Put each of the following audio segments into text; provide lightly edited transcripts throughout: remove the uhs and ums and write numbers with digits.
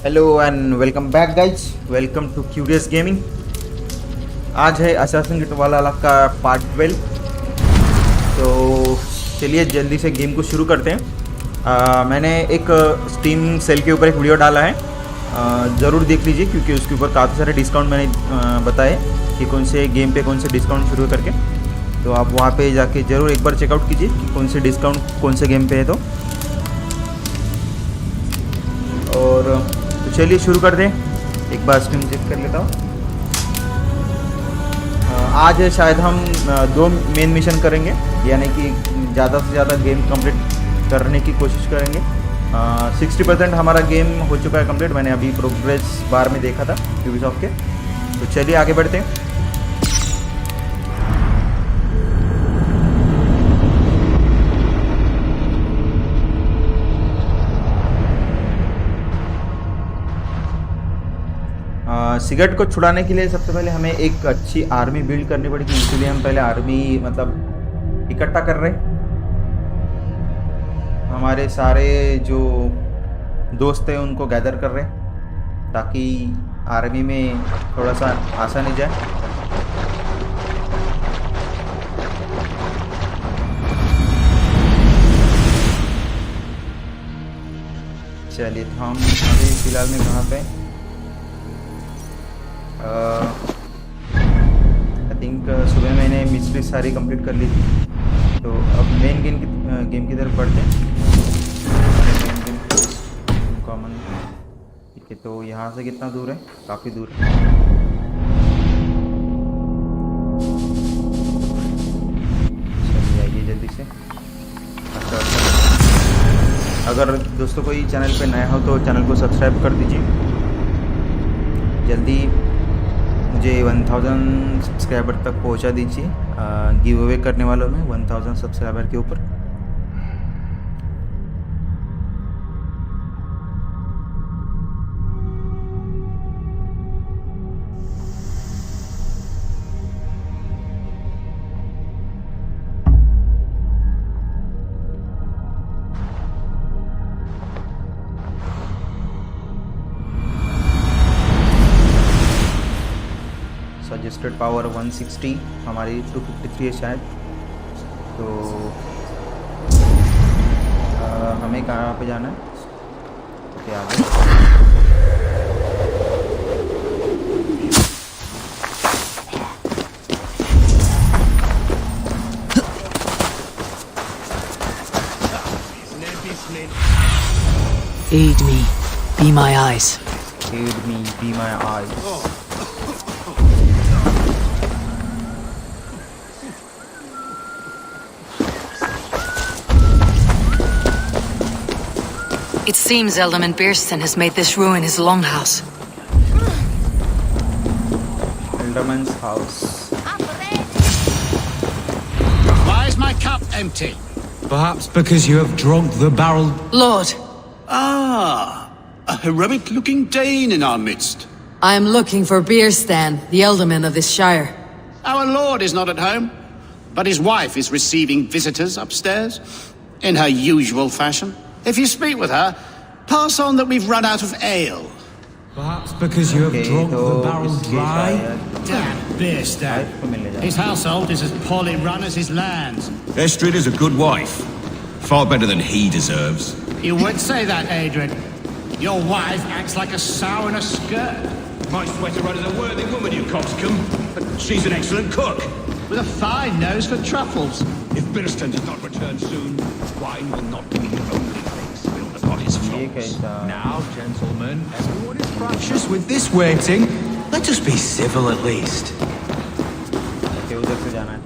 Hello and welcome back guys, welcome to Curious Gaming. आज है assassin creed वाला का पार्ट 12। तो चलिए जल्दी से गेम को शुरू करते हैं। मैंने एक स्टीम सेल के ऊपर एक वीडियो डाला है, ज़रूर देख लीजिए क्योंकि उसके ऊपर काफ़ी सारे डिस्काउंट मैंने बताए कि कौन से गेम पे कौन से डिस्काउंट शुरू करके। तो आप वहाँ पे जाके ज़रूर एक बार चेकआउट कीजिए कि कौन से डिस्काउंट कौन से गेम पे है। तो चलिए शुरू कर दें। एक बार स्क्रीन चेक कर लेता हूँ। आज शायद हम 2 मेन मिशन करेंगे, यानी कि ज़्यादा से ज़्यादा गेम कंप्लीट करने की कोशिश करेंगे। 60% हमारा गेम हो चुका है कंप्लीट, मैंने अभी प्रोग्रेस बार में देखा था यूबीसॉफ्ट के। तो चलिए आगे बढ़ते हैं। सिगरेट को छुड़ाने के लिए सबसे पहले हमें एक अच्छी आर्मी बिल्ड करनी पड़ेगी, इसलिए हम पहले आर्मी इकट्ठा कर रहे हैं। हमारे सारे जो दोस्त हैं उनको गैदर कर रहे हैं ताकि आर्मी में थोड़ा सा आसानी जाए। चलिए तो हम अभी फ़िलहाल में कहाँ पे आई थिंक सुबह मैंने मिस्ट्री सारी कंप्लीट कर ली थी। तो अब मेन गेम की तरफ बढ़ते हैं। कॉमन ठीक है, तो यहाँ से कितना दूर है? काफ़ी दूर है। चलिए आइए जल्दी से। अच्छा, अगर दोस्तों कोई चैनल पे नया हो तो चैनल को सब्सक्राइब कर दीजिए। जल्दी मुझे 1000 सब्सक्राइबर तक पहुंचा दीजिए। गिव अवे करने वालों में 1000 सब्सक्राइबर के ऊपर। सजेस्टेड पावर 160, हमारी 253 है शायद। तो हमें कहाँ पे जाना है? ओके आगे। Aid me, be my eyes. Aid me, be my eyes. It seems Alderman Beerston has made this ruin his longhouse. Alderman's house. Why is my cup empty? Perhaps because you have drunk the barrel. Lord, Ah, a heroic-looking Dane in our midst. I am looking for Beerstan, the Alderman of this shire. Our lord is not at home, but his wife is receiving visitors upstairs in her usual fashion. If you speak with her, pass on that we've run out of ale. Perhaps because you have drunk the barrel dry. Damn Beerstan. His household is as poorly run as his lands. Estrid is a good wife. Far better than he deserves. You would say that, Adrian. Your wife acts like a sow in a skirt. My sweater run is a worthy woman, you coxcomb. But she's an excellent cook. With a fine nose for truffles. If Birston does not return soon, wine will not be the only thing spilled upon his floors. Now, gentlemen, everyone is fractious with this waiting. Let us be civil at least. Okay, उधर से जाना है।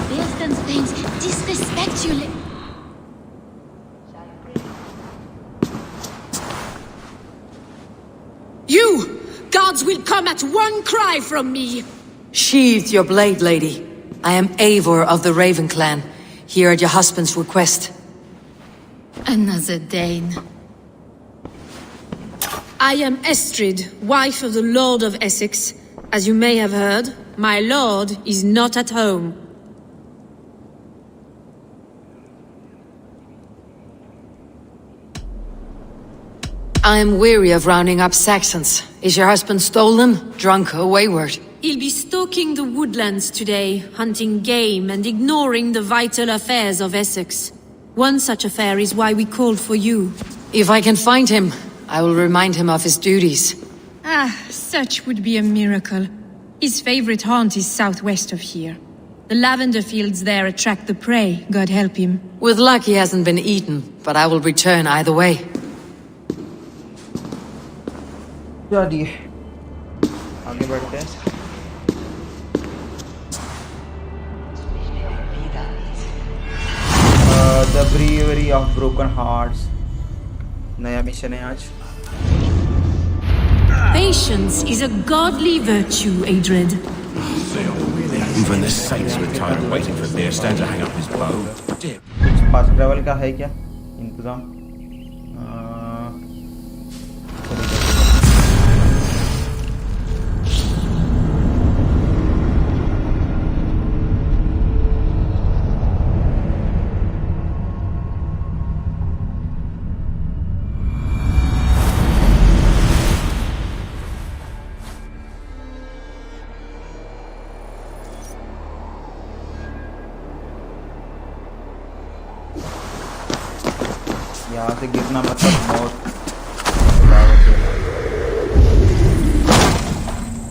Beerston's things disrespect you. You! Gods will come at one cry from me! Sheathe your blade, lady. I am Eivor of the Raven clan, here at your husband's request. Another Dane. I am Estrid, wife of the Lord of Essex. As you may have heard, My lord is not at home. I am weary of rounding up Saxons. Is your husband stolen, drunk, or wayward? He'll be stalking the woodlands today, hunting game and ignoring the vital affairs of Essex. One such affair is why we called for you. If I can find him, I will remind him of his duties. Such would be a miracle. His favorite haunt is southwest of here. The lavender fields there attract the prey, God help him. With luck, he hasn't been eaten, but I will return either way. चलिए आगे बढ़ते हैं. The Bravery of Broken Hearts. नया mission है आज. Patience is a godly virtue, Adred. Even the saints were tired of waiting for Beerstan to hang up his bow. Fast travel का है क्या इंतजाम? यहाँ से गिरना मतलब मौत.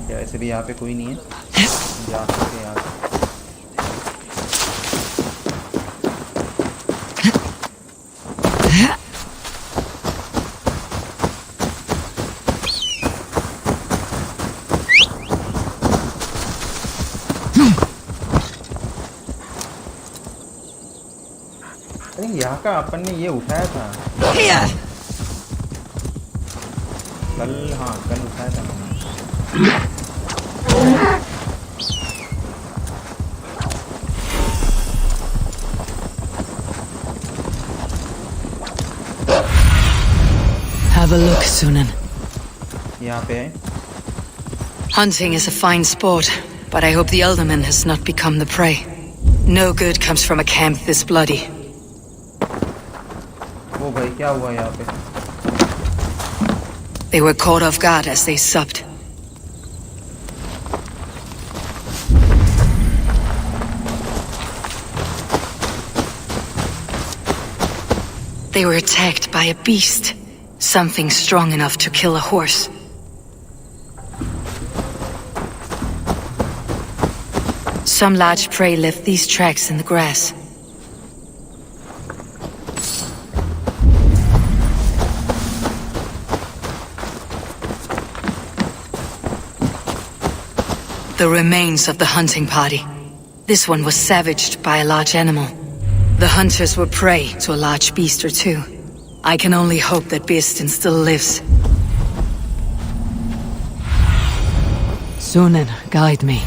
क्या ऐसे भी यहाँ पे कोई नहीं है. जा सकते यहाँ से. यहाँ का अपन ने ये उठाया था कल. हाँ कल उठाया था. Have a look, Sunan. यहाँ पे है. Hunting is a fine sport, but I hope the Elderman has not become the prey. No good comes from a camp this bloody. ओ भाई क्या हुआ यहाँ पे? They were caught off guard as they supped. They were attacked by a beast. Something strong enough to kill a horse. Some large prey left these tracks in the grass. The remains of the hunting party. This one was savaged by a large animal. The hunters were prey to a large beast or two. I can only hope that Beerstan still lives. Sunan, guide me.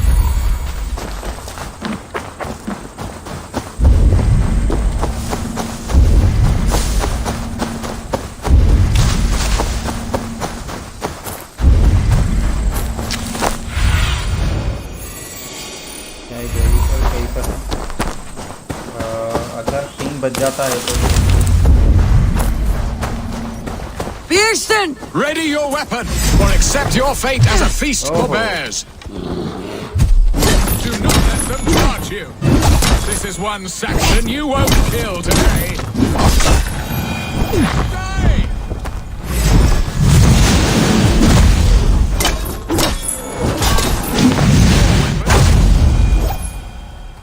अगर ping बच जाता है तो. Beerstan! Ready your weapon, or accept your fate as a feast for bears. Do not let them charge you. This is one Saxon you won't kill today. Die!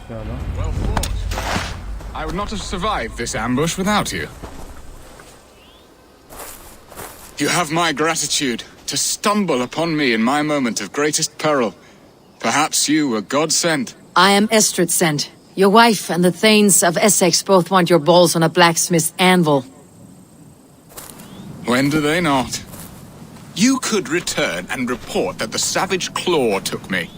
Well fought. I would not have survived this ambush without you. You have my gratitude to stumble upon me in my moment of greatest peril. Perhaps you were God sent. I am Estrid sent. Your wife and the Thanes of Essex both want your balls on a blacksmith's anvil. When do they not? You could return and report that the savage claw took me.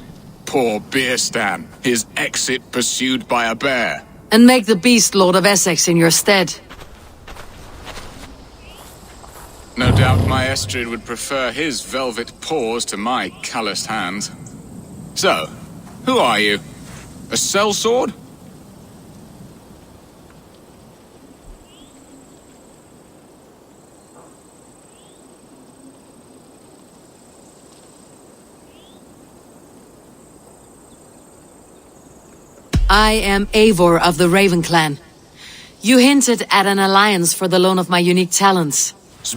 Poor Beerstan, his exit pursued by a bear. And make the beast Lord of Essex in your stead. No doubt my Estrid would prefer his velvet paws to my calloused hands. So, Who are you? A sellsword? I am Eivor of the Raven Clan. You hinted at an alliance for the loan of my unique talents.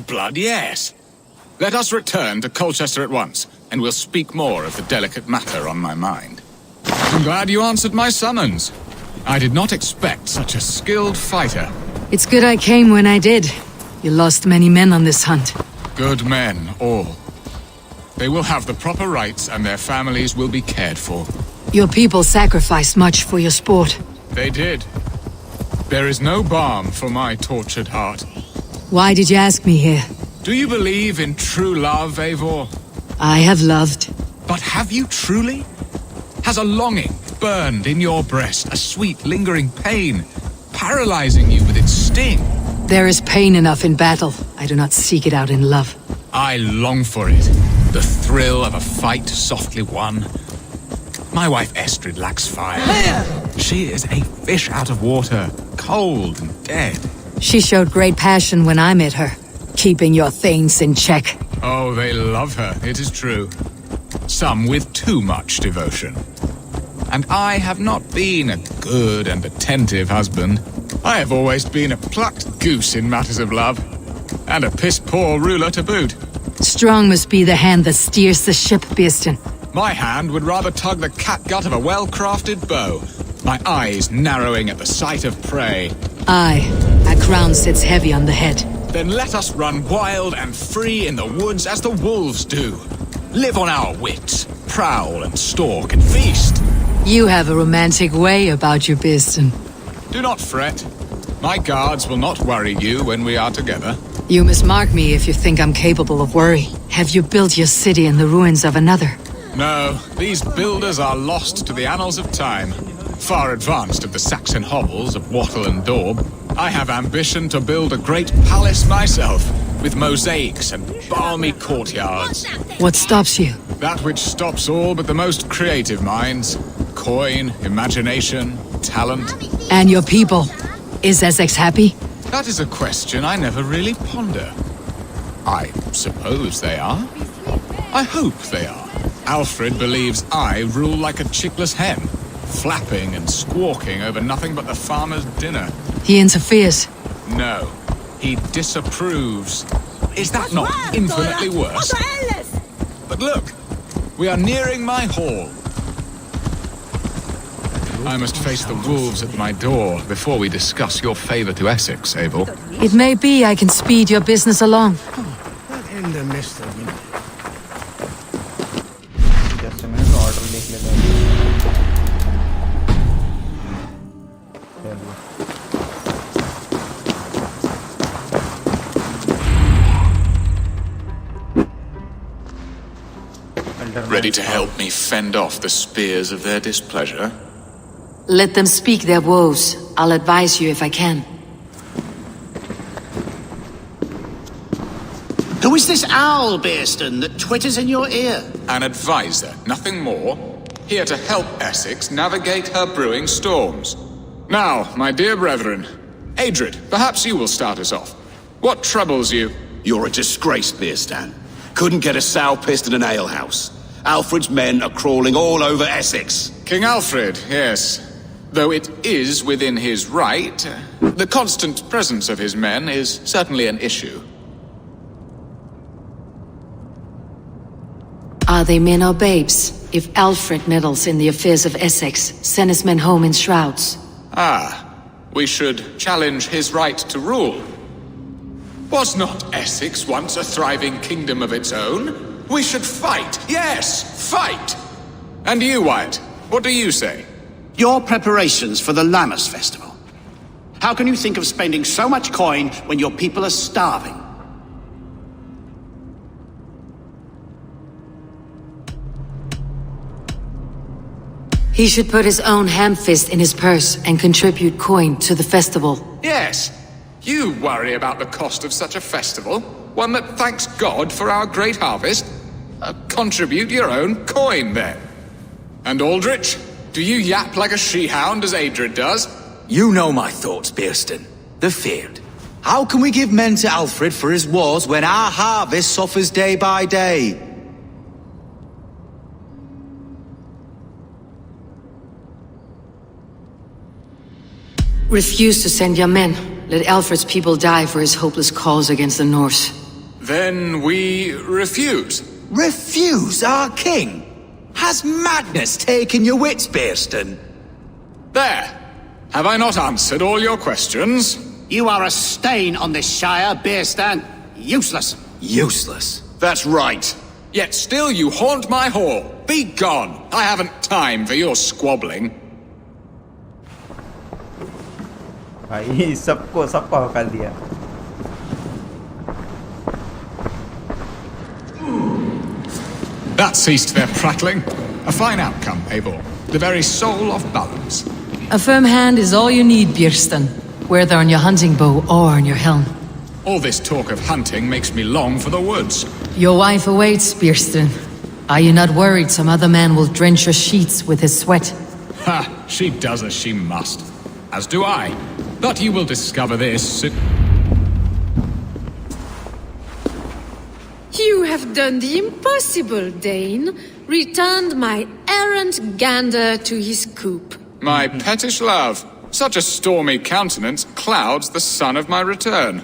Blood, yes. Let us return to Colchester at once, and we'll speak more of the delicate matter on my mind. I'm glad you answered my summons. I did not expect such a skilled fighter. It's good I came when I did. You lost many men on this hunt. Good men, all. They will have the proper rights, and their families will be cared for. Your people sacrificed much for your sport. They did. There is no balm for my tortured heart. Why did you ask me here? Do you believe in true love, Eivor? I have loved. But have you truly? Has a longing burned in your breast, a sweet, lingering pain, paralyzing you with its sting? There is pain enough in battle. I do not seek it out in love. I long for it. The thrill of a fight softly won. My wife Estrid lacks fire. She is a fish out of water, cold and dead. She showed great passion when I met her, keeping your things in check. Oh, they love her, it is true. Some with too much devotion. And I have not been a good and attentive husband. I have always been a plucked goose in matters of love. And a piss-poor ruler to boot. Strong must be the hand that steers the ship, Beeston. My hand would rather tug the catgut of a well-crafted bow. My eyes narrowing at the sight of prey. Aye, a crown sits heavy on the head. Then let us run wild and free in the woods as the wolves do. Live on our wits, prowl and stalk and feast. You have a romantic way about you, Beeston. Do not fret. My guards will not worry you when we are together. You must mark me if you think I'm capable of worry. Have you built your city in the ruins of another? No, these builders are lost to the annals of time. Far advanced of the Saxon hovels of Wattle and Daub, I have ambition to build a great palace myself, with mosaics and balmy courtyards. What stops you? That which stops all but the most creative minds. Coin, imagination, talent. And your people? Is Essex happy? That is a question I never really ponder. I suppose they are. I hope they are. Alfred believes I rule like a chickless hen, flapping and squawking over nothing but the farmer's dinner. He interferes. No, he disapproves. Is that not infinitely worse? But look, we are nearing my hall. I must face the wolves at my door before we discuss your favor to Essex, Abel. It may be I can speed your business along. In the midst of it. Just a minute, order लिख लेता हूँ. Ready to help me fend off the spears of their displeasure? Let them speak their woes. I'll advise you if I can. Who is this owl, Beeston, that twitters in your ear? An advisor, nothing more. Here to help Essex navigate her brewing storms. Now, my dear brethren, Adrid, perhaps you will start us off. What troubles you? You're a disgrace, Beerstan. Couldn't get a sow pissed in an alehouse. Alfred's men are crawling all over Essex. King Alfred, yes. Though it is within his right, the constant presence of his men is certainly an issue. Are they men or babes? If Alfred meddles in the affairs of Essex, send his men home in shrouds. Ah, we should challenge his right to rule. Was not Essex once a thriving kingdom of its own? We should fight, yes, fight! And you, Wyatt, what do you say? Your preparations for the Lammas festival. How can you think of spending so much coin when your people are starving? He should put his own ham-fist in his purse and contribute coin to the festival. Yes, you worry about the cost of such a festival, one that thanks God for our great harvest. Contribute your own coin, then. And Aldrich? Do you yap like a she-hound as Adrid does? You know my thoughts, Bearston. The feared. How can we give men to Alfred for his wars when our harvest suffers day by day? Refuse to send your men. Let Alfred's people die for his hopeless cause against the Norse. Then we refuse. Refuse our king? Has madness taken your wits, Bearston? There. Have I not answered all your questions? You are a stain on this shire, Beerstan. Useless. Useless. That's right. Yet still you haunt my hall. Be gone. I haven't time for your squabbling. भाई सबको हकल दिया. That ceased their prattling. A fine outcome, Eivor. The very soul of balance. A firm hand is all you need, Björsten. Whether on your hunting bow or on your helm. All this talk of hunting makes me long for the woods. Your wife awaits, Björsten. Are you not worried some other man will drench your sheets with his sweat? Ha! She does as she must. As do I. But you will discover this. You have done the impossible, Dane. Returned my errant gander to his coop. My pettish love. Such a stormy countenance clouds the sun of my return.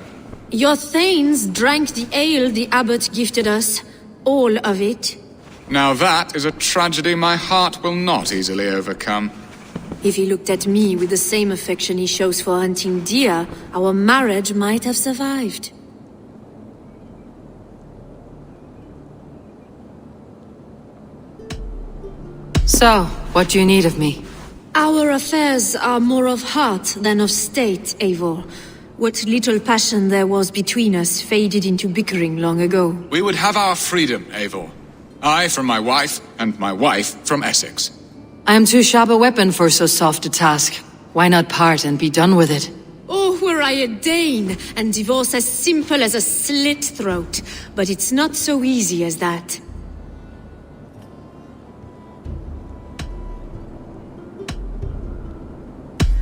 Your thanes drank the ale the abbot gifted us. All of it. Now that is a tragedy my heart will not easily overcome. If he looked at me with the same affection he shows for hunting deer, our marriage might have survived. So, what do you need of me? Our affairs are more of heart than of state, Eivor. What little passion there was between us faded into bickering long ago. We would have our freedom, Eivor. I from my wife, and my wife from Essex. I am too sharp a weapon for so soft a task. Why not part and be done with it? Oh, were I a Dane, and divorce as simple as a slit throat. But it's not so easy as that.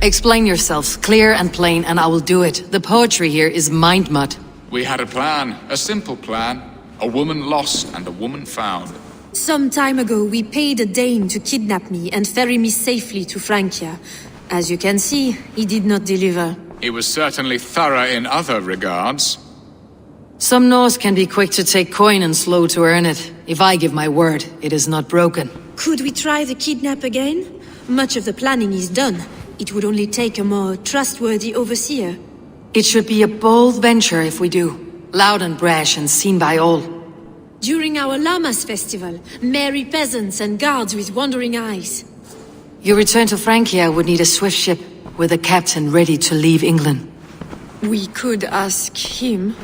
Explain yourselves, clear and plain, and I will do it. The poetry here is mind mud. We had a plan, a simple plan. A woman lost and a woman found. Some time ago, we paid a Dane to kidnap me and ferry me safely to Francia. As you can see, he did not deliver. He was certainly thorough in other regards. Some Norse can be quick to take coin and slow to earn it. If I give my word, it is not broken. Could we try the kidnap again? Much of the planning is done. It would only take a more trustworthy overseer. It should be a bold venture if we do. Loud and brash and seen by all. During our Llamas festival, merry peasants and guards with wandering eyes. Your return to Francia would need a swift ship, with a captain ready to leave England. We could ask him.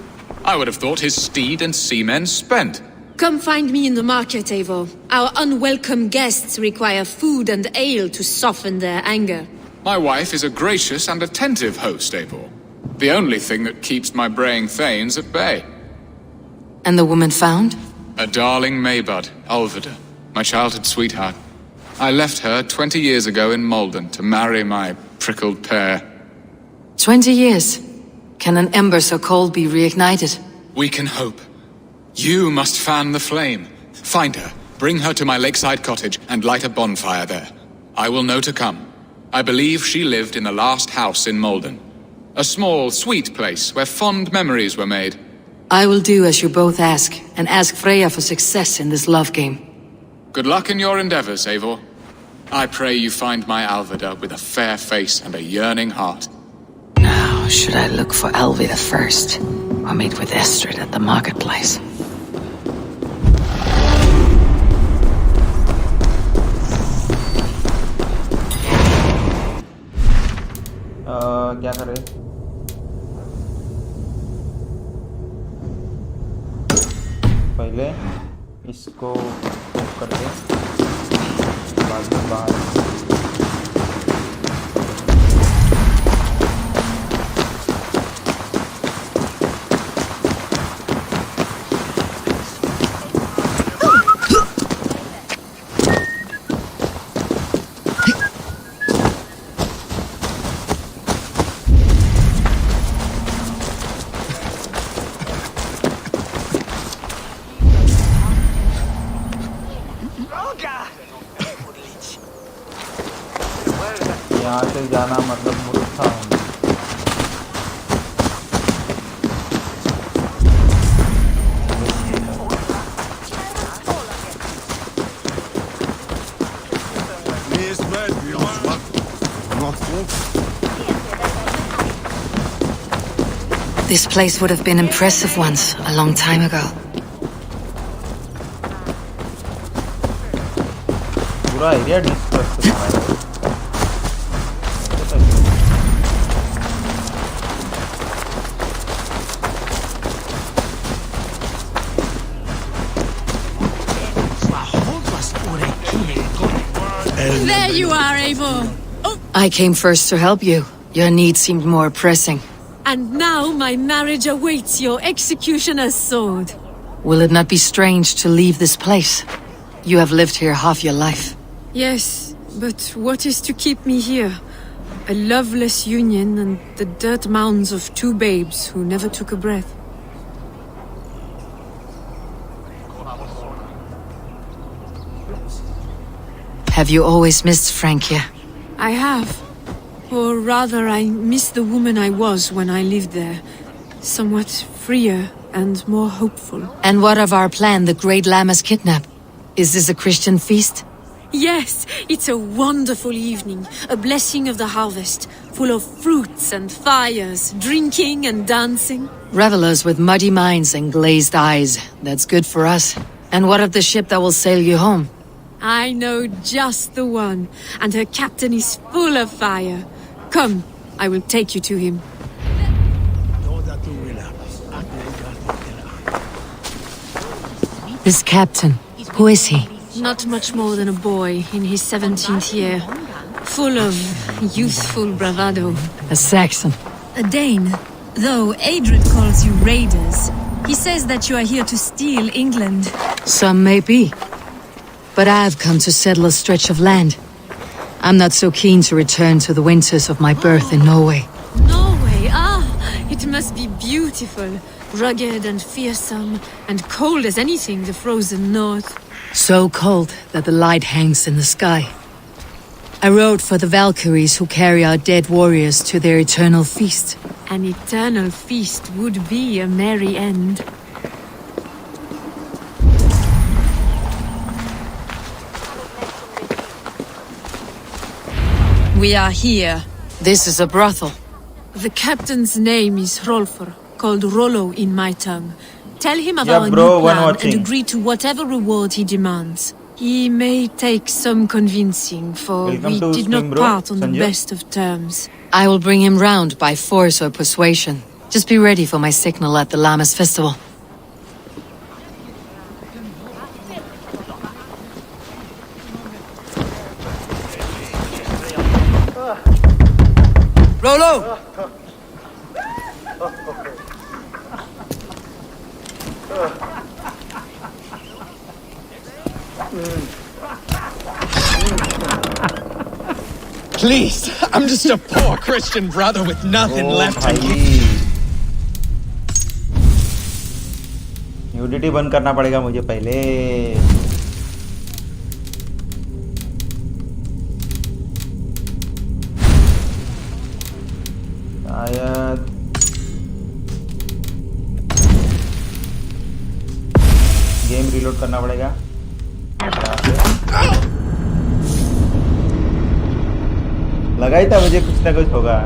I would have thought his steed and seamen spent. Come find me in the market, Eivor. Our unwelcome guests require food and ale to soften their anger. My wife is a gracious and attentive host, Eivor. The only thing that keeps my braying thanes at bay. And the woman found? A darling Maybud, Ulvida, my childhood sweetheart. I left her 20 years ago in Malden to marry my prickled pear. 20 years? Can an ember so cold be reignited? We can hope. You must fan the flame. Find her, bring her to my lakeside cottage, and light a bonfire there. I will know to come. I believe she lived in the last house in Malden. A small, sweet place where fond memories were made. I will do as you both ask, and ask Freya for success in this love game. Good luck in your endeavors, Eivor. I pray you find my Alvida with a fair face and a yearning heart. Now, should I look for Alvida first, or meet with Estrid at the marketplace? क्या करें? पहले इसको of करके बाद में बाहर यहाँ से जाना मतलब मूर्खता होंगे। This place would have been impressive once, a long time ago. पूरा एरिया डिस्कस करना है। There you are, Eivor. Oh, I came first to help you. Your need seemed more pressing. and now my marriage awaits your executioner's sword. Will it not be strange to leave this place? You have lived here half your life. Yes, but what is to keep me here? A loveless union and the dirt mounds of two babes who never took a breath. Have you always missed Frankia? I have. Or rather, I miss the woman I was when I lived there. Somewhat freer and more hopeful. And what of our plan, the Great Lammas kidnap? Is this a Christian feast? Yes, it's a wonderful evening, a blessing of the harvest, full of fruits and fires, drinking and dancing. Revelers with muddy minds and glazed eyes. That's good for us. And what of the ship that will sail you home? I know just the one, and her captain is full of fire. Come, I will take you to him. This captain, who is he? Not much more than a boy in his 17th year, full of youthful bravado. A Saxon. A Dane. Though Adred calls you raiders, he says that you are here to steal England. Some may be. But I've come to settle a stretch of land. I'm not so keen to return to the winters of my birth in Norway. Norway, it must be beautiful. Rugged and fearsome, and cold as anything the frozen north. So cold that the light hangs in the sky. I rode for the Valkyries who carry our dead warriors to their eternal feast. An eternal feast would be a merry end. We are here. This is a brothel. The captain's name is Rolfr, called Rollo in my tongue. Tell him of Yeah, our bro, new one plan more and thing. agree to whatever reward he demands. He may take some convincing, for Welcome we to did stream, not bro. part on the Sanjay. best of terms. I will bring him round by force or persuasion. Just be ready for my signal at the Lammas festival. Rollo! Please, I'm just a poor Christian brother with nothing oh left to give. भाई nudity बंद करना पड़ेगा मुझे पहले। शायद game reload करना पड़ेगा। लगा ही था मुझे कुछ ना कुछ होगा।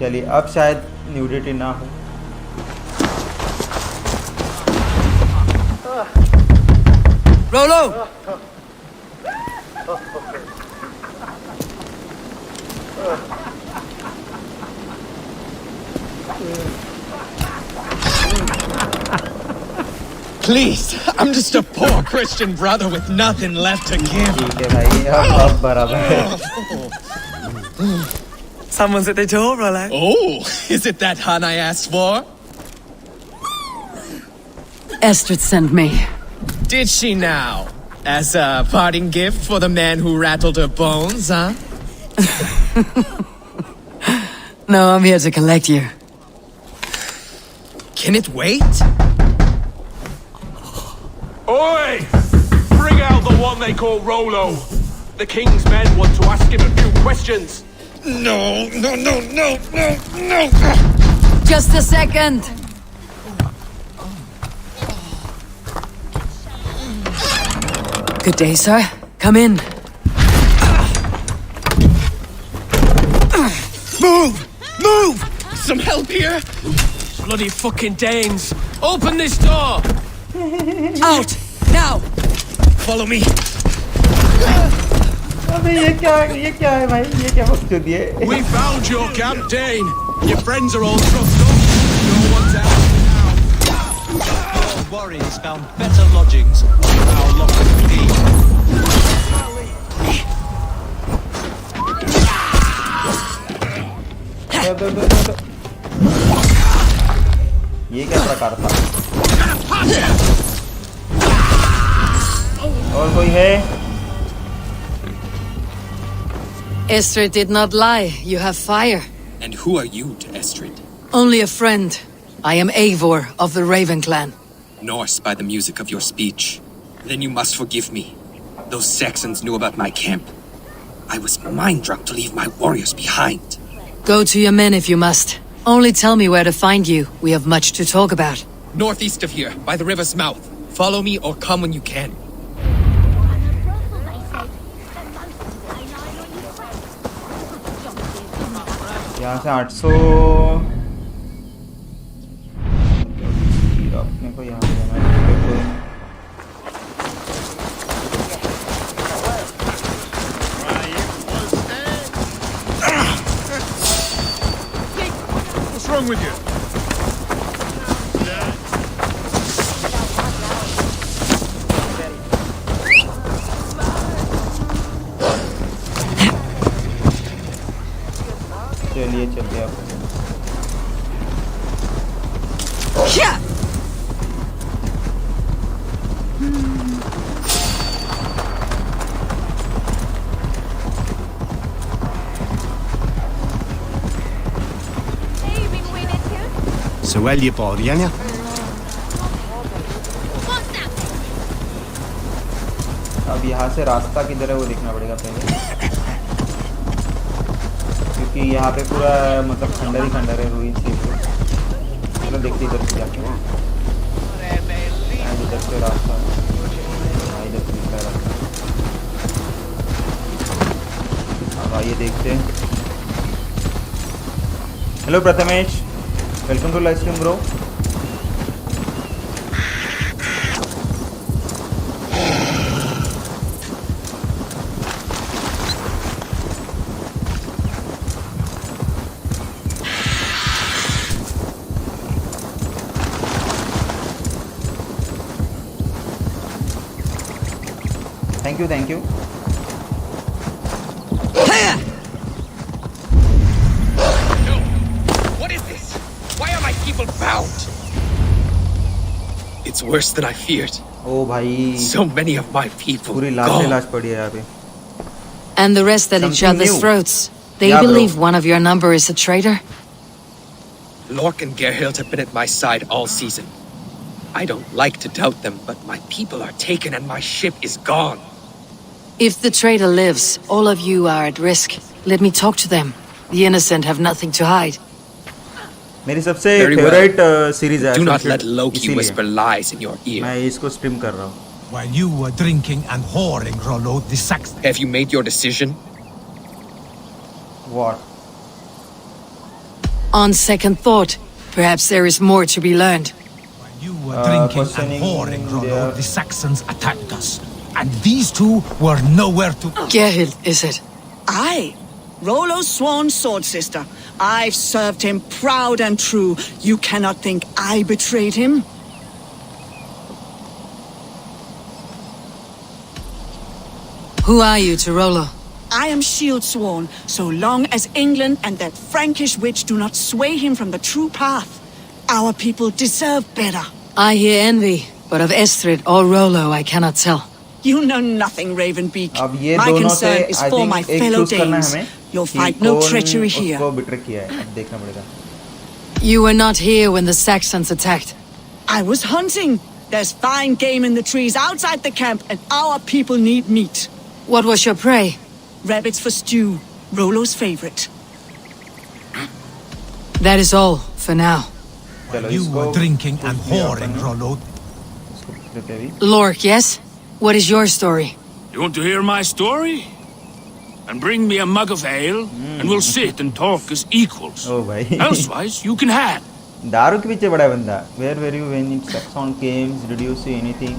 चलिए अब शायद न्यूडिटी ना हो। Rollo! Please, I'm just a poor Christian brother with nothing left to give. ठीक है भाई अब बराबर है। Someone's at the door, Rollo. Oh, is it that hun I asked for? Estrid sent me. Did she now? As a parting gift for the man who rattled her bones, huh? No, I'm here to collect you. Can it wait? Oi! Bring out the one they call Rolo. The king's men want to ask him a few questions. No. Just a second. Good day, sir. Come in. Move! Some help here? Bloody fucking Danes! Open this door! Out! Now! Follow me. अबे ये क्या है भाई ये क्या बकचोदी है We found your camp, Dane. Your friends are all trucked up. No one's out now. Your warriors found better lodgings where our lot would be. दो। ये क्या प्रकार था और कोई है Estrid did not lie. You have fire. And who are you to Estrid? Only a friend. I am Eivor of the Raven clan. Norse by the music of your speech. Then you must forgive me. Those Saxons knew about my camp. I was mind-drunk to leave my warriors behind. Go to your men if you must. Only tell me where to find you. We have much to talk about. Northeast of here, by the river's mouth. Follow me or come when you can. यहाँ से 800 अपने को यहाँ जाना है What's wrong with you? चलिए चलते आप سؤال باريانا अब यहाँ से रास्ता किधर है वो देखना पड़ेगा पहले क्योंकि यहाँ पे पूरा मतलब खंडर ही खंडर है रूइन से चलो देखते इधर से जाके इधर से रास्ता इधर से निकला रास्ता अब आइए देखते हैं hello Prathamesh welcome to live stream bro Thank you. No! What is this? Why are my people bound? It's worse than I feared. Oh, bhai. So many of my people पूरी लाश पड़ी है यहाँ पे. And the rest at each other's throats. They believe one of your number is a traitor? Lork and Gerhild have been at my side all season. I don't like to doubt them, but my people are taken and my ship is gone. If the traitor lives, all of you are at risk. Let me talk to them. The innocent have nothing to hide. मेरी सबसे favourite series है. Do not let Loki whisper lies in your ear. मैं इसको stream कर रहा हूँ. While you were drinking and whoring, Rollo, the Saxon. Have you made your decision? What? On second thought, perhaps there is more to be learned. While you were drinking and whoring, Rollo, the Saxons attacked us. And these two were nowhere to... Gerhild, is it? Aye. Rollo's sworn sword sister. I've served him proud and true. You cannot think I betrayed him? Who are you to Rollo? I am shield sworn, so long as England and that Frankish witch do not sway him from the true path. Our people deserve better. I hear envy, but of Estrid or Rollo I cannot tell. You know nothing, Ravenbeak. अब ये My दोनों से concern is I for think my एक fellow choose करना है Danes. हमें You'll कि find no कौन treachery here. उसको betray किया है, अब देखना पड़ेगा. You were not here when the Saxons attacked. I was hunting. There's fine game in the trees outside the camp, and our people need meat. What was your prey? Rabbits for stew, Rollo's favorite. That is all, for now. चलो You इसको were drinking and कुछ दिया whoring, अपन ने. Rollo. इसको देते अभी. Lork, yes? What is your story? You want to hear my story? And bring me a mug of ale, and we'll sit and talk as equals. Oh भाई. Elsewise, you can hang. दारू के पीछे बड़ा है बंदा. Where were you when it Saxon games? Did you see anything?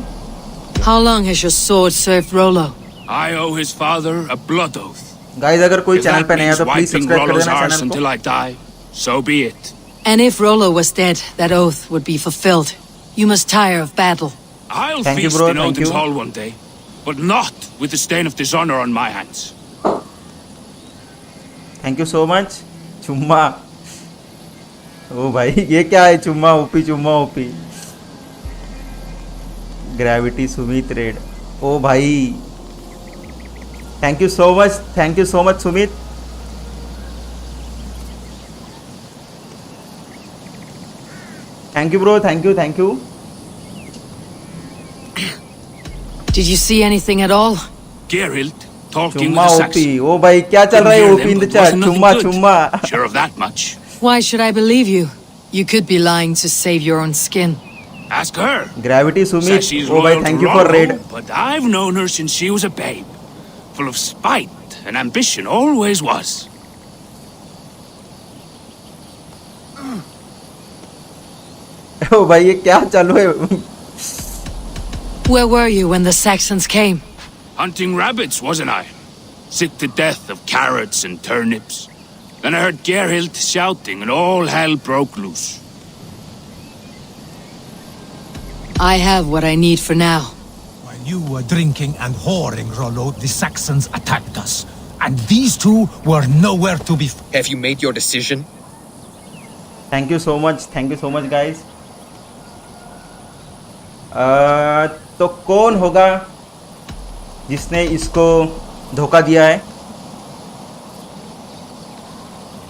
How long has your sword served Rollo? I owe his father a blood oath. Guys, अगर कोई If channel that पे नया है means तो प्लीज wiping सब्सक्राइब कर Rollo's देना arse channel until को. I die, so be it. And if Rollo was dead, that oath would be fulfilled. You must tire of battle. I'll Thank you, feast bro, in thank Odin's you. hall one day, but not with the stain of dishonor on my hands. Thank you so much. चुम्मा. ओ भाई ये क्या है? चुम्मा OP. Gravity Sumit raid. ओ भाई thank you so much Sumit. Thank you bro, thank you. Did you see anything at all? Geralt talking चुम्मा with the ओपी. Saxon. ओ भाई क्या चल रहा है? Didn't OP hear in the them, but chat. wasn't चुम्मा nothing चुम्मा. good. Sure of that much. Why should I believe you? You could be lying to save your own skin. Ask her. Gravity Says Sumit. she's ओ भाई loyal thank to you for Rollo, red. but I've known her since she was a babe. Full of spite and ambition, always was. ओ भाई ये क्या चालू है? Where were you when the Saxons came? Hunting rabbits, wasn't I? Sick to death of carrots and turnips. Then I heard Geralt shouting and all hell broke loose. I have what I need for now. While you were drinking and whoring, Rollo, the Saxons attacked us. And these two were nowhere to be found. Have you made your decision? Thank you so much guys. तो कौन होगा जिसने इसको धोखा दिया है?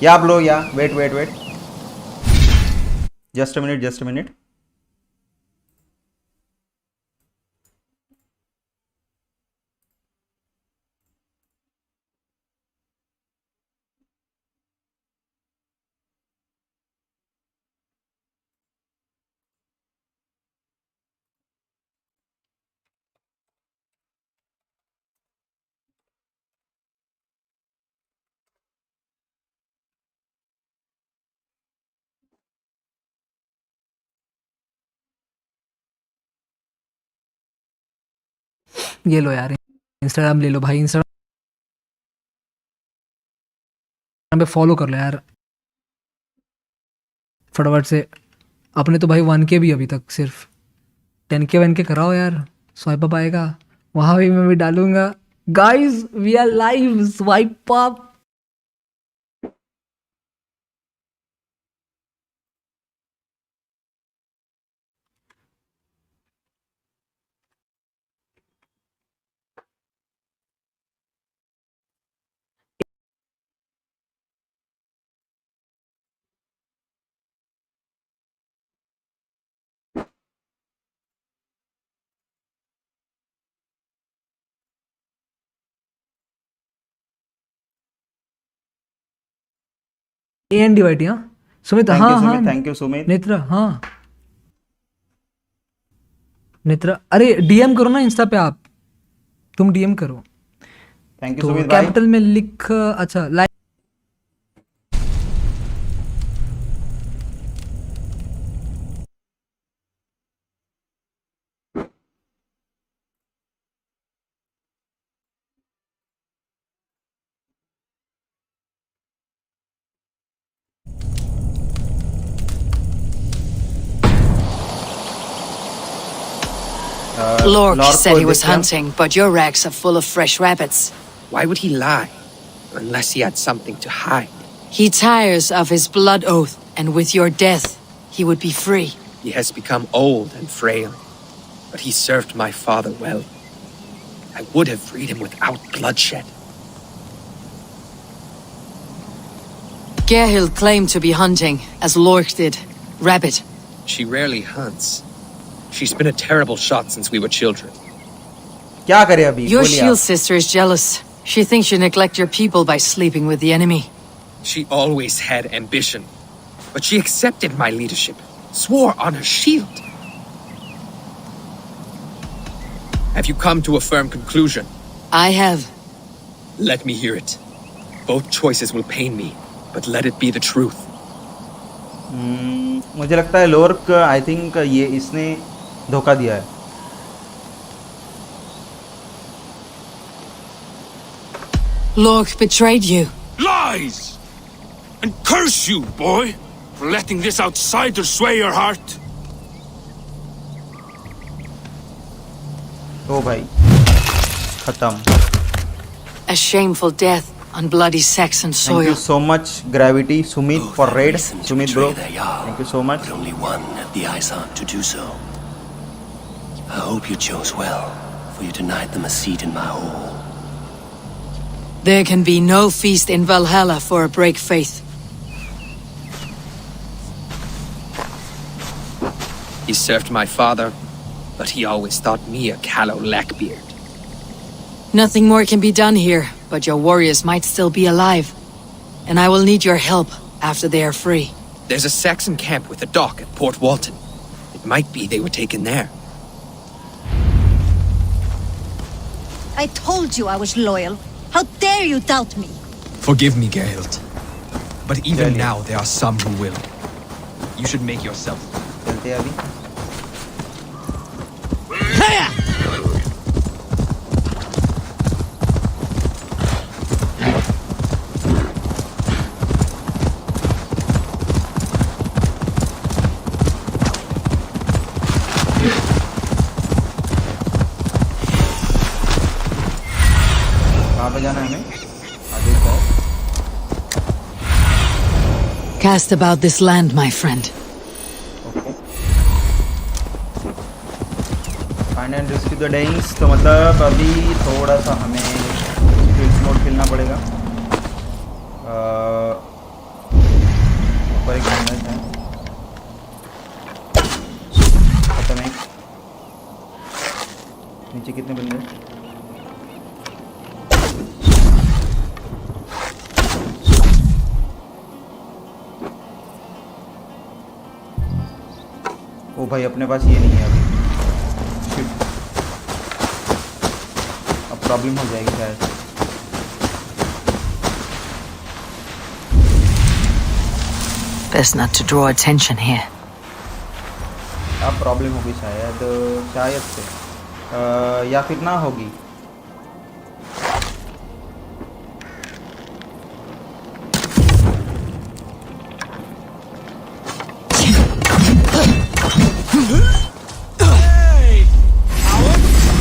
या blow या वेट जस्ट अ मिनट. ये लो यार, इंस्टाग्राम ले लो भाई. इंस्टाग्राम पे फॉलो कर लो यार फटाफट से. अपने तो भाई 1K भी अभी तक, सिर्फ 10K 1K कराओ यार. स्वाइप अप आएगा वहाँ भी मैं भी डालूंगा. Guys we are live. Swipe up. ANDYT. हाँ सुमित. हाँ थैंक यू सुमित. नेत्रा. हाँ नेत्रा. अरे डीएम करो ना इंस्टा पे. तुम डीएम करो. थैंक यू तो सुमित भाई. कैपिटल में लिख. अच्छा like. Lork said he was hunting, but your racks are full of fresh rabbits. Why would he lie? Unless he had something to hide. He tires of his blood oath, and with your death, he would be free. He has become old and frail, but he served my father well. I would have freed him without bloodshed. Gerhild claimed to be hunting, as Lork did. Rabbit. She rarely hunts. She's been a terrible shot since we were children. क्या करे अभी? Your बोलिए shield आप। sister is jealous. She thinks you neglect your people by sleeping with the enemy. She always had ambition, but she accepted my leadership, swore on her shield. Have you come to a firm conclusion? I have. Let me hear it. Both choices will pain me, but let it be the truth. मुझे लगता है लोर्क I think ये इसने धोखा दिया है। Lork betrayed you. Lies! And curse you, boy, for letting this outsider sway your heart. ओ भाई खत्म। A shameful death on bloody Saxon Thank soil. you so much, Gravity, Sumit for raid. Sumit bro, thank you so much. But only one had the eyesight to do so. I hope you chose well, for you denied them a seat in my hall. There can be no feast in Valhalla for a break faith. He served my father, but he always thought me a callow lackbeard. Nothing more can be done here, but your warriors might still be alive. And I will need your help after they are free. There's a Saxon camp with a dock at Port Walton. It might be they were taken there. I told you I was loyal. How dare you doubt me? Forgive me, Gerhild. But even now, there are some who will. You should make yourself. चलते हैं अभी। कहाँ पे जाना है हमें? आगे जाओ। Cast about this land, my friend. Find and rescue the डेंग्स, तो मतलब अभी थोड़ा सा हमें स्किल्स मोड खेलना पड़ेगा। ऊपर एक डैमेज है, खत्म है। नीचे कितने बंदे? ओ भाई अपने पास ये नहीं है अभी। अब प्रॉब्लम हो जाएगी शायद। Best not to draw attention here. अब प्रॉब्लम होगी शायद, शायद से या फिर ना होगी।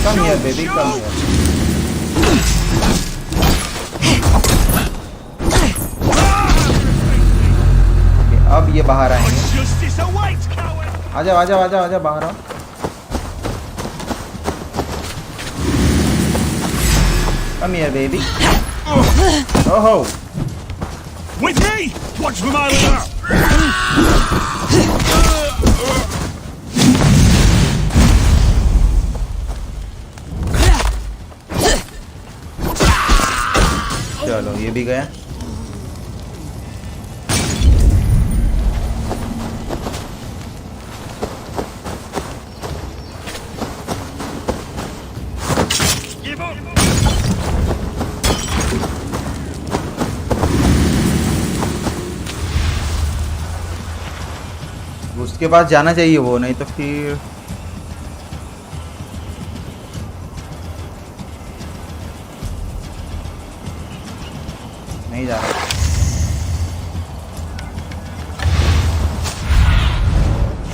Come here, baby, come here. Okay, अब ये बाहर आएंगे। आजा आजा आजा आजा बाहर आओ। Come here, baby. Oh, With me! Watch for my leader! चलो ये भी गया। उसके पास जाना चाहिए वो, नहीं तो फिर नहीं जा रहा।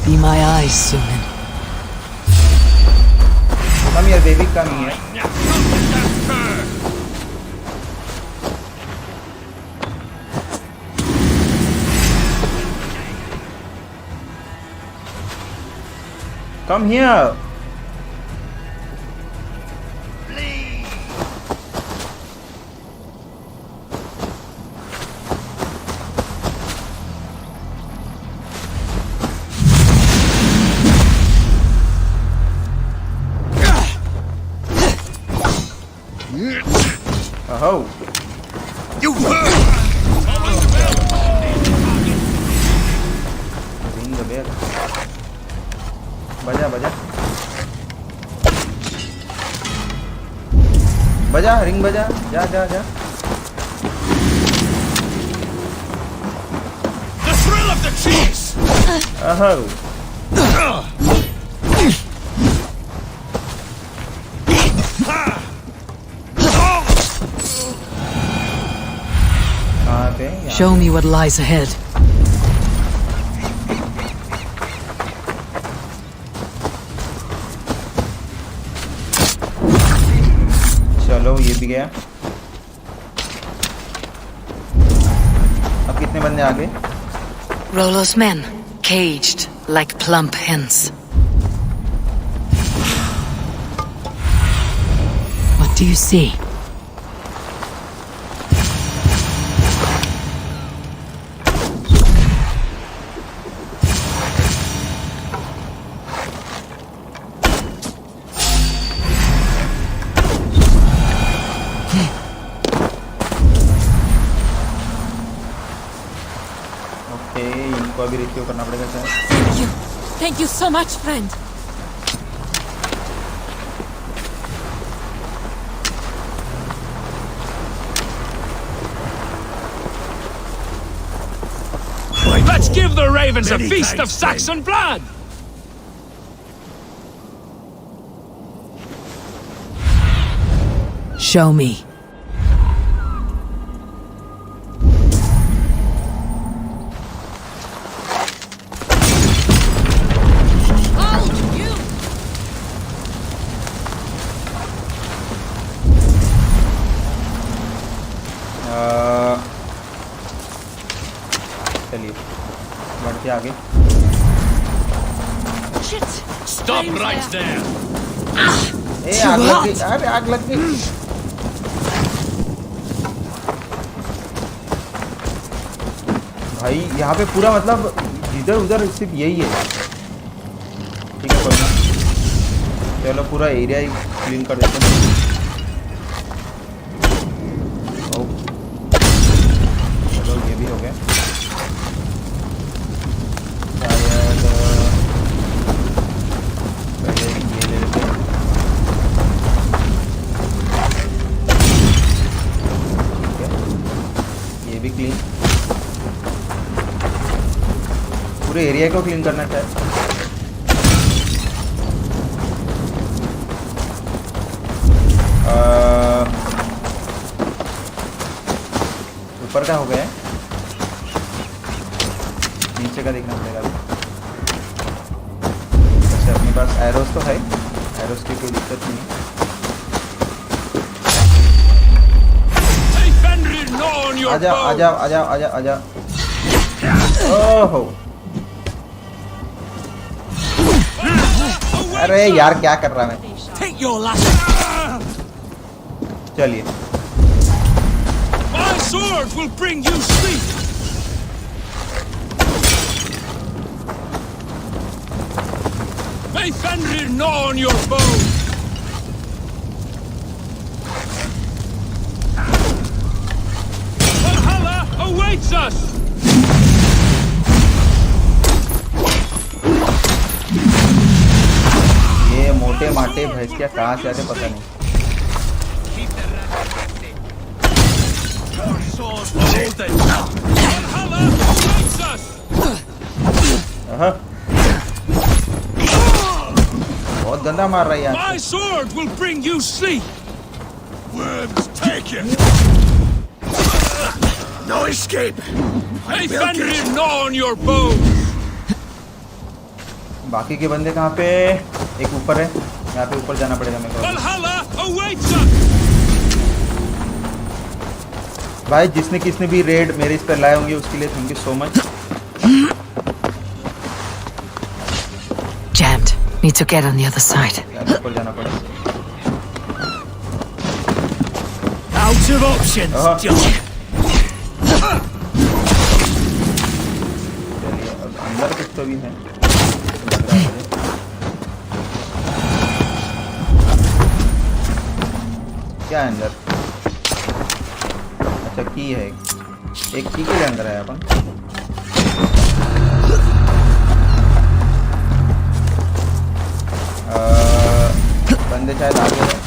Be my eyes, Sunan. Come here, baby, come here. Come here. हो रिंग द बेल, बजा बजा बजा, रिंग बजा, जा जा जा। The thrill of the chase. Oh. Show me what lies ahead. चलो ये भी गया। अब कितने बंदे आगे? Rollo's men, caged like plump hens. What do you see? इनको अभी रिसीव करना पड़ेगा शायद। Thank you so much, friend. Let's give the ravens a feast of Saxon blood! Show me. चलिए बढ़ते आगे। Stop right there! ए आग लग गई, अरे आग लग गई। भाई यहाँ पे पूरा मतलब इधर उधर सिर्फ यही है। ठीक है कोई ना, चलो पूरा एरिया ही क्लीन कर देते हैं। चलो ये भी हो गया। शायद पहले ये ले लेते हैं। ठीक है ये भी क्लीन, पूरे एरिया को क्लीन करना चाहिए। ऊपर का हो गया है, नीचे का देखना पड़ेगा। अच्छा अपने पास एरोस तो है, एरोस की कोई दिक्कत नहीं है। आजा आजा आजा आजा आजा। ओहो अरे यार क्या कर रहा मैं। चलिए My sword will bring you sleep! May Fenrir gnaw on your bones! Valhalla awaits us! ये मोटे माटे भैंसिया कहाँ से आते पता नहीं। बहुत गंदा मार रहा है यार। My sword will bring you sleep. Worms take you. No escape. May Fenrir gnaw on your bones. बाकी के बंदे कहाँ पे? एक ऊपर है, यहाँ पे ऊपर जाना पड़ेगा मेरे को। Valhalla awaits us. भाई जिसने किसने भी रेड मेरे इस पर लाए होंगे उसके लिए thank you so much. Jammed. Need to get on the other side. ऊपर जाना पड़ेगा। Out of options. चलिए अब अंदर कुछ तो भी है, लग रहा है मुझे। क्या है अंदर? अच्छा की है एक की के अंदर है अपन बंदे शायद आगे है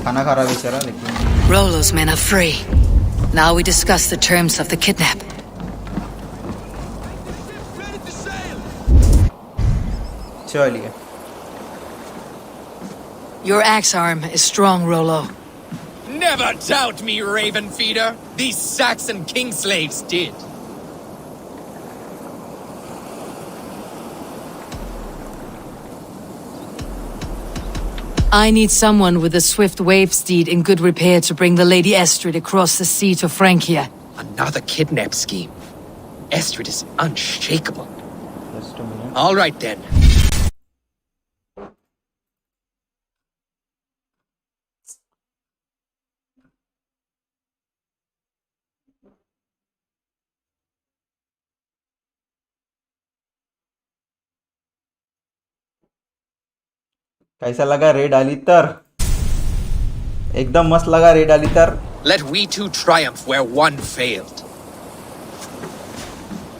खाना खा रहा बेचारा लेकिन Rollo's men are free. Now we discuss the terms of the kidnap. चलिए Your axe arm is strong, Rollo. Never doubt me, Raven Feeder. These Saxon king slaves did. I need someone with a swift wave steed in good repair to bring the Lady Estrid across the sea to Francia. Another kidnap scheme. Estrid is unshakable. Just a minute. All right then. कैसा लगा red आलितर एकदम मस्त लगा red आलितर Let we two triumph where one failed.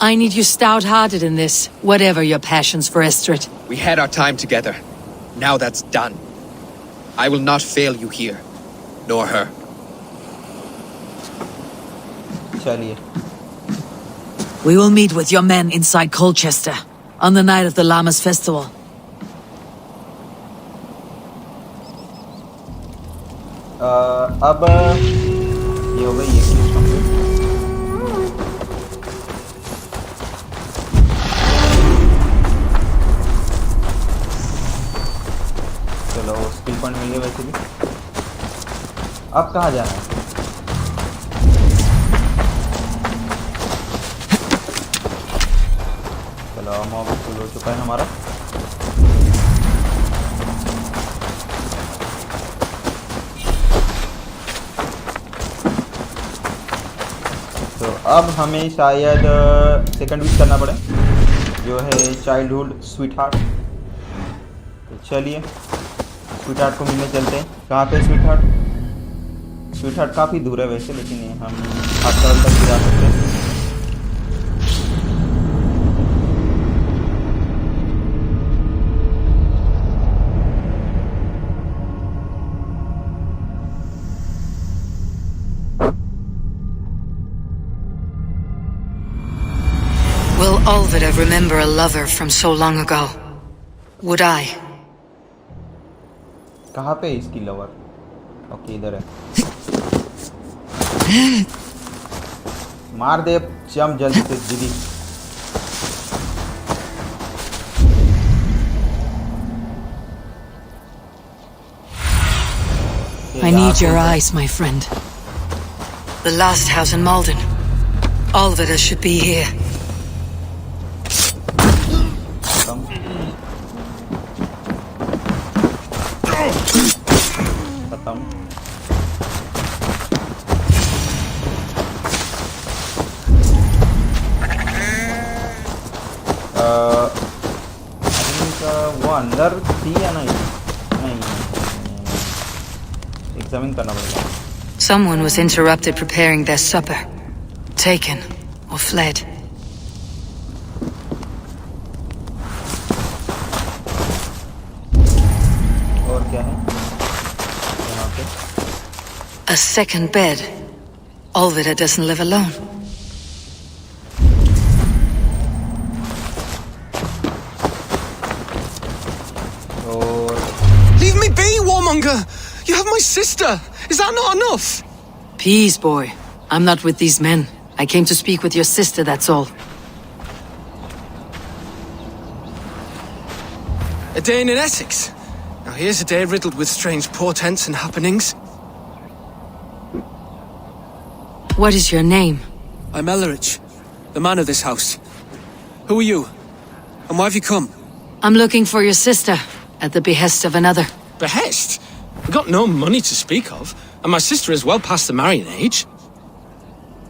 I need you stout-hearted in this, whatever your passions for Estrid. We had our time together. Now that's done. I will not fail you here, nor her. चलिए We will meet with your men inside Colchester on the night of the Llamas Festival. अब ये हो गई ये चीज complete चलो skill point मिल गया वैसे भी अब कहाँ जाना है चलो मॉब फुल हो चुका है हमारा तो अब हमें शायद सेकंड विश करना पड़े जो है चाइल्डहुड स्वीट हार्ट तो चलिए स्वीट हार्ट को मिलने चलते हैं कहाँ पे स्वीट हार्ट काफ़ी दूर है वैसे लेकिन हम हॉस्पिटल तक भी जा सकते हैं Will Olvida remember a lover from so long ago? Would I? कहाँ पे इसकी लवर ओके इधर है मार दे जम जल्दी से दीदी I need your eyes, my friend. The last house in Malden. Olvida should be here. वो अंदर थी या नहीं एग्जामिन करना पड़ेगा Someone was interrupted preparing their supper. Taken or fled. और क्या है यहाँ पे A second bed. Olvida doesn't live alone. Leave me be, warmonger! You have my sister! Is that not enough? Peace, boy. I'm not with these men. I came to speak with your sister, that's all. A day in Essex. Now here's a day riddled with strange portents and happenings. What is your name? I'm Ellerich, the man of this house. Who are you? And why have you come? I'm looking for your sister, at the behest of another. Behest? We've got no money to speak of, and my sister is well past the marrying age.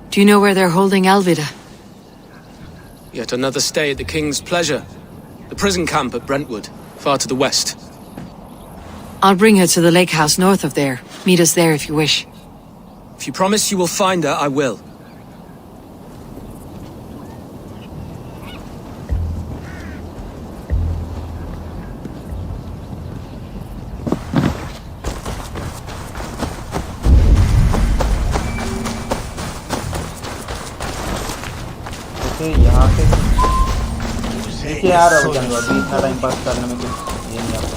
Do you know where they're holding Alvida? Yet another stay at the King's pleasure. The prison camp at Brentwood, far to the west. I'll bring her to the lake house north of there. Meet us there if you wish. If you promise you will find her, I will. यहाँ पे नीचे आ रहा हूँ जानवर अभी इतना time pass करने में कुछ ये नहीं आता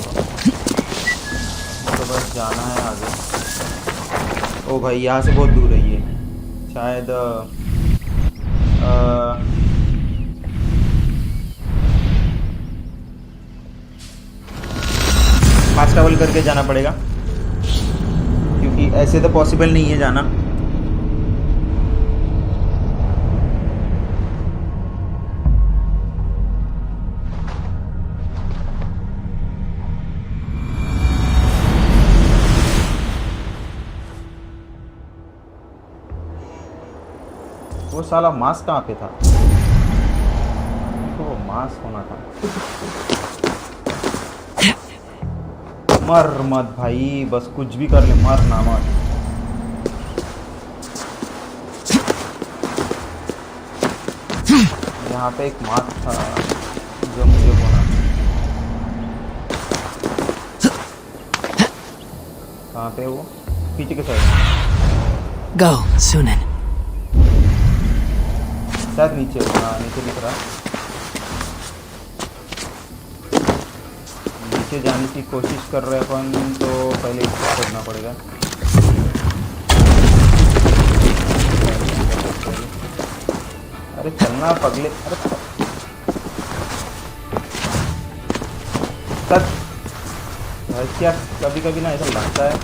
तो बस जाना है आगे। ओ भाई यहाँ से बहुत दूर है ये शायद फास्ट ट्रैवल करके जाना पड़ेगा क्योंकि ऐसे तो पॉसिबल नहीं है जाना। वो साला मास्क कहाँ पे था? तो वो मास्क होना था। मर मत भाई, बस कुछ भी कर ले, मर ना मत। यहाँ पे एक मास्क था जो मुझे होना। कहाँ पे वो? पीछे के साइड। Go, Sunan. शायद नीचे, हाँ नीचे दिख रहा। नीचे जाने की कोशिश कर रहे अपन तो पहले इसको छोड़ना पड़ेगा। अरे चलना पगले, अरे तक क्या कभी कभी ना ऐसा लगता है।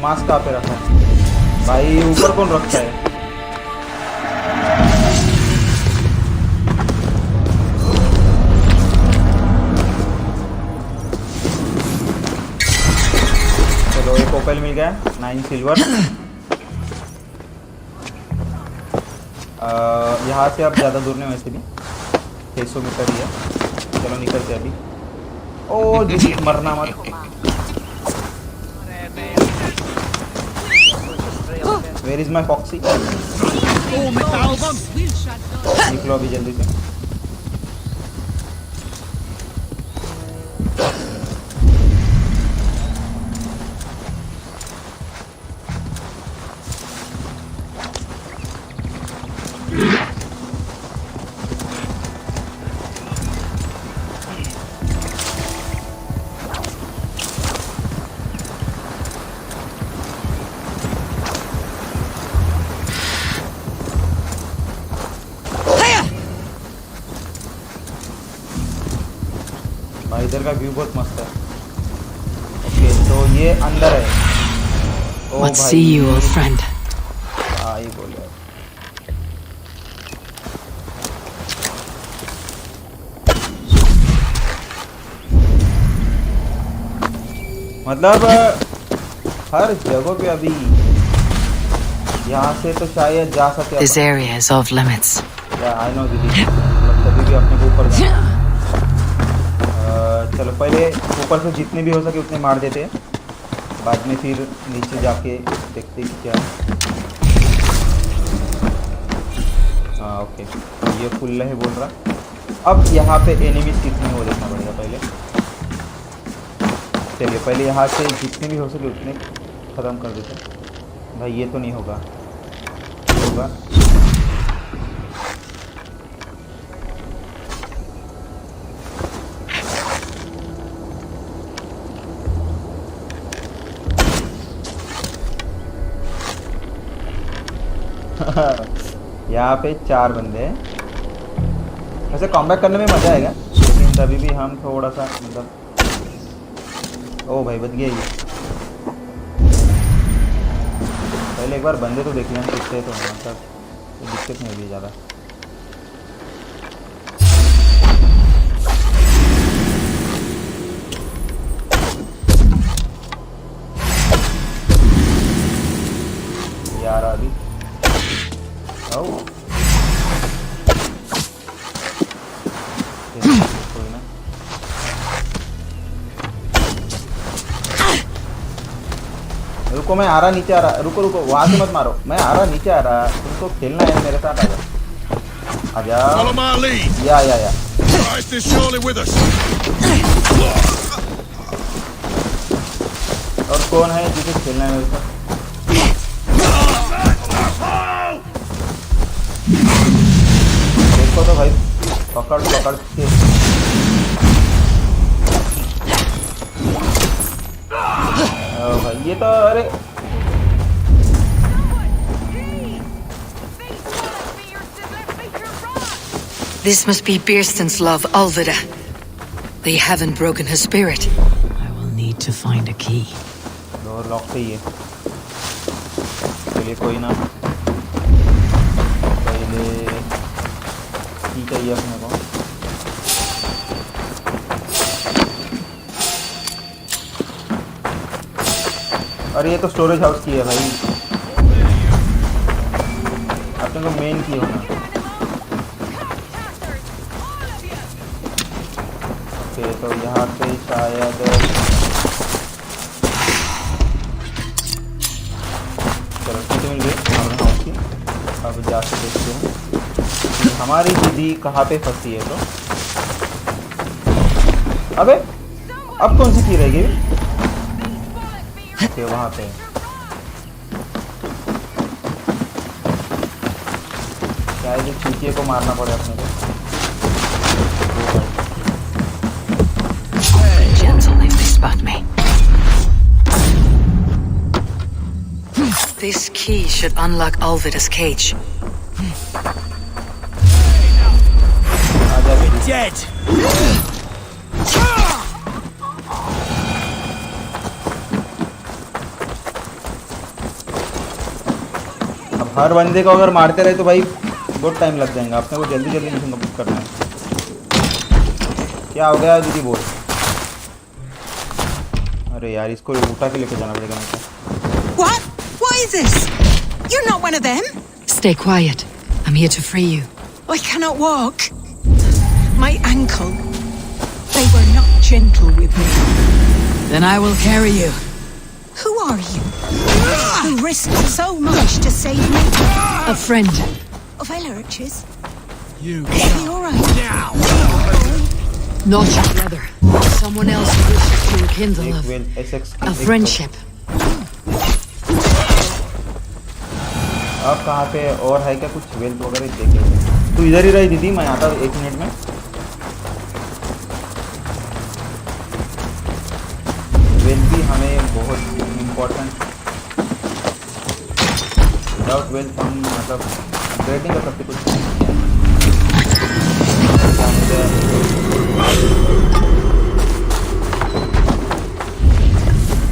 मास्क कहाँ पे रखा है भाई? ऊपर कौन रखता है? चलो एक ओपल मिल गया, 9 सिल्वर। यहाँ से अब ज़्यादा दूर नहीं, वैसे भी 600 मीटर ही है। चलो निकलते अभी। ओ जी मरना मत। Where is my foxy? निकलो अभी जल्दी से। इधर का व्यू बहुत मस्त है। ओके तो ये अंदर है। ओ Let's see you, old friend. हाँ ये बोल रहा है। मतलब हर जगह पे अभी यहाँ से तो शायद जा सकते हैं। This area is off limits. Yeah, I know दीदी। मतलब कभी भी अपने को ऊपर जाना। चलो पहले ऊपर से जितने भी हो सके उतने मार देते हैं, बाद में फिर नीचे जाके देखते हैं क्या है। हाँ ओके ये फुल है बोल रहा। अब यहाँ पे एनिमीज कितने हो देखना पड़ेगा पहले। चलिए पहले यहाँ से जितने भी हो सके उतने ख़त्म कर देते हैं। भाई ये तो नहीं होगा, ये होगा। यहाँ पे 4 बंदे हैं। वैसे कॉम्बैट करने में मज़ा आएगा, लेकिन तभी भी हम थोड़ा सा मतलब। ओ भाई बच गया ये। पहले एक बार बंदे तो देख लें कितने तो मतलब दिक्कत नहीं होगी ज़्यादा। रुको मैं आ रहा, नीचे आ रहा, रुको रुको वहां से मत मारो, मैं आ रहा, नीचे आ रहा, तुमको खेलना है मेरे साथ, आ जाओ। Follow my lead. या Christ is surely with us. और कौन है जिसे खेलना है मेरे साथ? देखो तो भाई, पकड़ के भाई ये तो अरे This must be Beerston's love, Alvida. They haven't broken her spirit. I will need to find a key. Door lock ही है, चलिए कोई ना, पहले की चाहिए अपने को। और ये तो स्टोरेज हाउस की है भाई, अपने को मेन की होना। ओके तो यहाँ पे शायद चलो ठीक मिल गई हमारे हाउस की। अब जाके देखते हैं हमारी दीदी कहाँ पे फंसी है। तो अबे अब कौन सी की रहेगी? ओके वहाँ पे शायद ये चीटिए को मारना पड़े अपने को। Gentle if they spot me. This key should unlock Alvida's cage. We're dead. अब हर बंदे को अगर मारते रहे तो भाई बहुत टाइम लग जाएगा, अपने को जल्दी जल्दी मिशन कंप्लीट करना है। क्या हो गया दीदी बोल? अरे यार इसको उठा के लेके जाना पड़ेगा मुझे। What? What is this? You're not one of them. Stay quiet. I'm here to free you. I cannot walk. My ankle. They were not gentle with me. Then I will carry you. Who are you? Who risked so much to save me? A friend. Of Elrich's? You. Is he alright? Now. Not your brother. Someone else who wishes to rekindle a friendship. अब कहाँ पे और है क्या कुछ wealth वगैरह देखे? तू इधर ही रही दीदी, मैं आता हूँ 1 मिनट में। वेल्थ भी हमें बहुत इम्पोर्टेंट, विदाउट वेल्थ हम मतलब अपग्रेडिंग कर सकते कुछ।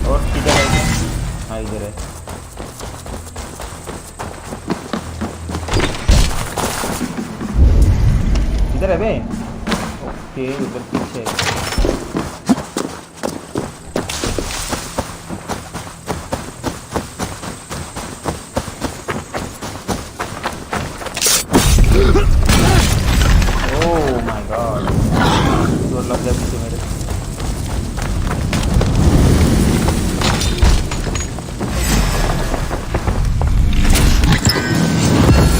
और किधर है? हाँ इधर है। इधर है बे। ओके उधर पीछे। ओह माय गॉड, जोर लग गया पीछे मेरे।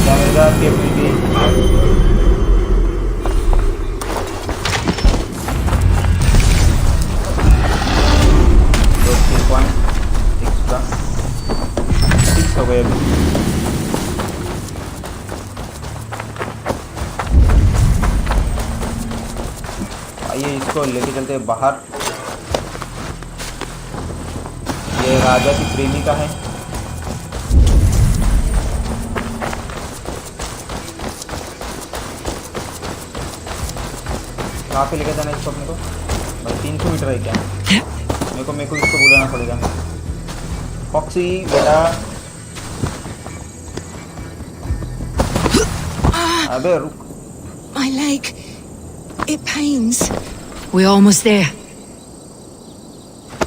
कैमरा के पीछे आइए इसको लेके चलते हैं बाहर। ये राजा की प्रेमिका है। कहाँ पे लेके जाना है इसको अपने को? भाई 300 मीटर है क्या? मेरे को इसको बुलाना पड़ेगा। फॉक्सी बेटा, अबे रुक। My leg. It pains. We're almost there.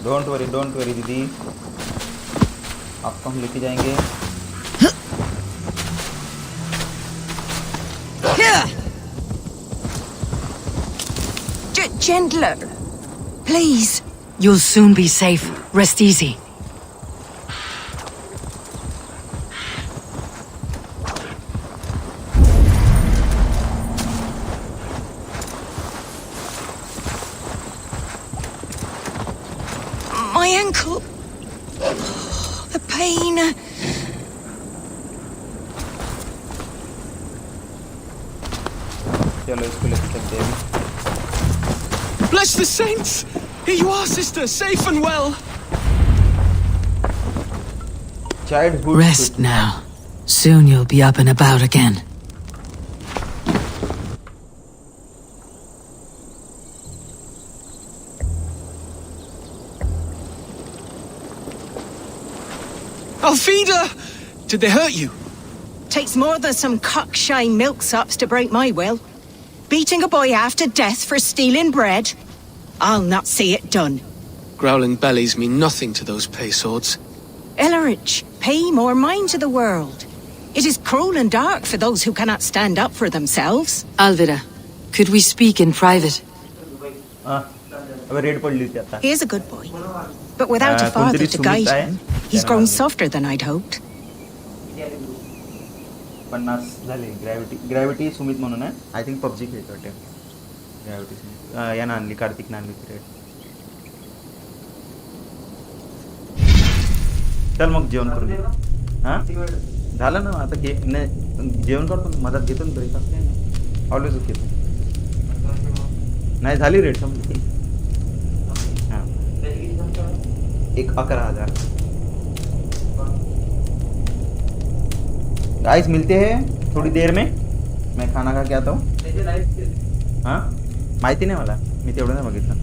Don't worry दीदी, आपको हम लेके जाएंगे। Gentler. Please. You'll soon be safe. Rest easy. My ankle. Oh, the pain. चलो इसको लेके चलते हैं। Bless the saints! Here you are, sister, safe and well. Childhood. Rest now. Soon you'll be up and about again. Alfida! Did they hurt you? Takes more than some cockshy milksops to break my will. Beating a boy half to death for stealing bread? I'll not see it done. Growling bellies mean nothing to those pay swords. Ellerich, pay more mind to the world. It is cruel and dark for those who cannot stand up for themselves. Alvida, could we speak in private? He is a good boy, but without a father to guide him, he's grown softer than I'd hoped. 50 झाले. Gravity Sumit म्हणून आहे. I think PUBG खेळतो वाटते. Gravity Sumit या नानली Kartik नानली period. चल मग जेवण करून घे. हां झालं ना आता घे. जेवण करतो मदत घेतो ना ब्रेक. Always okay. नाही झाली रेट समजली. हां 11,000. गाइस मिलते हैं थोड़ी देर में. मैं खाना खा के आता हूँ. हाँ माहिती नाही मला. मी तेवढं नाही बघितलं.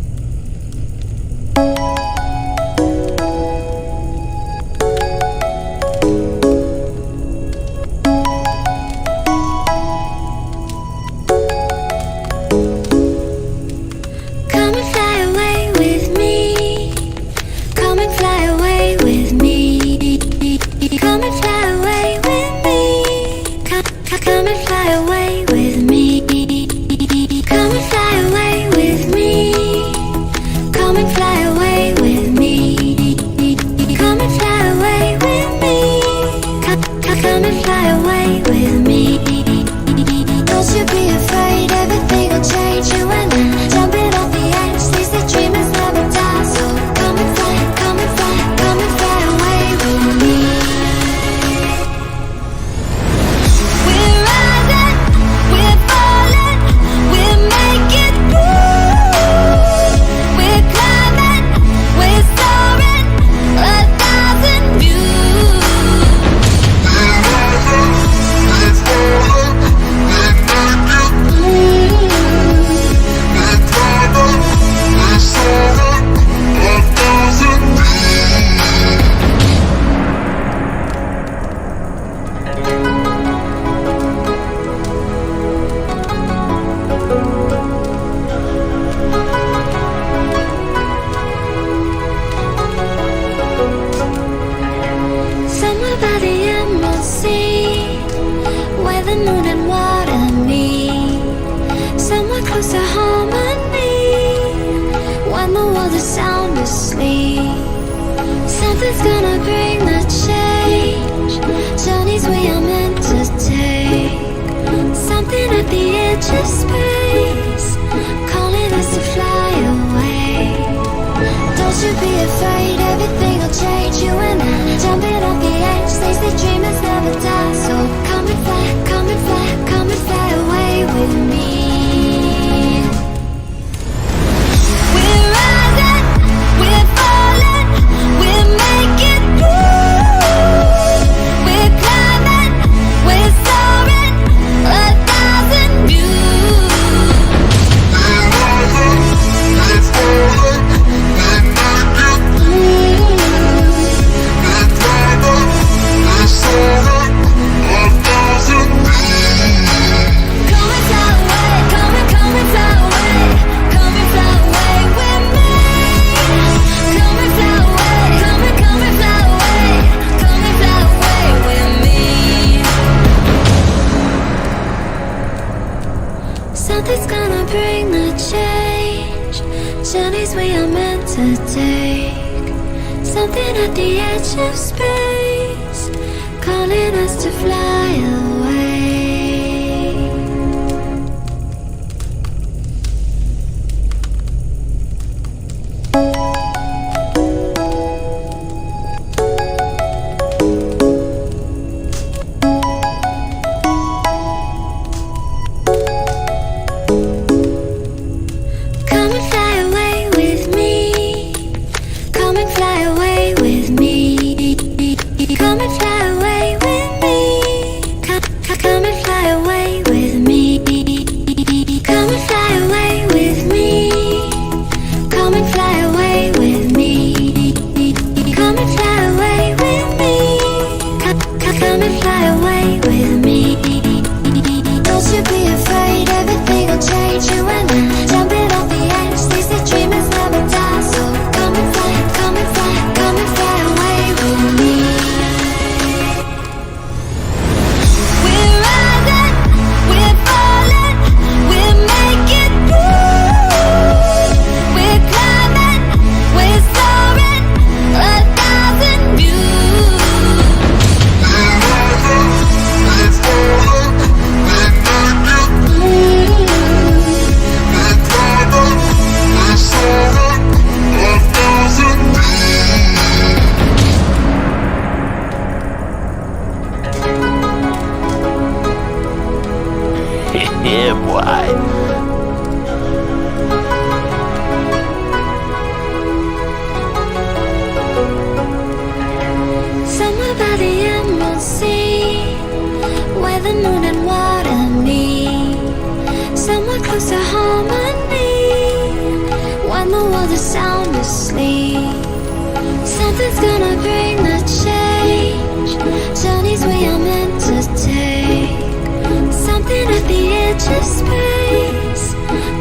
edge of space,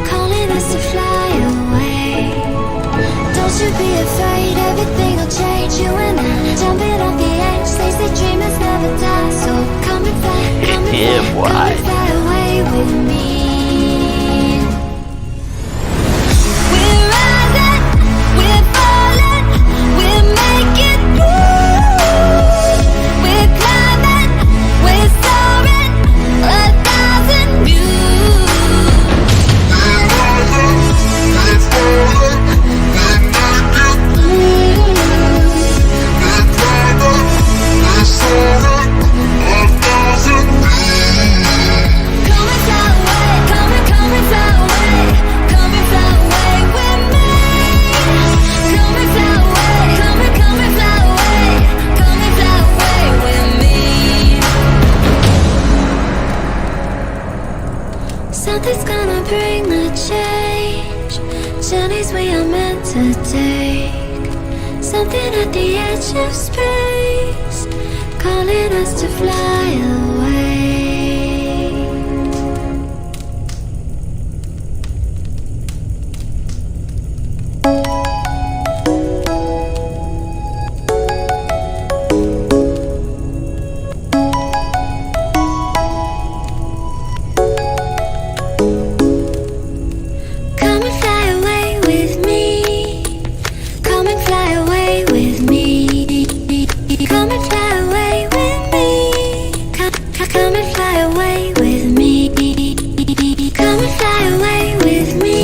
calling us to fly away. Don't you be afraid, everything will change. You and I, jumping off the edge. They say dreamers never die, so come and fly, come and fly away with me. We're rising, we're falling, we're making moves. We're climbing, we're soaring, 1,000 views. We're rising, we're falling, we're making moves. We're climbing, we're soaring, 1,000 views. Come and fly away, come and fly away, come and fly away with me. Come and fly away, come and fly away, come and fly away with me. Something's gonna bring the change, journeys we are meant to take. Something at the edge of space, calling us to fly away. Come and fly away with me. Come and fly away with me. Come and fly away with me. Come and fly away with me. Come and fly away with me.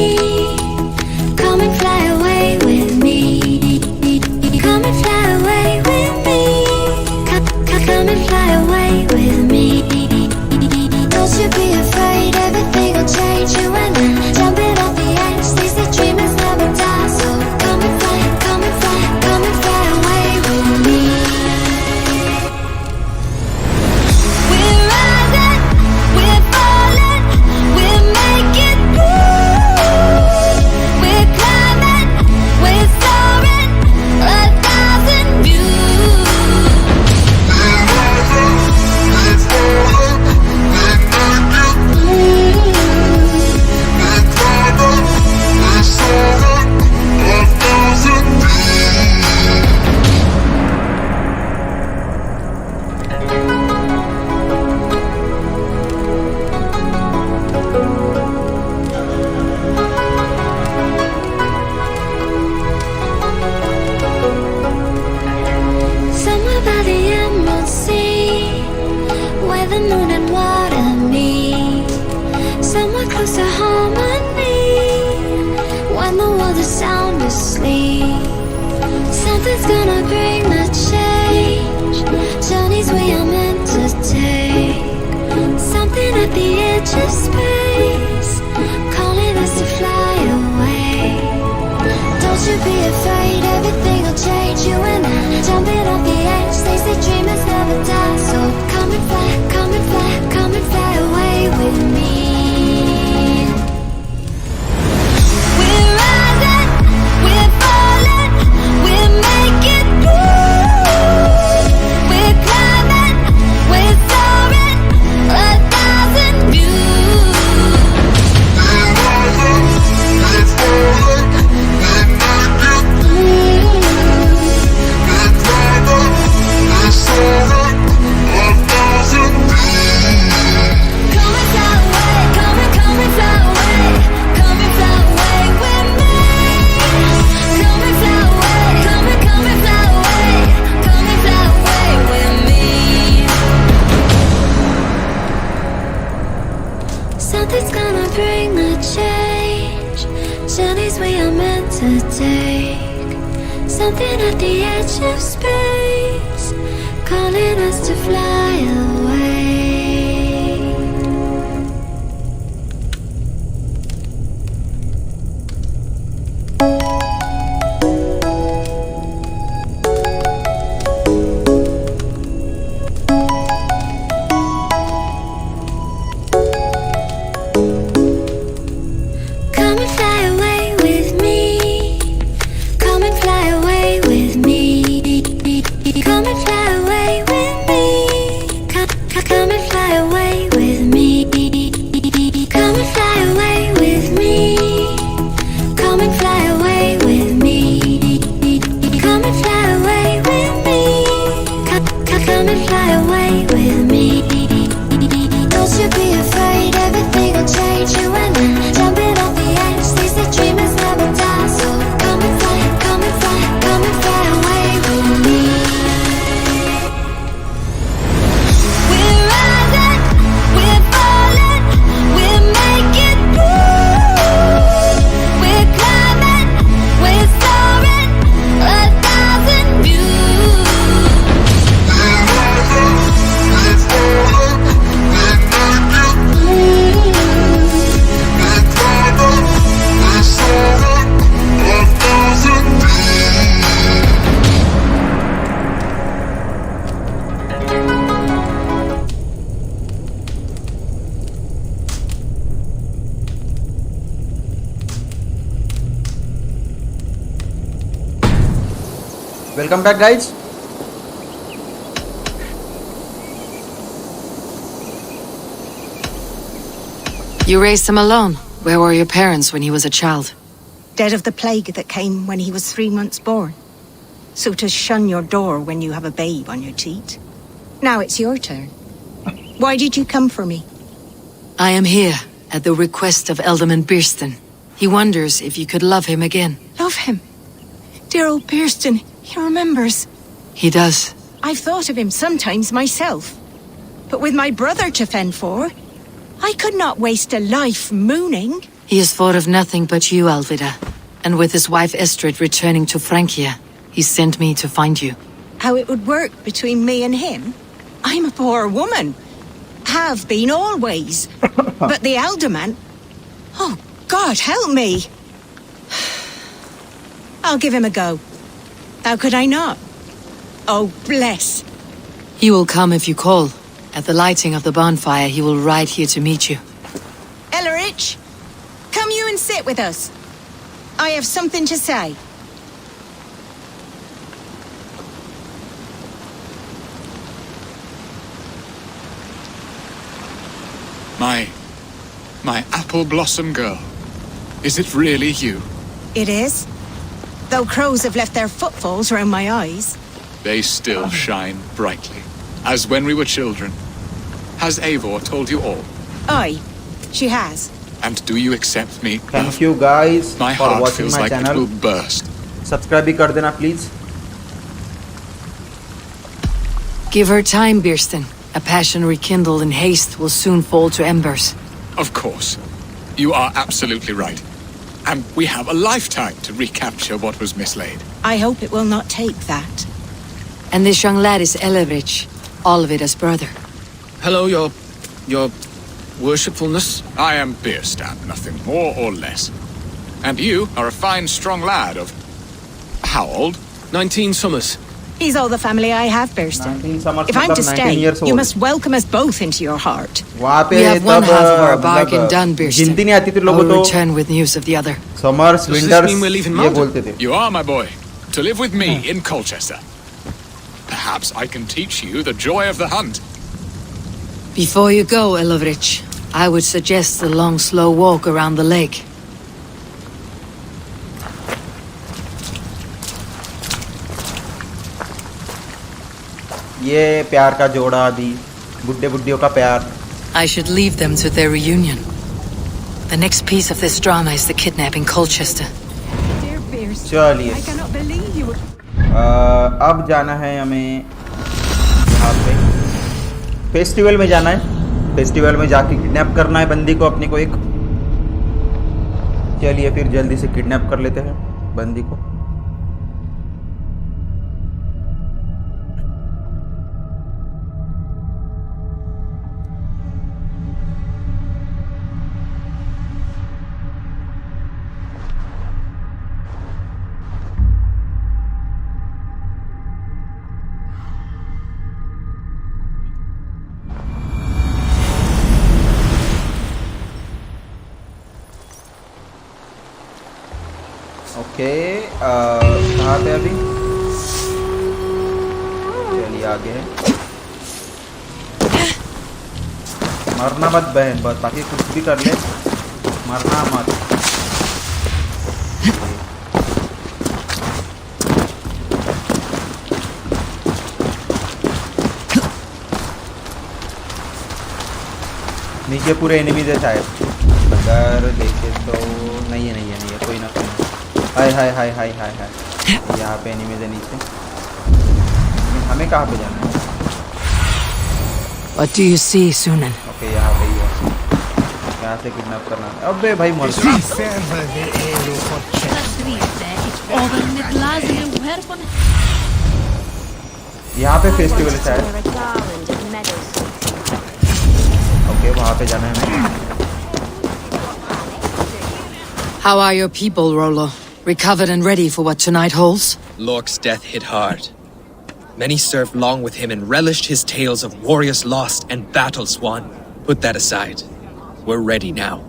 Come and fly away with me. Come and fly away with me. Come and fly away with me. Don't you be afraid, everything will change. You and I, jumping off the edge. They say dreamers never die, so come and fly, come and fly, come and fly away with me. We're rising, we're falling, we're making moves. We're climbing, we're soaring, 1,000 views. We're rising, we're falling, we're making moves. We're climbing, we're soaring, 1,000 views. Somewhere by the Emerald Sea, where the moon and water meet. Somewhere close to harmony, when the world is sound asleep. Something's gonna bring the change, journeys we are meant to take. Something at the edge of space, calling us to fly away. Don't you be afraid, everything will change. You and I, jumping off the edge. They say dreamers never die, so come and fly, come and fly, come and fly away with me. We're rising, we're falling, we're making moves. We're climbing, we're soaring, 1,000 views. We're rising, we're falling, we're making moves. We're climbing, we're soaring, 1,000 views. Come and fly away, come and fly away, come and fly away with me. Come and fly away, come and fly away, come and fly away with me. Something's gonna bring the change, journeys we are meant to take. Something at the edge of space, calling us to fly away. Come and fly away with me. Come and fly away with me. Come and fly away with me. Come Welcome back, guys. You raised him alone. Where were your parents when he was a child? Dead of the plague that came when he was 3 months born. So to shun your door when you have a babe on your teat. Now it's your turn. Why did you come for me? I am here at the request of Alderman Birston. He wonders if you could love him again. Love him? Dear old Birston, he remembers. He does. I've thought of him sometimes myself. But with my brother to fend for, I could not waste a life mooning. He has thought of nothing but you, Alvida. And with his wife Estrid returning to Francia, he sent me to find you. How it would work between me and him? I'm a poor woman. Have been always. But the alderman... Oh, God, help me. I'll give him a go. How could I not? Oh, bless. He will come if you call. At the lighting of the bonfire, he will ride here to meet you. Ellerich, come you and sit with us. I have something to say. My apple blossom girl. Is it really you? It is. Though crows have left their footfalls round my eyes. They still shine brightly, as when we were children. Has Eivor told you all? Aye, she has. And do you accept me? Thank you guys My for heart watching feels my like channel. it will burst. Subscribe भी कर देना please. Give her time, Birston. A passion rekindled in haste will soon fall to embers. Of course. You are absolutely right. And we have a lifetime to recapture what was mislaid. I hope it will not take that. And this young lad is Ellerich, Alvida's brother. Hello, your worshipfulness. I am Birstan, nothing more or less. And you are a fine, strong lad of... how old? 19 summers. He's all the family I have, Birston. If I'm to stay, you must welcome us both into your heart. We have one half of our bargain done, Birston. I will return with news of the other. Summers, winters, ये बोलते थे. You are, my boy, to live with me in Colchester. Perhaps I can teach you the joy of the hunt. Before you go, Ellerich, I would suggest a long, slow walk around the lake. ये प्यार का जोड़ा अभी बुड्ढे बुड्ढियों का प्यार. I should leave them to their reunion. The next piece of this drama is the kidnapping Colchester. चलिए. अब जाना है हमें यहाँ पे फेस्टिवल में जाना है. फेस्टिवल में जाके किडनैप करना है बंदी को, अपने को एक. चलिए फिर जल्दी से किडनैप कर लेते हैं बंदी को. ओके, कहाँ पे अभी? चलिए आगे है. मरना मत बहन, बस बाकी कुछ भी कर ले, मरना मत. नीचे पूरे एनिमीज है शायद, अगर देखे तो. नहीं है कोई ना कोई. हाय हाय हाय हाय हाय हाय. यहाँ पे एनिमीज है नीचे. हमें कहाँ पे जाना है? What do you see, Sunan? Okay, यहाँ पे ही है. यहाँ से किडनैप करना है. अबे भाई मर गया. यहाँ पे फेस्टिवल है शायद. ओके, वहाँ पे जाना है हमें. How are your people, Rollo? Recovered and ready for what tonight holds? Lork's death hit hard. Many served long with him and relished his tales of warriors lost and battles won. Put that aside. We're ready now.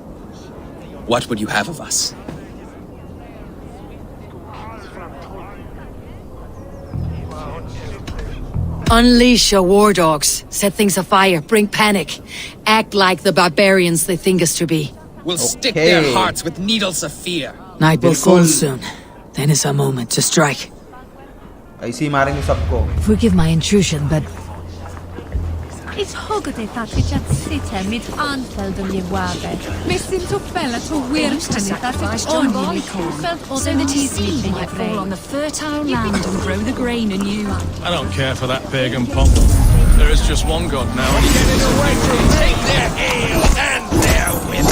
What would you have of us? Unleash your war dogs. Set things afire. Bring panic. Act like the barbarians they think us to be. We'll stick their hearts with needles of fear. Night will fall soon. Then is our moment to strike. ऐसे ही मारेंगे सबको. Forgive my intrusion, but Is hogade that which at sitter mid anfelden ye wabe. Missin to fella to wirkan it that it only felt So that easily might fall on the fertile land and grow the grain anew. I don't care for that pagan pomp. There is just one god now, and he is away from take their ale and their whip.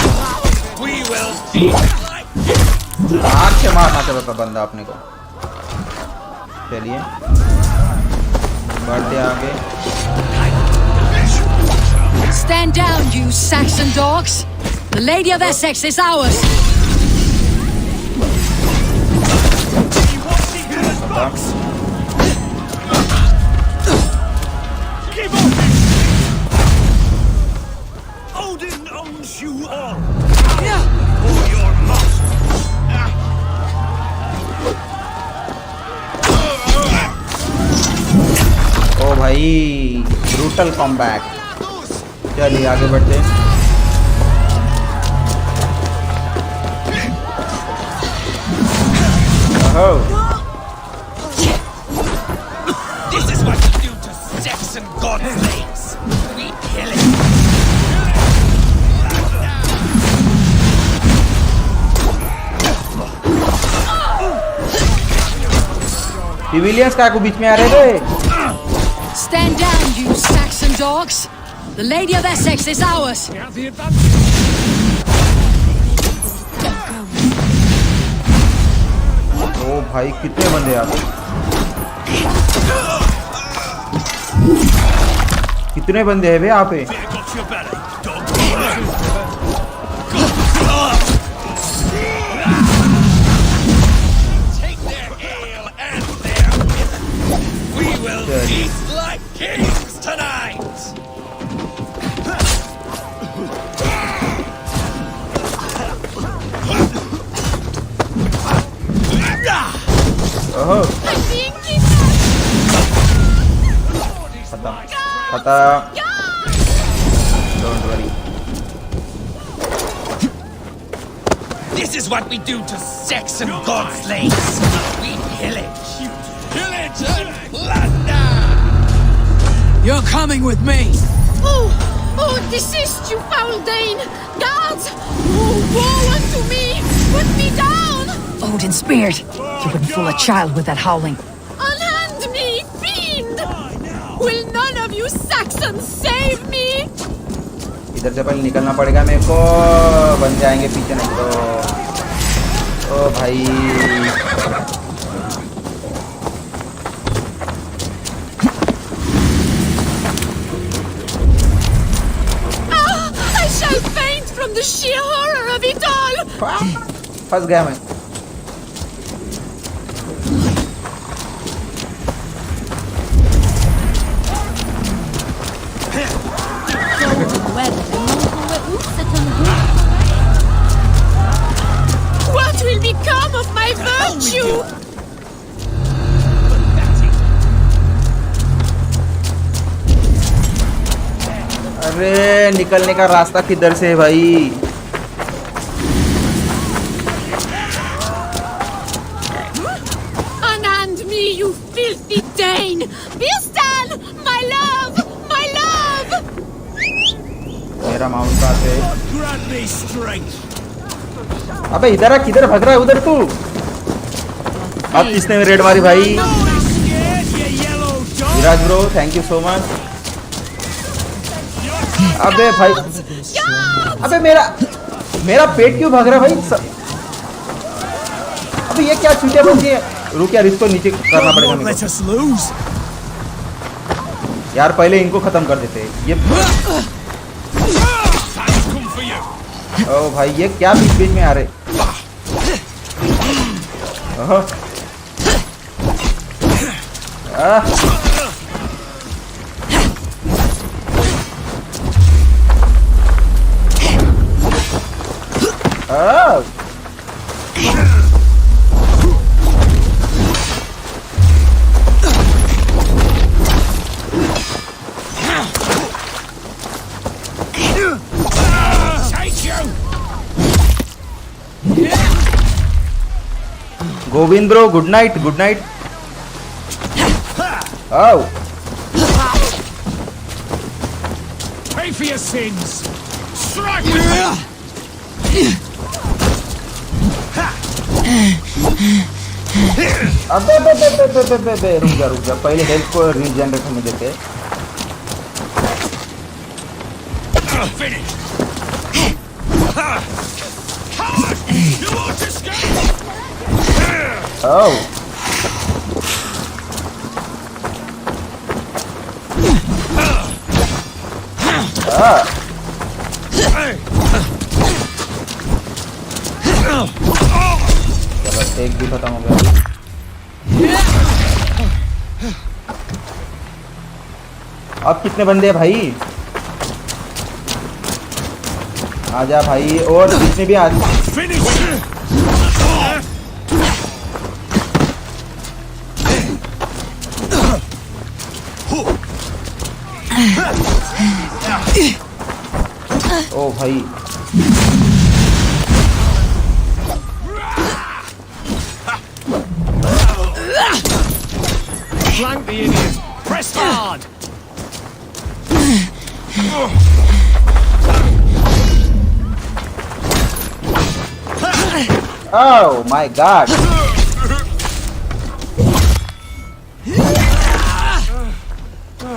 We will see. आग से मारना था बंदा अपने को. चलिए बढ़ते आगे. stand down, you Saxon dogs. The Lady of Essex is ours. Odin owns you all. For your master. ओ भाई ब्रूटल कॉम्बैट. चलिए आगे बढ़ते हैं. This is what we do to Saxon godlings. We kill it. Civilians का को बीच में आ रहे थे. Stand down, you Saxon dogs. The Lady of Essex is ours. ओ भाई कितने बंदे आप. कितने बंदे हैं बे यहाँ पे. We will eat like kings tonight. खत्म. Don't worry. This is what we do to Saxon godlings. We pillage. Pillage and plunder. You're coming with me. Oh, desist, you foul Dane! Guards! Oh, woe unto me! Put me down! Odin's beard. You wouldn't fool a child with that howling. Unhand me, fiend! Will none of you Saxons save me? इधर से पहले निकलना पड़ेगा मेरे को. बन जाएंगे पीछे नहीं तो. ओ भाई I shall faint from the sheer horror of it all! फंस गया मैं. What will become of my virtue? अरे निकलने का रास्ता किधर से है भाई. Unhand me, you filthy Dane! Beastan! My love! My love! मेरा माउंट पास है. Grant me strength. अबे इधर आ. किधर भाग रहा है उधर तू. अब किसने रेड मारी भाई. Viraj bro thank you so much. अबे भाई अबे मेरा पेट क्यों भाग रहा है भाई. अबे ये क्या चूतिया बंदी है. रुक यार इसको नीचे करना पड़ेगा मेरे को. यार पहले इनको खत्म कर देते हैं ये. ओ भाई ये क्या बीच बीच में आ रहे. Govind bro good night good night. आओ Pay for your sins. Strike with me. अबे रुक जा पहले हेल्थ को रीजनरेट होने देते। Finish. You won't escape. Oh. एक भी खत्म हो गया। अब कितने बंदे हैं भाई? आजा भाई और जितने भी आज ओ भाई Flank the idiots. Press hard. Oh my god.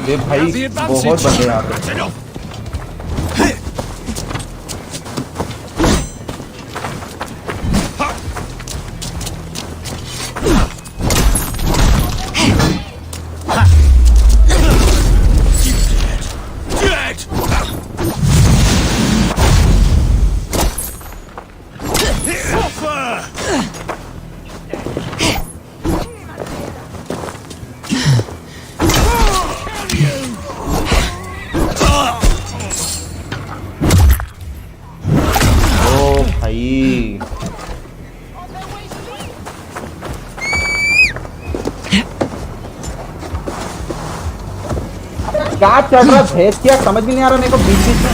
ये भाई बहुत बंदे यहाँ पे। क्या चल रहा है क्या समझ भी नहीं आ रहा मेरे को बीच बीच में।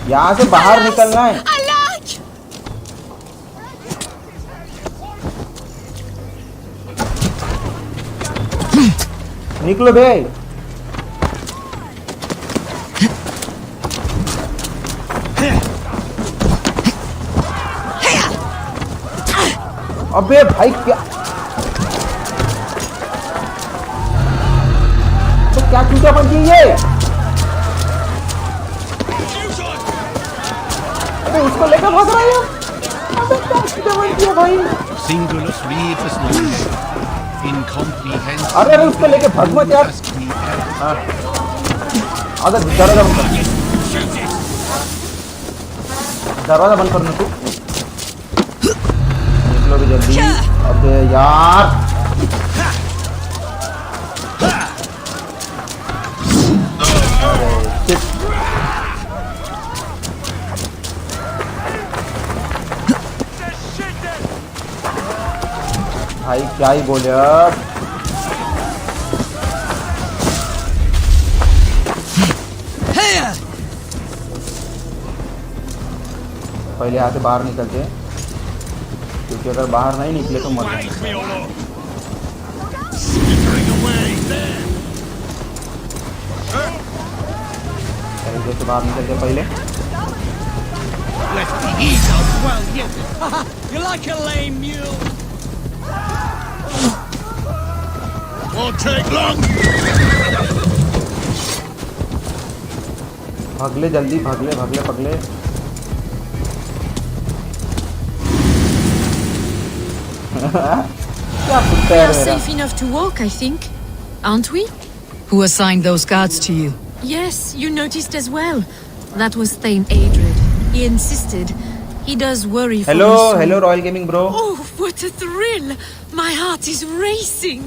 यहाँ से बाहर निकलना है। निकलो बे। अबे भाई क्या क्या चीज़ें बनती है ये? अरे उसको लेकर भाग रहा है। अबे क्या चीज़ें बनती है भाई? अरे उसको लेके भाग मत यार। हाँ अगर दरवाजा बंद कर, दरवाजा बंद करने को निकलो भी जल्दी। अबे यार भाई क्या ही बोले अब। पहले यहाँ से बाहर निकलते हैं क्योंकि अगर बाहर नहीं निकले तो मर जाएंगे। से बाहर निकलते पहले। भागले जल्दी भागले भागले पगले। We are safe enough to walk, I think, aren't we? Who assigned those guards to you? Yes, you noticed as well. That was Thane Adred. He insisted. He does worry for Hello, his soul. hello, Royal Gaming bro. Oh, what a thrill! My heart is racing.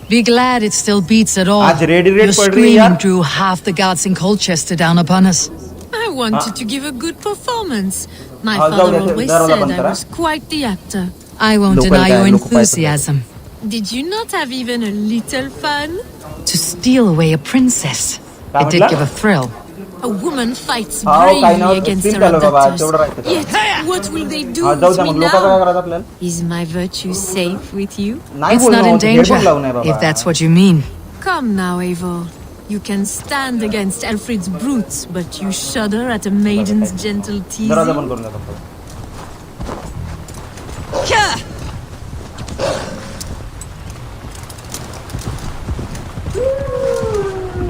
Be glad it still beats at all. Your screaming drew half the guards in Colchester down upon us. I wanted to give a good performance. My father always said I was quite the actor. I won't deny your enthusiasm. Did you not have even a little fun? To steal away a princess. It did give a thrill. A woman fights हाँ वो काही bravely नाव against screen her चालू बाबा abductors. तेवढं राहते Yet, what will they do हाँ जाऊ with द्या me मग लोका काय now? करायचं आपल्याला Is my virtue safe with you? नाही It's बोलणं not in होतं, danger, हेडफोन लावून आहे बाबा if that's what you mean. Come now, Eivor. You can stand against Alfred's brutes, but you shudder at a maiden's gentle दरवाजा teasing. बंद करून द्या फक्त.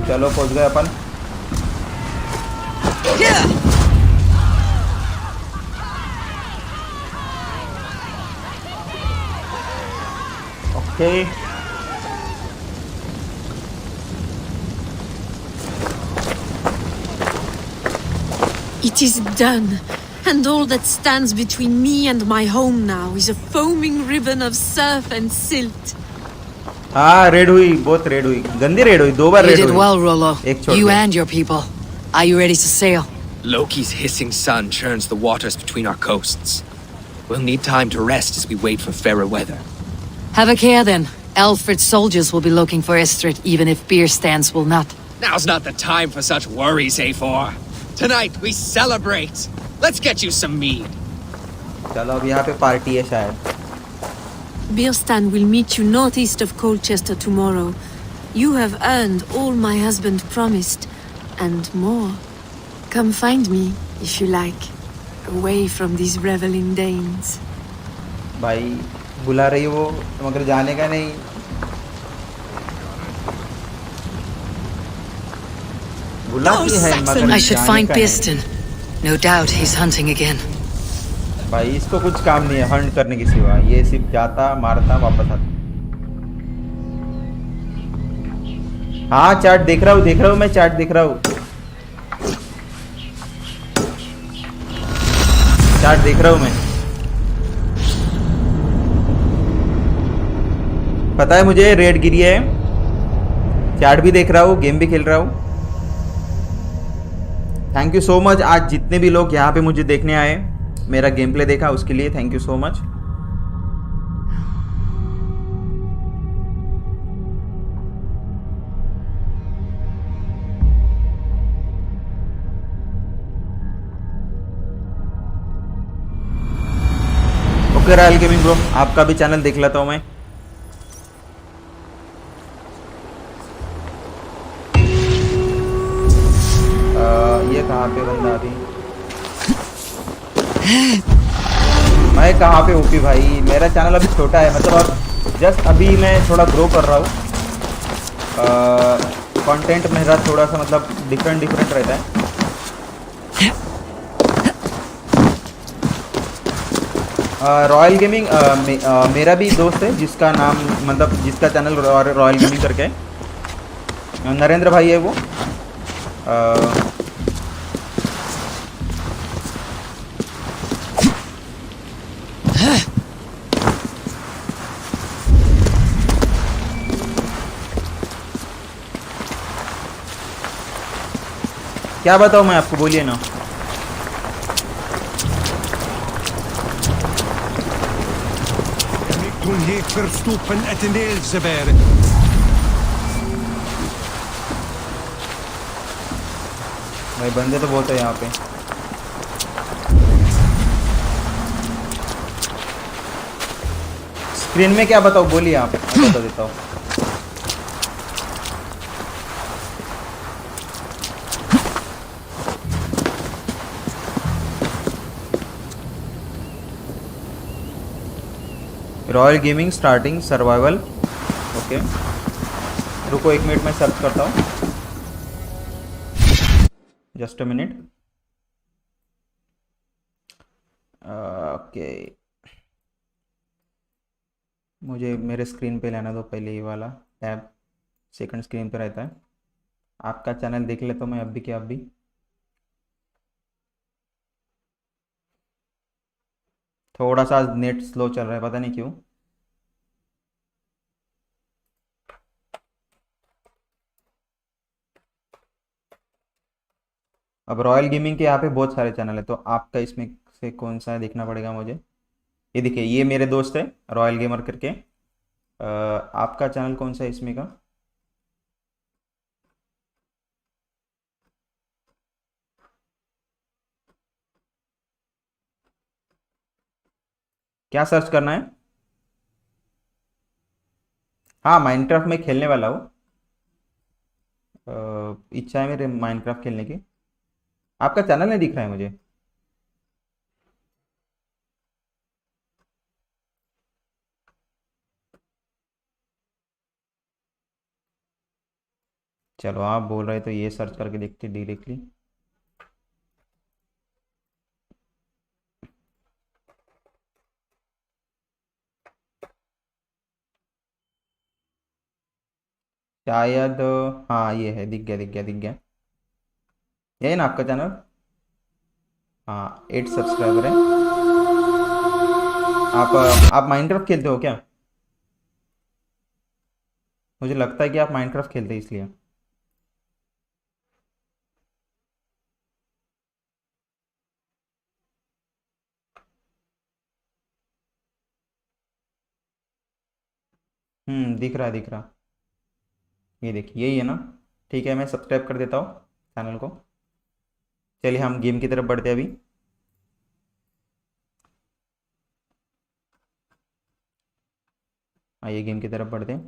चलो पहुंच गए अपन okay It is done, and all that stands between me and my home now is a foaming ribbon of surf and silt. हाँ red हुई बहुत रेड हुई गंदी रेड हुई 2 बार You रेड did हुई well, Rollo. एक छोड़ You के। and your people. Are you ready to sail? Loki's hissing sun churns the waters between our coasts. We'll need time to rest as we wait for fairer weather. Have a care then. Alfred's soldiers will be looking for Estrid, even if beer stands will not. Now's not the time for such worries, A4. Tonight we celebrate. Let's get you some mead. चलो अब यहाँ पे party है शायद Birstan will meet you northeast of Colchester tomorrow. You have earned all my husband promised, and more. Come find me, if you like, away from these reveling Danes. भाई बुला रही वो मगर जाने का नहीं बुलाती है मगर I should जाने find का नहीं। Birston. No doubt he's hunting again. भाई इसको कुछ काम नहीं है हंट करने की सिवा ये सिर्फ जाता मारता वापस आता हाँ चार्ट देख रहा हूँ मैं चार्ट देख रहा हूँ चार्ट देख रहा हूँ मैं पता है मुझे रेड गिरी है चार्ट भी देख रहा हूँ गेम भी खेल रहा हूँ थैंक यू सो मच आज जितने भी लोग यहाँ पे मुझे देखने आए मेरा गेम प्ले देखा उसके लिए thank you so much okay royal gaming bro आपका भी चैनल देख लेता हूँ मैं ये कहाँ पे बंदा अभी मैं कहाँ पे ओपी भाई मेरा चैनल अभी छोटा है मतलब और जस्ट अभी मैं थोड़ा ग्रो कर रहा हूँ कंटेंट मेरा थोड़ा सा मतलब डिफरेंट रहता है रॉयल गेमिंग मेरा भी दोस्त है जिसका नाम मतलब जिसका चैनल रॉयल गेमिंग करके है नरेंद्र भाई है वो क्या बताऊँ मैं आपको बोलिए ना Toen heeft verstoppen het in Elseberg. भाई बंदे तो बहुत है यहाँ पे स्क्रीन में क्या बताओ बोलिए आप मैं बता देता हूँ royal gaming starting survival okay रुको 1 मिनट में सर्च करता हूँ जस्ट अ मिनट ओके मुझे मेरे स्क्रीन पे लाना दो पहले ये वाला टैब सेकंड स्क्रीन पे रहता है आपका चैनल देख लेता हूँ मैं अब भी क्या अब भी थोड़ा सा नेट स्लो चल रहा है पता नहीं क्यों अब रॉयल गेमिंग के यहाँ पे बहुत सारे चैनल है तो आपका इसमें से कौन सा देखना पड़ेगा मुझे ये देखिए ये मेरे दोस्त है रॉयल गेमर करके आपका चैनल कौन सा है इसमें का क्या सर्च करना है? हाँ, माइनक्राफ्ट में खेलने वाला हूँ। इच्छा है मेरे माइनक्राफ्ट खेलने की। आपका चैनल नहीं दिख रहा है मुझे। चलो आप बोल रहे तो ये सर्च करके देखते डायरेक्टली। शायद हाँ ये है, दिख गया दिख गया दिख गया। यही ना आपका चैनल? हाँ 8 सब्सक्राइबर है। आप माइनक्राफ्ट खेलते हो क्या? मुझे लगता है कि आप माइनक्राफ्ट खेलते हैं इसलिए। दिख रहा है दिख रहा। ये देखिए यही है ना? ठीक है, मैं सब्सक्राइब कर देता हूँ चैनल को। चलिए हम गेम की तरफ बढ़ते हैं अभी। आइए गेम की तरफ बढ़ते हैं,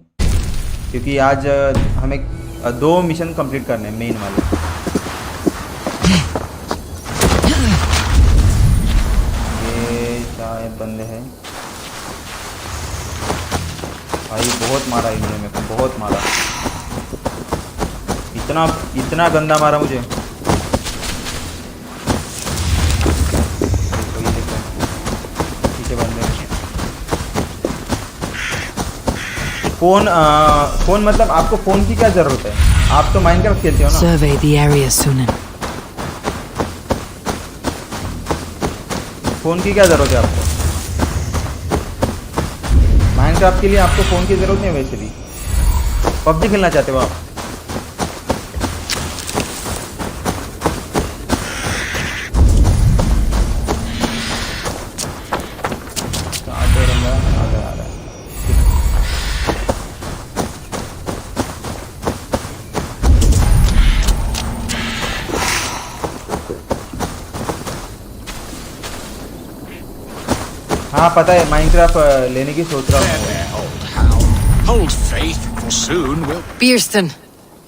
क्योंकि आज हमें 2 मिशन कंप्लीट करने हैं मेन वाले। ये शायद बंदे हैं भाई। बहुत मारा इन्होंने मेरे को, बहुत मारा। इतना इतना गंदा मारा मुझे। पीछे बंदे। फोन मतलब आपको फोन की क्या जरूरत है? आप तो माइनक्राफ्ट खेलते हो ना? Survey the area, Sunan. Phone की क्या जरूरत है आपको? माइनक्राफ्ट के लिए आपको फोन की जरूरत नहीं है। वैसे भी पबजी खेलना चाहते हो आप? हाँ पता है, माइनक्राफ्ट लेने की सोच रहा हूँ। Hold faith, for soon we'll... Beerston,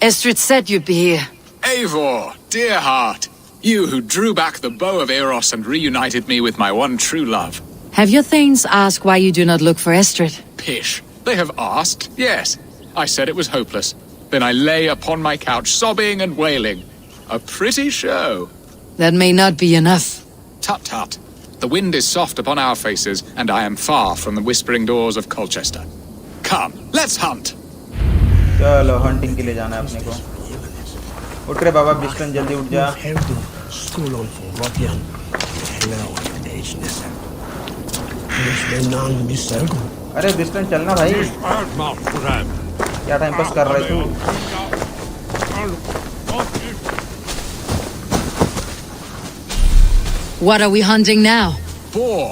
Estrid said you'd be here. Eivor, dear heart, you who drew back the bow of Eros and reunited me with my one true love. Have your thanes asked why you do not look for Estrid? Pish, they have asked, yes. I said it was hopeless. Then I lay upon my couch sobbing and wailing. A pretty show. That may not be enough. Tut tut. The wind is soft upon our faces, and I am far from the whispering doors of Colchester. Come, let's hunt. चलो hunting के लिए जाना है अपने को। उठ रे बाबा बिस्टन, जल्दी उठ जा। अरे बिस्टन चलना भाई, क्या टाइम पास कर रहे तू? What are we hunting now? Boar.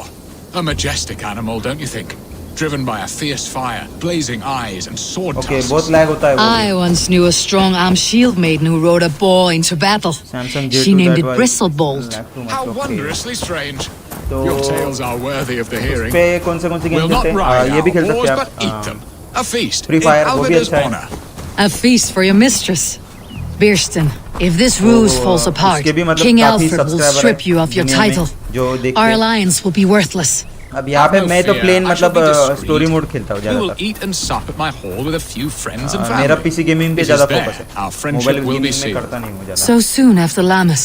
A majestic animal, don't you think? Driven by a fierce fire, blazing eyes and sword tusks. बहुत लैग होता है वो। I once knew a strong-armed shield maiden who rode a boar into battle. She named it Bristlebolt. How wondrously strange. Your tales are worthy of the hearing. पे कौन से game We'll not खेलते हैं? ride ये भी खेल our सकते wars, हैं but eat them. A feast Free in Fire, वो भी Alvida's अच्छा है। honor. A feast for your mistress. Beerston, if this ruse falls apart, उसके भी मतलब King काफी Alfred will subscriber strip हैं you of your दुनिया में, title. जो देखते Our हैं। alliance will be worthless. अब यहाँ पे मैं तो प्लेन मतलब स्टोरी मोड खेलता हूँ We will ज़्यादातर। eat and sup at my hall with a few friends and मेरा family. पीसी गेमिंग पे It is ज़्यादा there फोकस है। our mobile friendship will be gaming में sealed. करता नहीं हूँ ज़्यादा। So soon after Lammas,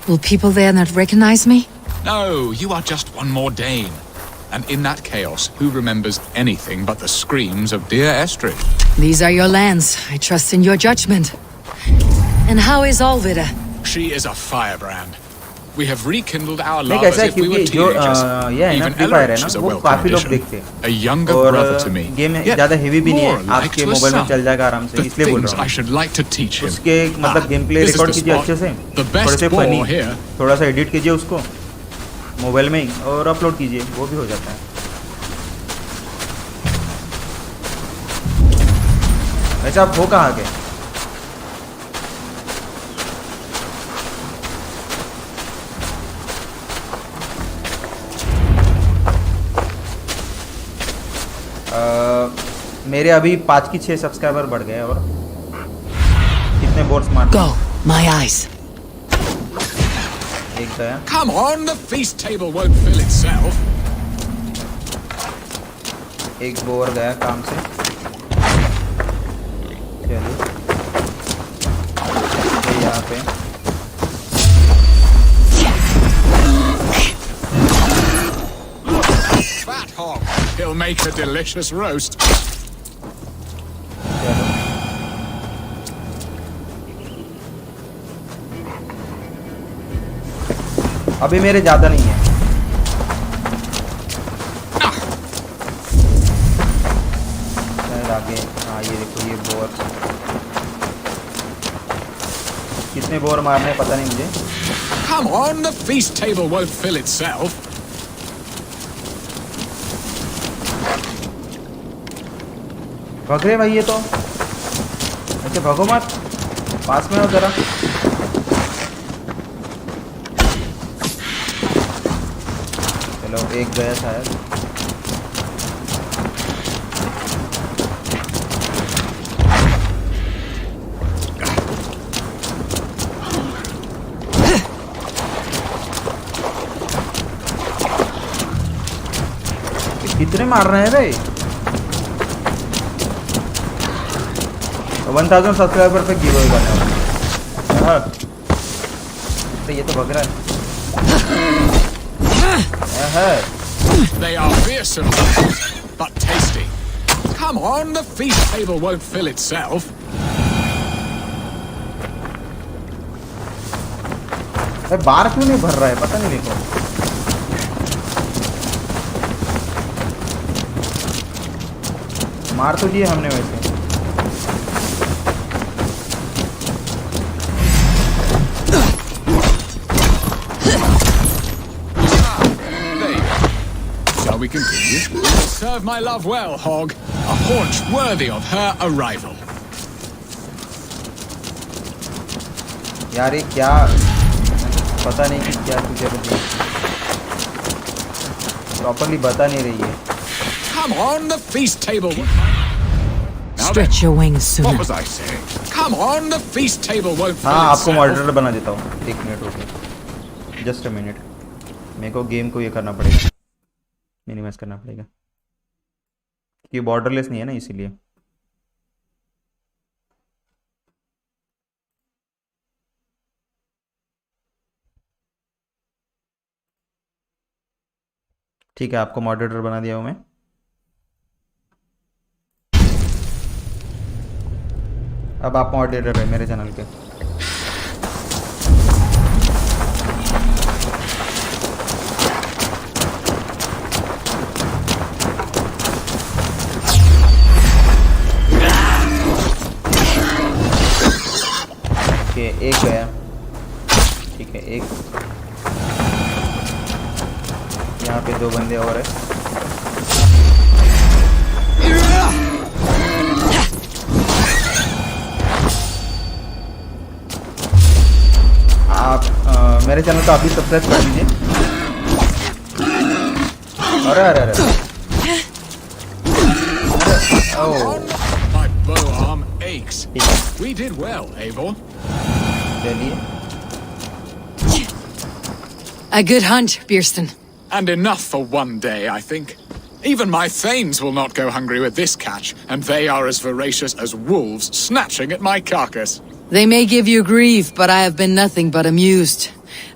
will people there not recognize me? No, you are just one more Dane. And in that chaos, who remembers anything but the screams of dear Estrid? These are your lands. I trust in your judgment. And how is Alvida? She is a firebrand. We have rekindled our नहीं love कैसा as है if we were क्योंकि जो teenagers. ये है ना Even free fire है Elrich ना, is a वो welcome काफी लोग addition. देखते हैं। A younger और brother to me. Game Yet ज़्यादा हेवी भी नहीं more है, like आपके to a मोबाइल में son. चल जाएगा आराम से, The इसलिए बोल things रहा I हूँ। should like to teach him. उसके मतलब game play this is record the कीजिए spot. अच्छे से, The थोड़े best से ball फनी, here. थोड़ा सा एडिट कीजिए उसको मोबाइल में ही और अपलोड कीजिए, वो भी हो जाता है। वैसे आप हो कहाँ के? मेरे अभी 5 की 6 सब्सक्राइबर बढ़ गए। और कितने बोर्ड्स मार Go, my eyes. एक गया। Come on, the feast table won't fill itself. एक बोर गया काम से। चलो ये यहाँ पे Fat hog. He'll make a delicious roast. अभी मेरे ज्यादा नहीं है। आगे हाँ ये देखो ये बोर कितने बोर मारने पता नहीं मुझे। Come on, the feast table won't fill itself. भग रहे भाई ये तो। अच्छा भगो मत, पास में हो जरा। चलो एक गया शायद। कितने मार रहे हैं भाई? 1000 सब्सक्राइबर पे गिव अवे करने वाला है। तो ये तो भग रहा है। They are fearsome, but tasty. Come on, the feast table won't fill itself. बार क्यों नहीं भर रहा है पता नहीं मेरे को। मार तो दिए हमने वैसे। Shall we continue? Serve my love well, hog. A haunch worthy of her arrival. यार ये क्या पता नहीं कि क्या तुझे प्रॉपर्ली बता नहीं रही है। Come on, the feast table. Stretch your wings sooner. What was I saying? Come on, the feast table won't fill हाँ आपको itself. मॉडरेटर बना देता हूँ। 1 मिनट रुको, जस्ट अ मिनट। मेरे को गेम को ये करना पड़ेगा, मिनिमाइज करना पड़ेगा क्योंकि बॉर्डरलेस नहीं है ना इसीलिए। ठीक है आपको मॉडरेटर बना दिया हूँ मैं। अब आप मॉडरेटर है मेरे चैनल के। एक गया, ठीक है एक यहाँ पे 2 बंदे और है। आप मेरे चैनल को अभी सब्सक्राइब कर दीजिए। अरे अरे अरे ओह My bow arm aches. We did well, Eivor. A good hunt, Bierston. And enough for one day, I think. Even my thanes will not go hungry with this catch, and they are as voracious as wolves snatching at my carcass. They may give you grief, but I have been nothing but amused.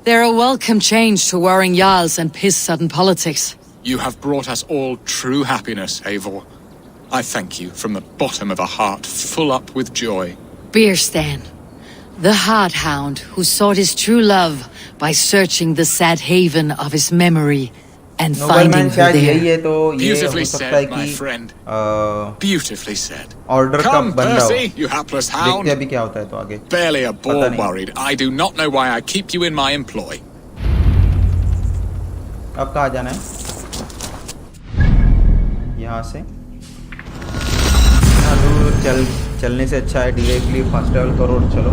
They're a welcome change to warring jarls and piss-sudden politics. You have brought us all true happiness, Eivor. I thank you from the bottom of a heart full up with joy. Bierstan, the hard hound who sought his true love by searching the sad haven of his memory and finding her there. Beautifully said, my friend. Beautifully said. Order Come, Percy, you hapless hound. देखते अभी क्या होता है तो आगे। Barely a ball worried. I do not know why I keep you in my employ. अब कहाँ जाना है? यहाँ से दूर चलने से अच्छा है डायरेक्टली फर्स्ट लेवल का रोड चलो।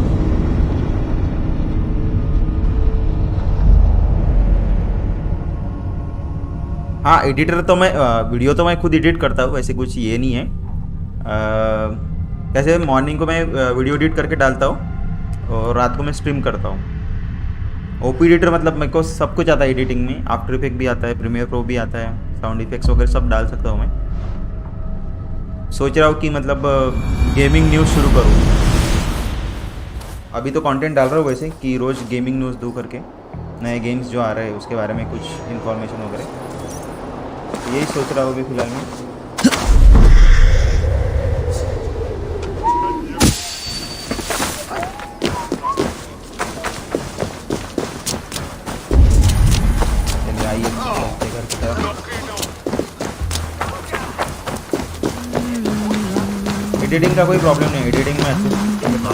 हाँ एडिटर तो मैं वीडियो तो मैं खुद एडिट करता हूँ, वैसे कुछ ये नहीं है। कैसे मॉर्निंग को मैं वीडियो एडिट करके डालता हूँ और रात को मैं स्ट्रीम करता हूँ। ओपी एडिटर मतलब मेरे को सब कुछ आता है एडिटिंग में, आफ्टर इफेक्ट भी आता है, प्रीमियर प्रो भी आता है, साउंड इफेक्ट्स वगैरह सब डाल सकता हूँ मैं। सोच रहा हूँ कि मतलब गेमिंग न्यूज़ शुरू करूँ। अभी तो कंटेंट डाल रहा हूँ वैसे कि रोज़ गेमिंग न्यूज़ दूँ करके, नए गेम्स जो आ रहे हैं उसके बारे में कुछ इन्फॉर्मेशन वगैरह, यही सोच रहा हूँ अभी फिलहाल में। चलिए आइए घर की तरफ। एडिटिंग का कोई प्रॉब्लम नहीं, एडिटिंग में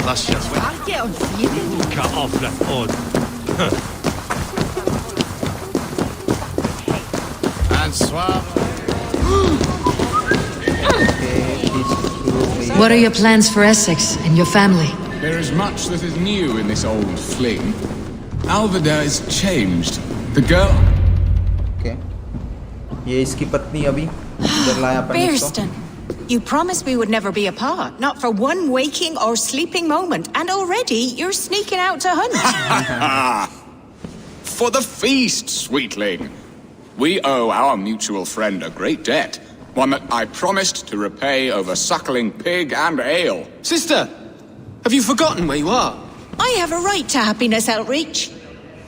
अच्छे What are your plans for Essex and your family? There is much that is new in this old fling. Alvida is changed. The girl... Okay. ये इसकी पत्नी अभी इधर लाया अपन इसको। Bearston, you promised we would never be apart, not for one waking or sleeping moment, and already you're sneaking out to hunt. For the feast, sweetling. We owe our mutual friend a great debt. One that I promised to repay over suckling pig and ale. Sister, have you forgotten where you are? I have a right to happiness outreach.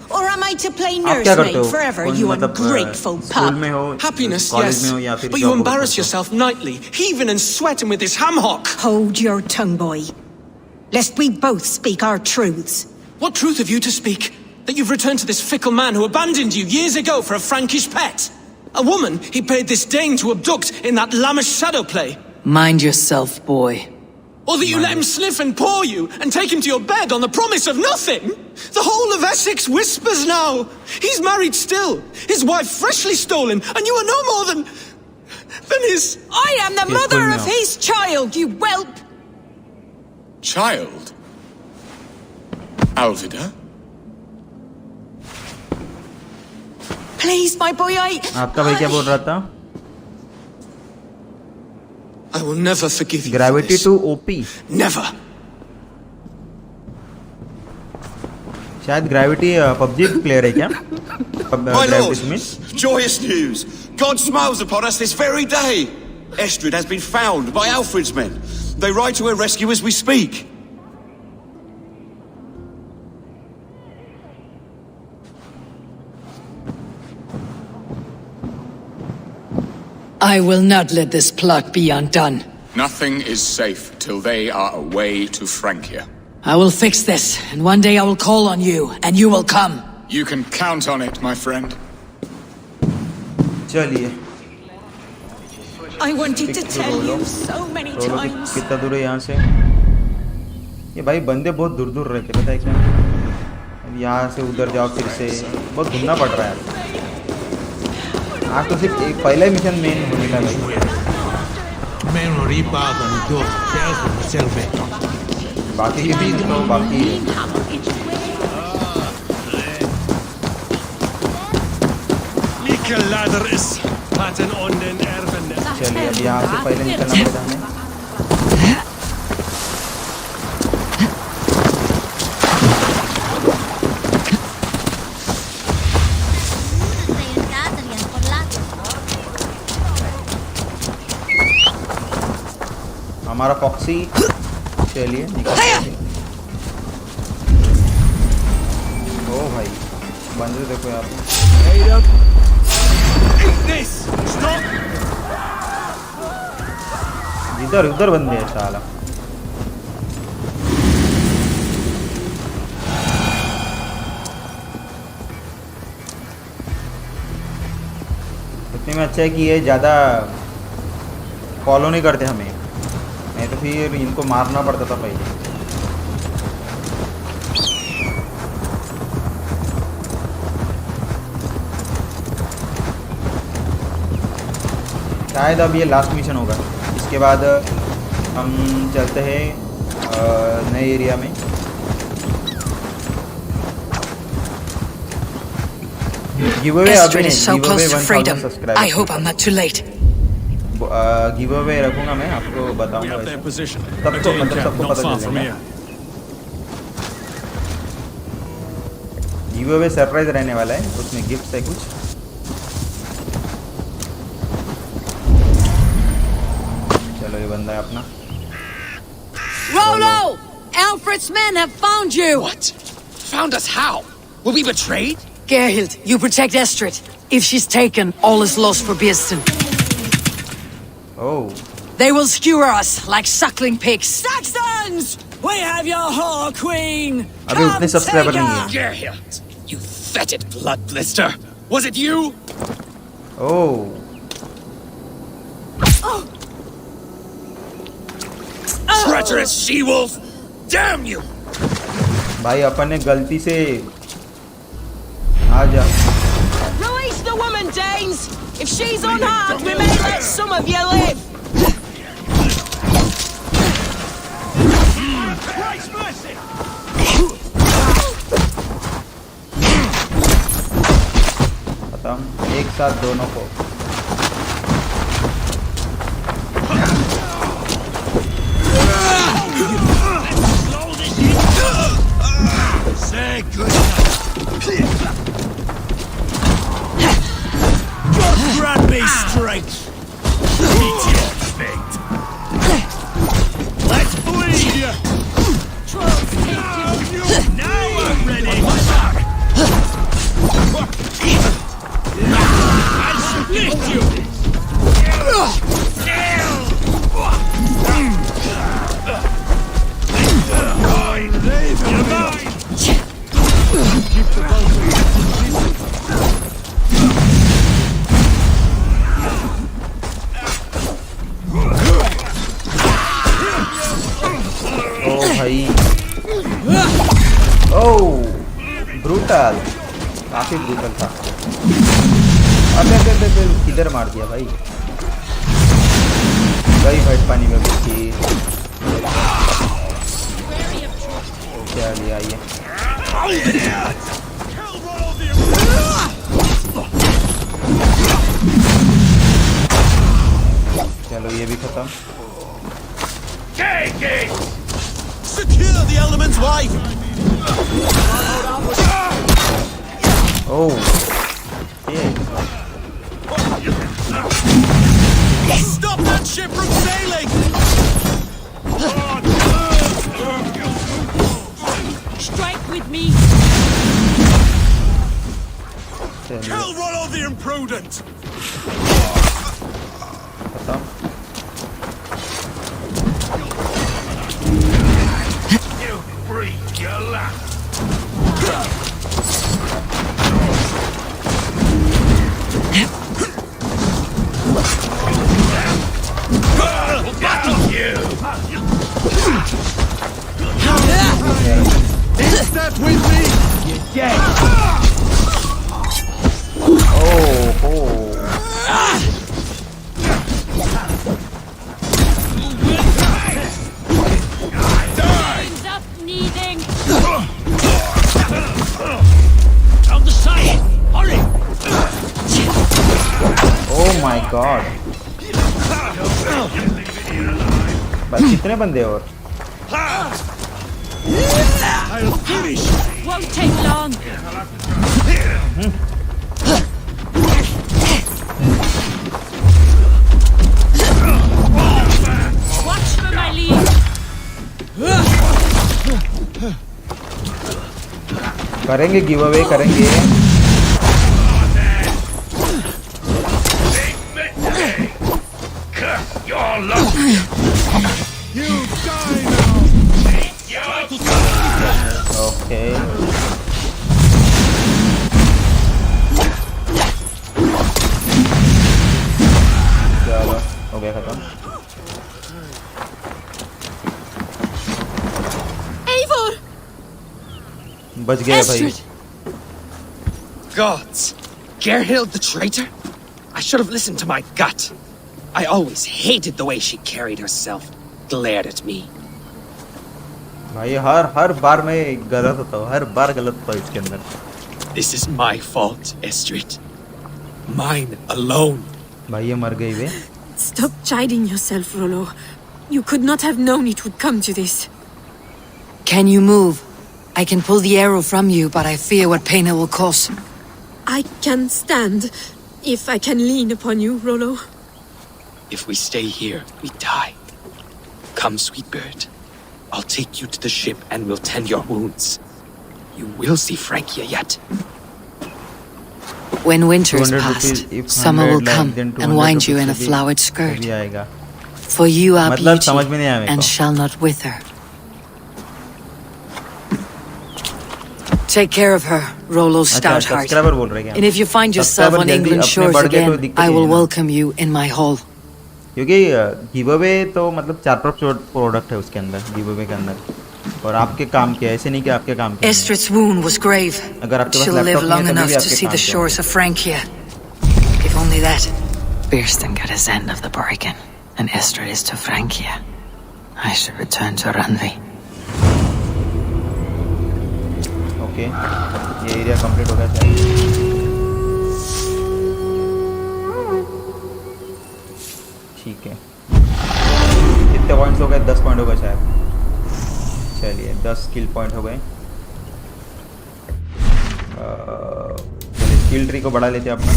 Or am I to play आप क्या करते nursemaid हो? forever, कौन you मतलब ungrateful school pup? में हो, Happiness, college yes. में हो या फिर But you embarrass yourself nightly, heaving and sweating with this ham-hock. Hold your tongue, boy. Lest we both speak our truths. What truth have you to speak? That you've returned to this fickle man who abandoned you years ago for a Frankish pet? A woman he paid this Dane to abduct in that lammish shadow play? Mind yourself, boy. Or that you let him sniff and paw you and take him to your bed on the promise of nothing? The whole of Essex whispers now. He's married still, his wife freshly stolen, and you are no more than his... I am the mother of his child, you whelp! Child? Alvida? Please, my boy, आपका भाई क्या बोल रहा था? I will never forgive you. Gravity to OP. Never. शायद gravity PUBG player है क्या? My lord, joyous news. God smiles upon us this very day. Estrid has been found by Alfred's men. They ride to her rescue as we speak. I will not let this plot be undone. Nothing is safe till they are away to Francia. I will fix this, and one day I will call on you, and you will come. You can count on it, my friend. चलिए। I wanted to tell you so many times. कितना दूर है यहाँ से? ये भाई बंदे बहुत दूर दूर रहते, पता है क्या? अब यहाँ से उधर जाओ फिर से बहुत घूमना पड़ रहा है। आज तो सिर्फ एक पहला मिशन मेन होने का भाई। बाकी के भी तो बाकी चलिए अब यहाँ से पहले निकलना पड़ेगा हमें। हमारा फॉक्सी चलिए निकल। ओ भाई बंदे देखो यहाँ पे। इधर उधर बंदे हैं साला। इतने में अच्छा है कि ये ज़्यादा फॉलो नहीं करते हमें, नहीं तो फिर इनको मारना पड़ता था पहले। शायद अब ये लास्ट मिशन होगा, इसके बाद हम चलते हैं नए एरिया में। Estrid is so close to freedom. I hope I'm not too late. Give away रखूंगा मैं, आपको बताऊंगा सबको, मतलब सबको पता चलेगा। गिव अवे सरप्राइज रहने वाला है, उसमें गिफ्ट है कुछ। चलो ये बंदा है अपना। Rollo! Alfred's men have found you! What? Found us how? Were we betrayed? Gerhild, you protect Estrid. If she's taken, all is lost for Birsten. Oh. They will skewer us like suckling pigs. Saxons! We have your whore queen! अभी उतने subscriber नहीं है। Gerhild, you fetid blood blister! Was it you? Oh. Treacherous she-wolf! Damn you! भाई अपन ने गलती से आजा। Release the woman, Danes! If she's unharmed, we may let some of you live! खत्म, एक साथ दोनों को। Say good. Just grab me straight. Meet your fate. Let's bleed you. Now I'm ready. I'll split you. Brutal, काफी brutal था। अबे किधर मार दिया भाई? गई फाइट पानी में घुसी। क्या लिया ये? चलो ये भी खत्म। Secure the element's wife. Oh. Yeah. Stop that ship from sailing. Strike with me. Kill Rollo the imprudent. You freak, you laugh. Step with me. You're dead. Ends up needing. On the side. Hurry. Oh my God. बस कितने बंदे और? I'll finish. Won't take long. Watch for my lead. करेंगे give away करेंगे। You're lucky. You die now. Okay. चलो हो गया खत्म। Eivor! बच गया भाई। Gods! Gerhild the traitor? I should have listened to my gut. I always hated the way she carried herself, glared at me. भाई हर बार मैं गलत होता हूँ, हर बार गलत होता हूँ इसके अंदर। This is my fault, Estrid. Mine alone. भाई ये मर गई वे. Stop chiding yourself, Rollo. You could not have known it would come to this. Can you move? I can pull the arrow from you, but I fear what pain it will cause. I can stand if I can lean upon you, Rollo. If we stay here, we die. Come, sweet bird. I'll take you to the ship and we'll tend your wounds. You will see Francia yet. When winter is 200 past, rupees if summer 100 will like, come then and 200 wind you rupees in a से भी flowered skirt. भी आएगा. For you are मतलब समझ में नहीं आया beauty मेरे and को. shall not wither. Take care of her, Rollo अच्छा Stoutheart. सब्सक्राइबर बोल रहे हैं क्या? And if you find yourself Subscriber on जल्दी England's अपने shores बढ़ गए तो again, दिक्कत I ही will है ना. welcome you in my hall. क्योंकि गिव अवे तो मतलब 4 प्रोडक्ट है उसके अंदर, गिव अवे के अंदर, और आपके काम के ऐसे नहीं कि आपके काम के. Estrid's wound was grave. अगर आपके पास She'll live लैपटॉप long नहीं है enough तभी भी to आपके see काम the के shores of Francia. If only that. Bearston got his end of the bargain, and Estrid is to Francia. I should return to Ranvi. Okay, ये area complete हो गया शायद. ठीक है, कितने पॉइंट्स हो गए? 10 पॉइंट हो गए शायद. चलिए 10 स्किल पॉइंट हो गए. चलिए स्किल ट्री को बढ़ा लेते हैं अपना.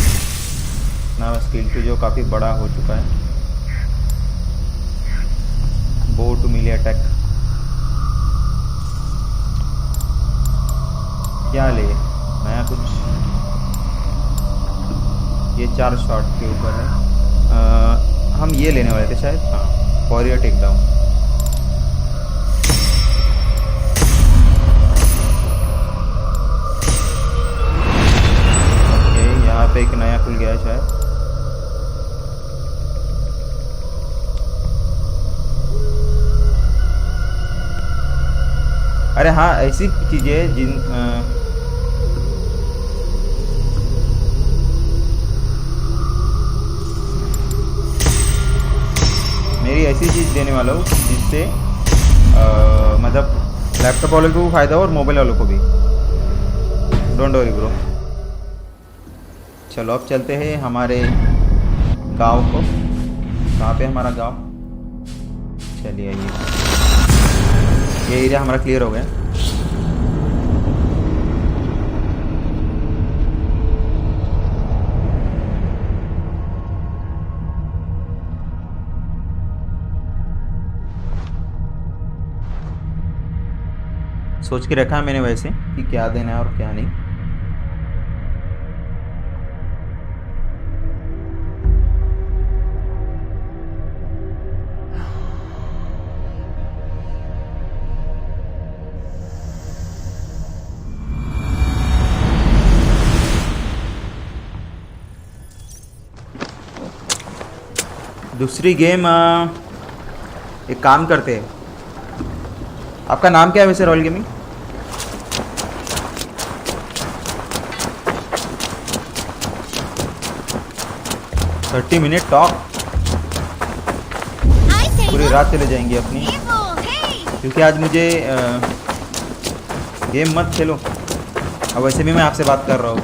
ना स्किल ट्री जो काफ़ी बड़ा हो चुका है. बो टू मिली अटैक क्या ले नया कुछ. ये 4 शॉट के ऊपर है. हम ये लेने वाले थे शायद. हाँ, वॉरियर टेक डाउन. ओके, यहाँ पे एक नया खुल गया है शायद. अरे हाँ, ऐसी चीज़ें जिन मेरी ऐसी चीज़ देने वाला हूँ जिससे मतलब लैपटॉप वालों को भी फ़ायदा हो और मोबाइल वालों को भी. Don't worry bro. चलो अब चलते हैं हमारे गांव को. कहाँ पे हमारा गांव? चलिए ये एरिया हमारा क्लियर हो गया. सोच के रखा है मैंने वैसे कि क्या देना है और क्या नहीं. दूसरी गेम एक काम करते हैं. आपका नाम क्या है वैसे royal gaming? Thirty minute talk. पूरी रात चले जाएंगी अपनी, क्योंकि आज मुझे गेम मत खेलो. अब वैसे भी मैं आपसे बात कर रहा हूँ.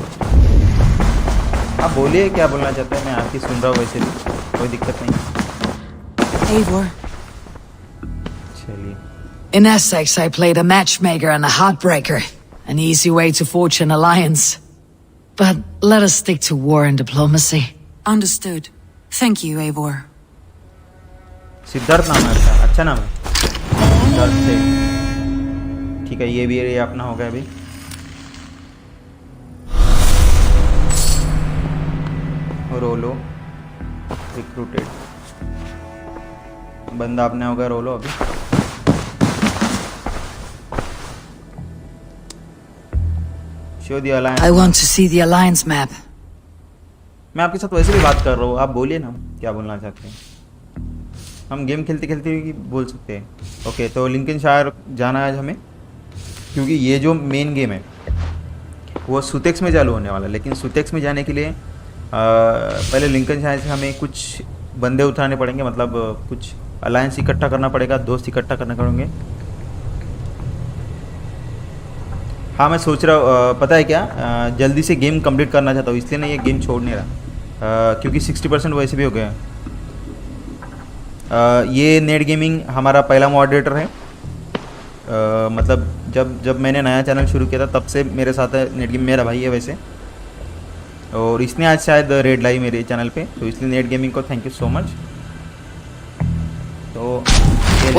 आप बोलिए क्या बोलना चाहते हैं, मैं आपकी सुन रहा हूँ. वैसे भी कोई दिक्कत नहीं. Eivor. चलिए. In Essex, I played a matchmaker and a heartbreaker. An easy way to forge an alliance. But let us stick to war and diplomacy. Understood. Thank you, Eivor. Siddharth नाम है आपका? अच्छा नाम है सिद्धार्थ से. ठीक है, ये भी एरिया अपना हो गया अभी. रोलो रिक्रूटेड. बंदा अपने हो गया रोलो अभी. Show the alliance. I want to see the alliance map. मैं आपके साथ वैसे भी बात कर रहा हूँ, आप बोलिए ना क्या बोलना चाहते हैं. हम गेम खेलते खेलते भी बोल सकते हैं. ओके, तो लिंकनशायर जाना है आज हमें, क्योंकि ये जो मेन गेम है वो सुतेक्स में चालू होने वाला है. लेकिन सुतेक्स में जाने के लिए पहले लिंकनशायर से हमें कुछ बंदे उठाने पड़ेंगे. मतलब कुछ अलायंस इकट्ठा करना पड़ेगा, दोस्त इकट्ठा करने पड़ेंगे. हाँ मैं सोच रहा हूँ पता है क्या जल्दी से गेम कंप्लीट करना चाहता हूँ, इसलिए ना ये गेम छोड़ नहीं रहा क्योंकि 60% वैसे भी हो गया। ये नेट गेमिंग हमारा पहला मॉडरेटर है। मतलब जब मैंने नया चैनल शुरू किया था तब से मेरे साथ है नेट गेम, मेरा भाई है वैसे, और इसने आज शायद रेड लाई मेरे चैनल पे, तो इसलिए नेट गेमिंग को थैंक यू सो मच। तो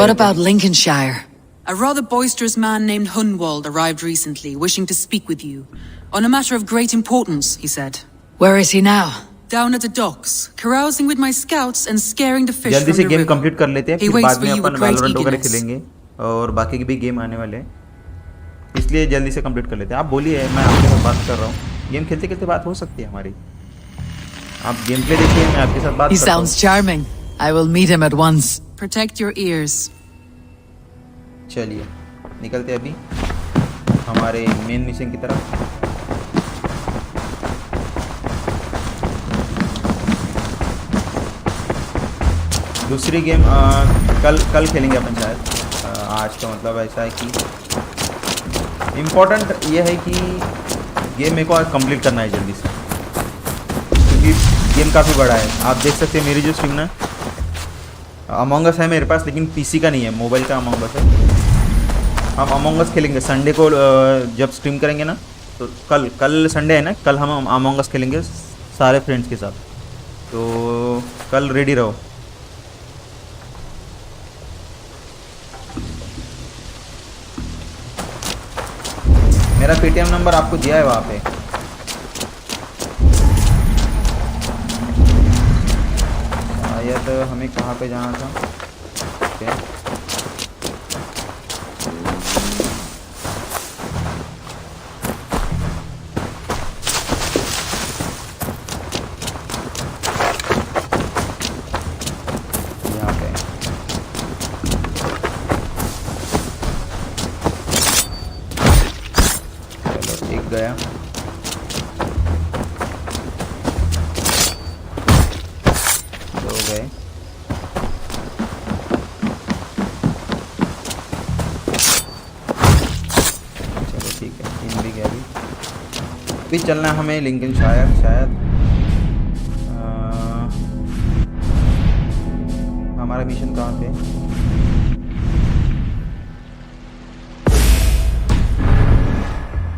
What about Lincolnshire? A rather boisterous man named Hunwald arrived recently, wishing to speak with you. On a matter of great importance, he said. Where is he now? Down at the docks, carousing with my scouts and scaring the fish जल्दी from से the game river. Complete कर लेते हैं, He फिर waits बाद for में you upon with great Valorant वगैरह eagerness. खेलेंगे और बाकी के भी गेम आने वाले हैं, इसलिए जल्दी से कंप्लीट कर लेते हैं। आप बोलिए, मैं आपके साथ बात कर रहा हूँ। गेम खेलते खेलते बात हो सकती है हमारी। आप गेम प्ले देखिए, मैं आपके साथ बात He करता हूँ। sounds charming. I will meet him at once. Protect your ears. चलिए निकलते अभी हमारे मेन मिशन की तरफ। दूसरी गेम कल खेलेंगे अपन शायद। आज का मतलब ऐसा है कि इम्पोर्टेंट ये है कि गेम मेरे को आज कंप्लीट करना है जल्दी से, क्योंकि गेम काफ़ी बड़ा है। आप देख सकते हैं मेरी जो स्ट्रीम ना, अमंग अस है मेरे पास, लेकिन पीसी का नहीं है, मोबाइल का अमंग अस है। हम अमंग अस खेलेंगे संडे को, जब स्ट्रीम करेंगे ना, तो कल संडे है ना, कल हम अमंग अस खेलेंगे सारे फ्रेंड्स के साथ, तो कल रेडी रहो। मेरा पेटीएम नंबर आपको दिया है वहाँ पे। शायद हमें कहाँ पे जाना था। ओके, यहाँ पे चलो एक गया। दो गए। चलो ठीक है, तीन भी गया। अभी चलना है हमें लिंकनशायर शायद। हमारा मिशन कहाँ पे?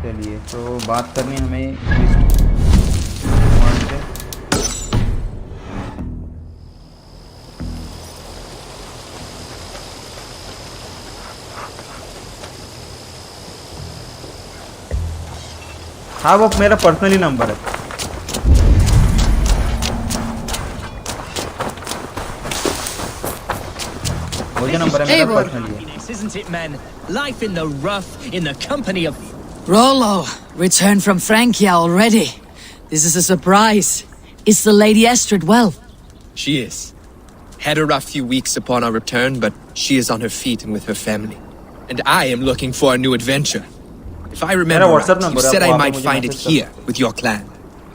चलिए, तो बात करनी है हमें से। हाँ, वो मेरा पर्सनली नंबर है। वो जो नंबर है मेरा पर्सनली है। Isn't it, men? Life in the rough, in the company of... Rollo, returned from Francia already. This is a surprise. Is the Lady Estrid well? She is. Had a rough few weeks upon our return, but she is on her feet and with her family. And I am looking for a new adventure. If I remember right, you said I might find it here, with your clan.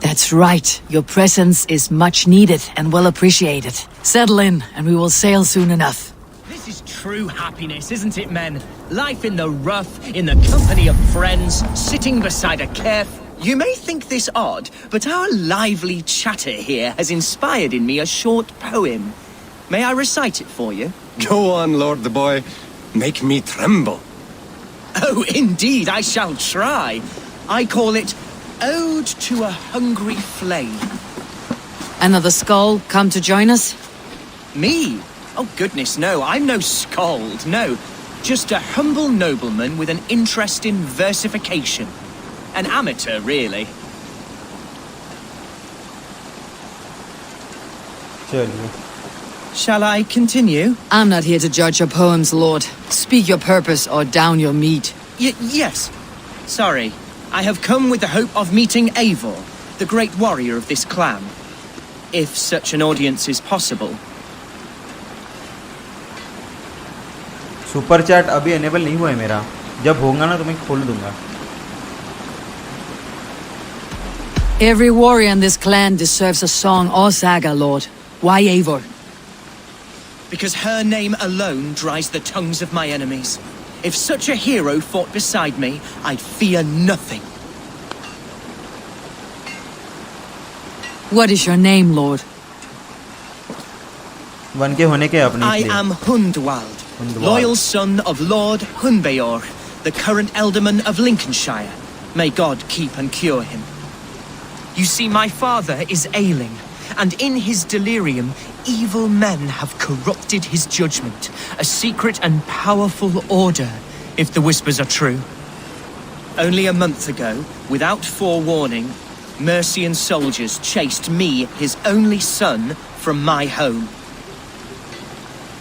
That's right. Your presence is much needed and well appreciated. Settle in, and we will sail soon enough. This is true happiness, isn't it, men? Life in the rough, in the company of friends, sitting beside a cairn. You may think this odd, but our lively chatter here has inspired in me a short poem. May I recite it for you? Go on, Lord the Boy. Make me tremble. Oh, indeed, I shall try. I call it Ode to a Hungry Flame. Another skull come to join us? Me? Oh, goodness, no. I'm no skald, no. Just a humble nobleman with an interest in versification. An amateur, really. Shall I continue? I'm not here to judge your poems, Lord. Speak your purpose or down your meat. Yes. Sorry. I have come with the hope of meeting Eivor, the great warrior of this clan. If such an audience is possible. Super chat अभी enable नहीं हुआ है मेरा, जब होगा ना तो मैं खोल दूंगा। Every warrior in this clan deserves a song or saga, Lord. Why Eivor? Because her name alone dries the tongues of my enemies. If such a hero fought beside me, I'd fear nothing. What is your name, Lord? One के होने के अपने I am Hundwald, loyal son of Lord Hunbeor, the current alderman of Lincolnshire. May God keep and cure him. You see, my father is ailing, and in his delirium, evil men have corrupted his judgment, a secret and powerful order, if the whispers are true. Only a month ago, without forewarning, Mercian soldiers chased me, his only son, from my home.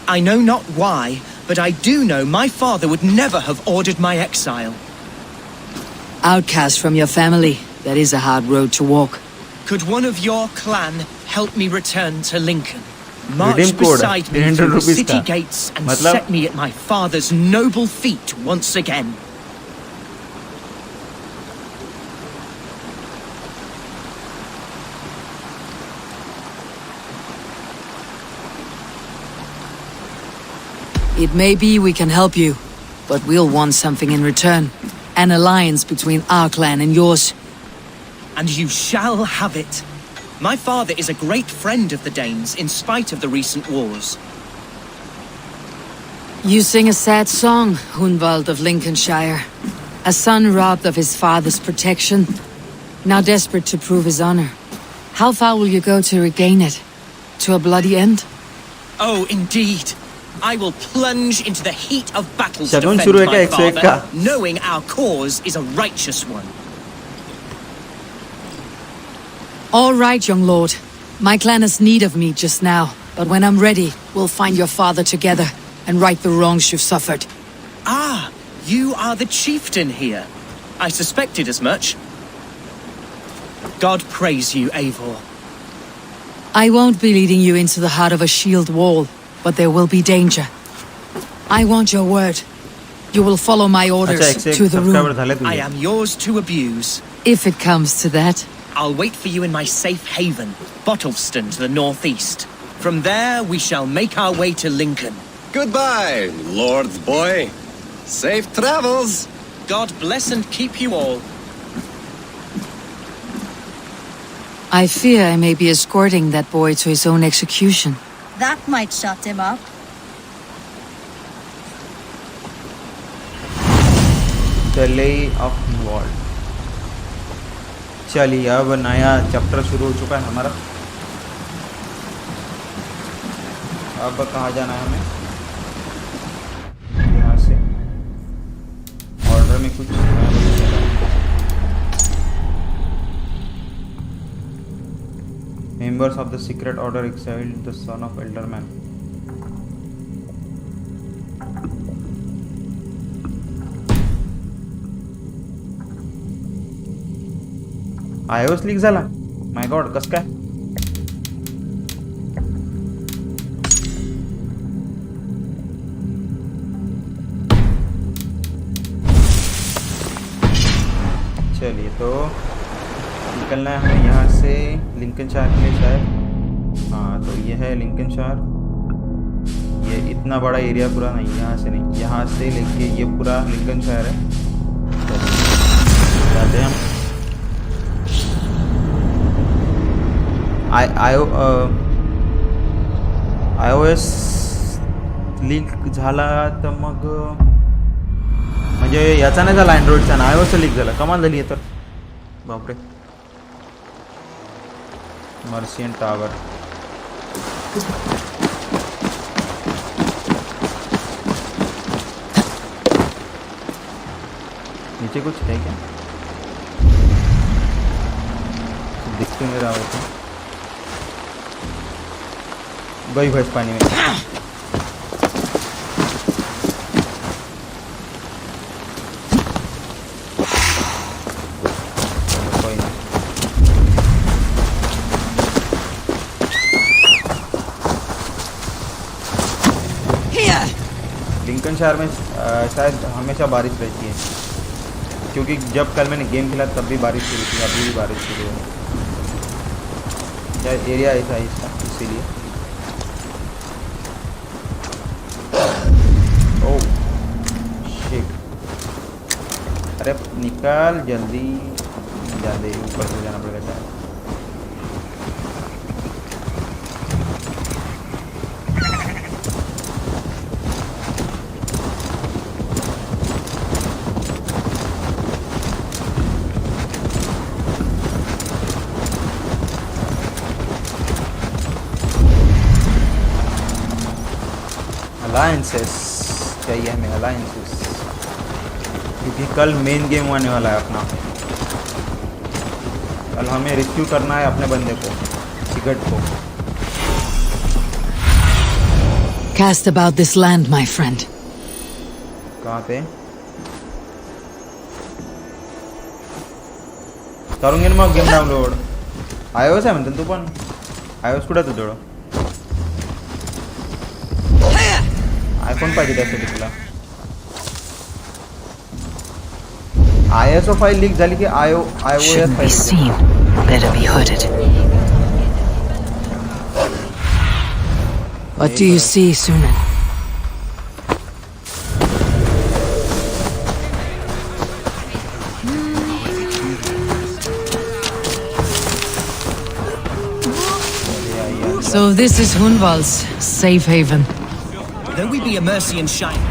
I know not why, but I do know my father would never have ordered my exile. Outcast from your family, that is a hard road to walk. Could one of your clan help me return to Lincoln? March Redeem code, beside me 300 through the rupees city का. gates and मतलब? set me at my father's noble feet once again. It may be we can help you, but we'll want something in return. An alliance between our clan and yours. And you shall have it. My father is a great friend of the Danes, in spite of the recent wars. You sing a sad song, Hunwald of Lincolnshire. A son robbed of his father's protection, now desperate to prove his honor. How far will you go to regain it? To a bloody end? Oh, indeed. I will plunge into the heat of battle to Shagun defend शुरू है my क्या 101 का? father, knowing our cause is a righteous one. All right, young lord. My clan has need of me just now, but when I'm ready, we'll find your father together and right the wrongs you've suffered. Ah, you are the chieftain here. I suspected as much. God praise you, Eivor. I won't be leading you into the heart of a shield wall, but there will be danger. I want your word. You will follow my orders to the room. I am yours to abuse. If it comes to that. I'll wait for you in my safe haven, Bottleston to the northeast. From there, we shall make our way to Lincoln. Goodbye, Lord boy. Safe travels. God bless and keep you all. I fear I may be escorting that boy to his own execution. That might shut him up. The Lay of Wall. चलिए अब नया chapter शुरू हो चुका है हमारा. अब कहाँ जाना है हमें? यहाँ से ऑर्डर में कुछ Members of the Secret Order exiled the son of Elderman. iOS leak झाला. माय गॉड, कस काय? चलिए तो निकलना है हमें यहाँ से लिंकनशायर के लिए शायद. हाँ तो ये है लिंकनशायर. ये इतना बड़ा एरिया पूरा नहीं, यहाँ से नहीं, यहाँ से लेके ये पूरा लिंकनशायर है. जाते हैं हम. iOS लीक झाला तर मग म्हणजे याचा नाही झाला, अँड्रॉइडचा ना, iOS लीक झाला. कमाल झाली आहे तर. बापरे. Mercian tower. नीचे कुछ है क्या? दिख तो नहीं रहा होता. गई भैंस पानी में. कोई नहीं. लिंकनशायर में शायद हमेशा बारिश रहती है, क्योंकि जब कल मैंने गेम खेला तब भी बारिश शुरू थी, अभी भी बारिश शुरू है. शायद एरिया ऐसा है इसका, इसीलिए. अरे निकाल जल्दी, जल्दी ऊपर से जाना पड़ेगा शायद। अलायंसेस चाहिए हमें, अलायंसेस, क्योंकि कल मेन गेम होने वाला है अपना। कल हमें रेस्क्यू करना है अपने बंदे को, सिगरेट को। Cast about this land, my friend. कहाँ पे? करूँगी ना मैं गेम डाउनलोड। iOS आहे म्हणते तू पण? iOS कुठे तुझं? आयफोन पाहिजे त्यासाठी तुला। ISO फाईल लीक झाली की iOS file. Better be hooded. What do you see, Sunan? So this is Hunwald's safe haven. Though we be a Mercian shine.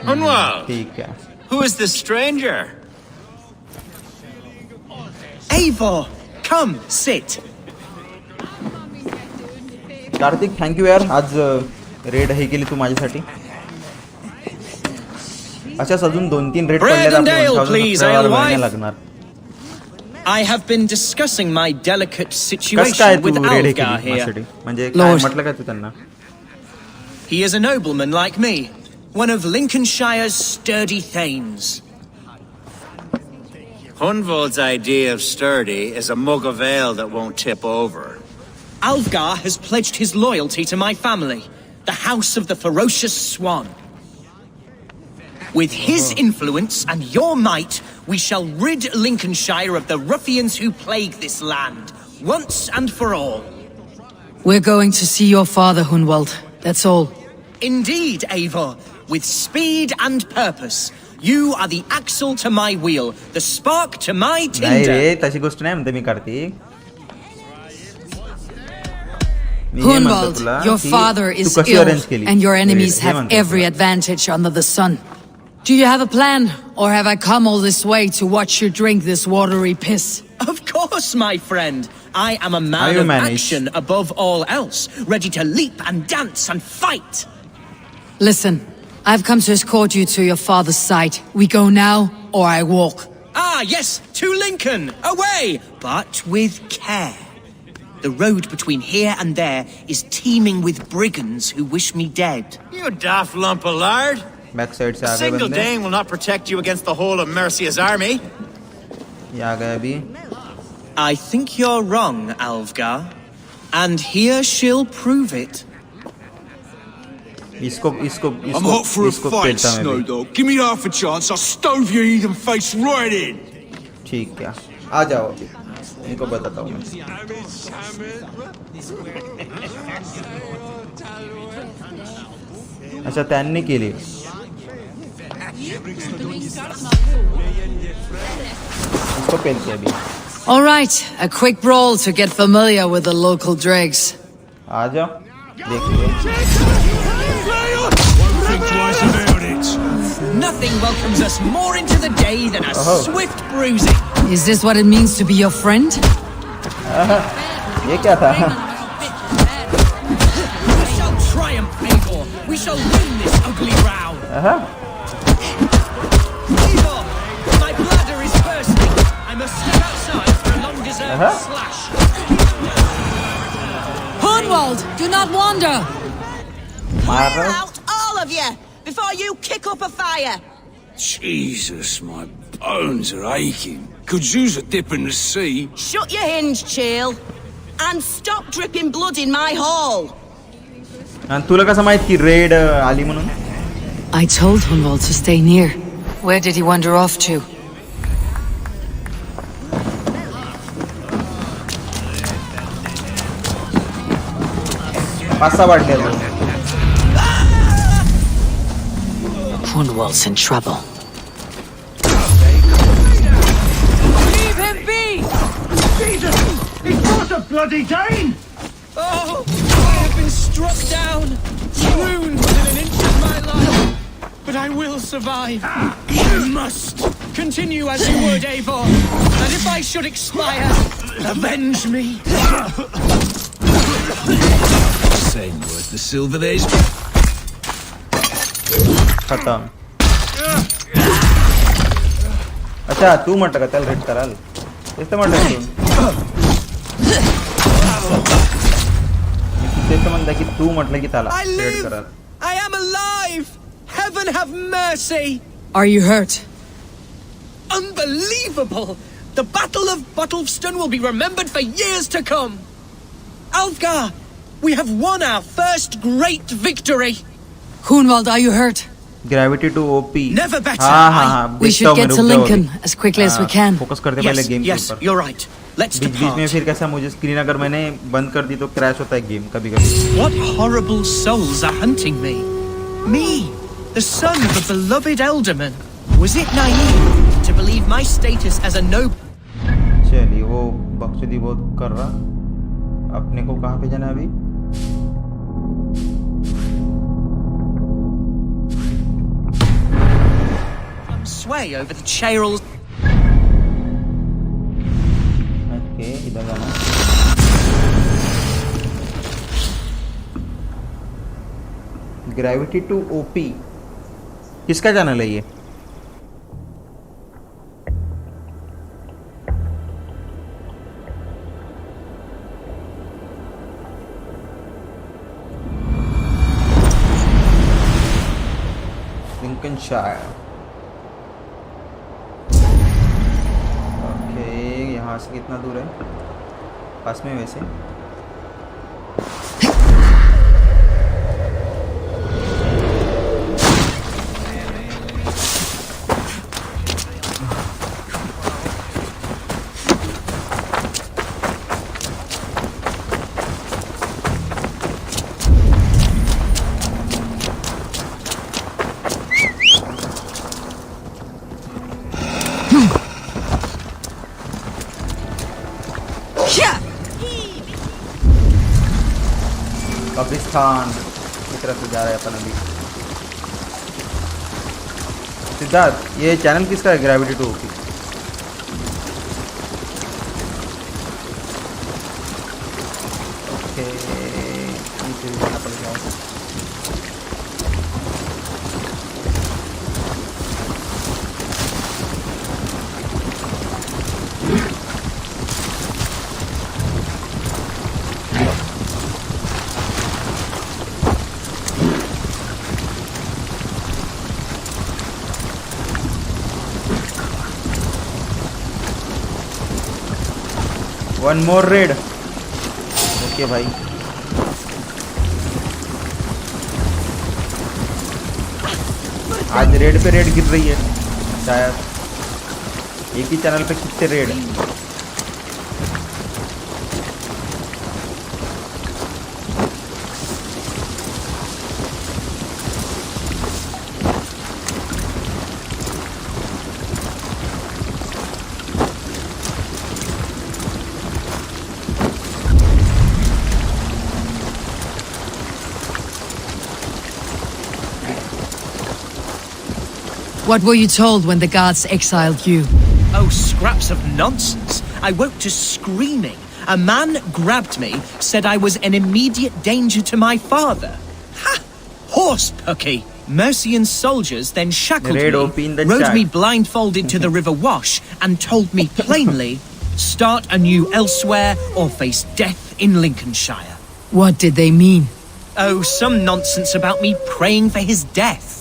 Hunwald, ठीक है। who is this stranger? Eivor, come, sit. Kartik thank you यार, आज red हे केली तू माझ्यासाठी। अच्छा अजून 2-3 red पडले तर लागणार। I have been discussing my delicate situation with Alfgar here. म्हणजे काय म्हटलं काय तू त्यांना? He is a nobleman like me, one of Lincolnshire's sturdy thanes. Hunwald's idea of sturdy is a mug of ale that won't tip over. Alfgar has pledged his loyalty to my family, the House of the Ferocious Swan. With his influence and your might, we shall rid Lincolnshire of the ruffians who plague this land, once and for all. We're going to see your father, Hunwald. That's all. Indeed, Eivor, with speed and purpose. You are the axle to my wheel, the spark to my tinder. नाही रे, तशी गोष्ट नाही म्हणते मी Kartik. Hunwald, your father is ill, and your enemies have every advantage under the sun. Do you have a plan, or have I come all this way to watch you drink this watery piss? Of course, my friend. I am a man of action above all else, ready to leap and dance and fight. Listen, I've come to escort you to your father's side. We go now, or I walk. Ah, yes, to Lincoln, away, but with care. The road between here and there is teeming with brigands who wish me dead. You daft lump of lard. Backside से A आगे single बंदे। Dane will not protect you against the whole of Mercia's army. ये आ गए अभी। I think you're wrong, Alfgar, and here she'll prove it. इसको इसको I'm hot for a fight, Snowdog. Give me half a chance, I'll stove your heathen face right in. ठीक है, आ जाओ अभी, इनको बताता हूँ मैं। अच्छा त्यांनी केली। इसको पेलते अभी। All right, a quick brawl to get familiar with the local dregs. आ जाओ, देखिए। Nothing welcomes us more into the day than a swift bruising. Is this what it means to be your friend? ये क्या था? We shall triumph, Eivor. We shall win this ugly row. Eivor, my bladder is bursting. I must step outside for a long-deserved slash. Hunwald, do not wander. Clear out, all of you, before you kick up a fire. Jesus, my bones are aching. Could use a dip in the sea. Shut your hinge, Chill, and stop dripping blood in my hall. आणि तुला कसं माहित की red आली म्हणून? I told Hunwald to stay near. Where did he wander off to? पासा वाढले तो. Hunwald's in trouble. Leave him be! Jesus! He's not a bloody Dane! Oh, I have been struck down, swooned within an inch of my life. But I will survive. You must continue as you would, Eivor. And if I should expire, avenge me. Same word the silver there's. खत्म. अच्छा तू म्हटलं का त्याला red कराल तेच तर म्हटलं तू तेच तर म्हणता की तू म्हटलं की त्याला रेड कराल. I am alive! Heaven have mercy! Are you hurt? Unbelievable! The Battle of Bottlefston will be remembered for years to come! Alfgar, we have won our first great victory! Hunwald, are you hurt? Gravity to OP. Never better. हाँ, We should get to Lincoln as quickly as we can. Focus करते पहले game के Yes, ऊपर. you're right. Let's बीच में depart. फिर कैसा मुझे screen अगर मैंने बंद कर दी तो क्रैश होता है गेम कभी-कभी. What horrible souls are hunting me? Me, the son of a beloved elderman. Was it naive to believe my status as a noble? चलिए वो बकचोदी बहुत कर रहा. अपने को कहाँ पे जाना है अभी? Sway over the Chairals. Okay इधर जाना. ग्रेविटी टू ओपी किसका चैनल है ये? लिंकनशायर. ओके यहाँ से कितना दूर है? पास में वैसे. कब्रिस्तान की तरफ से जा रहे हैं अपन अभी. सिद्धार्थ ये चैनल किसका है? Gravity to OP. ओके नीचे जाना पड़ेगा. One more red. ओके भाई. आज रेड पे रेड गिर रही है शायद. एक ही चैनल पे कितने red. What were you told when the guards exiled you? Oh, scraps of nonsense. I woke to screaming. A man grabbed me, said I was an immediate danger to my father. Ha! Horsepucky! Mercian's soldiers then shackled me, rode me blindfolded to the River Wash, and told me plainly, start anew elsewhere or face death in Lincolnshire. What did they mean? Oh, some nonsense about me praying for his death.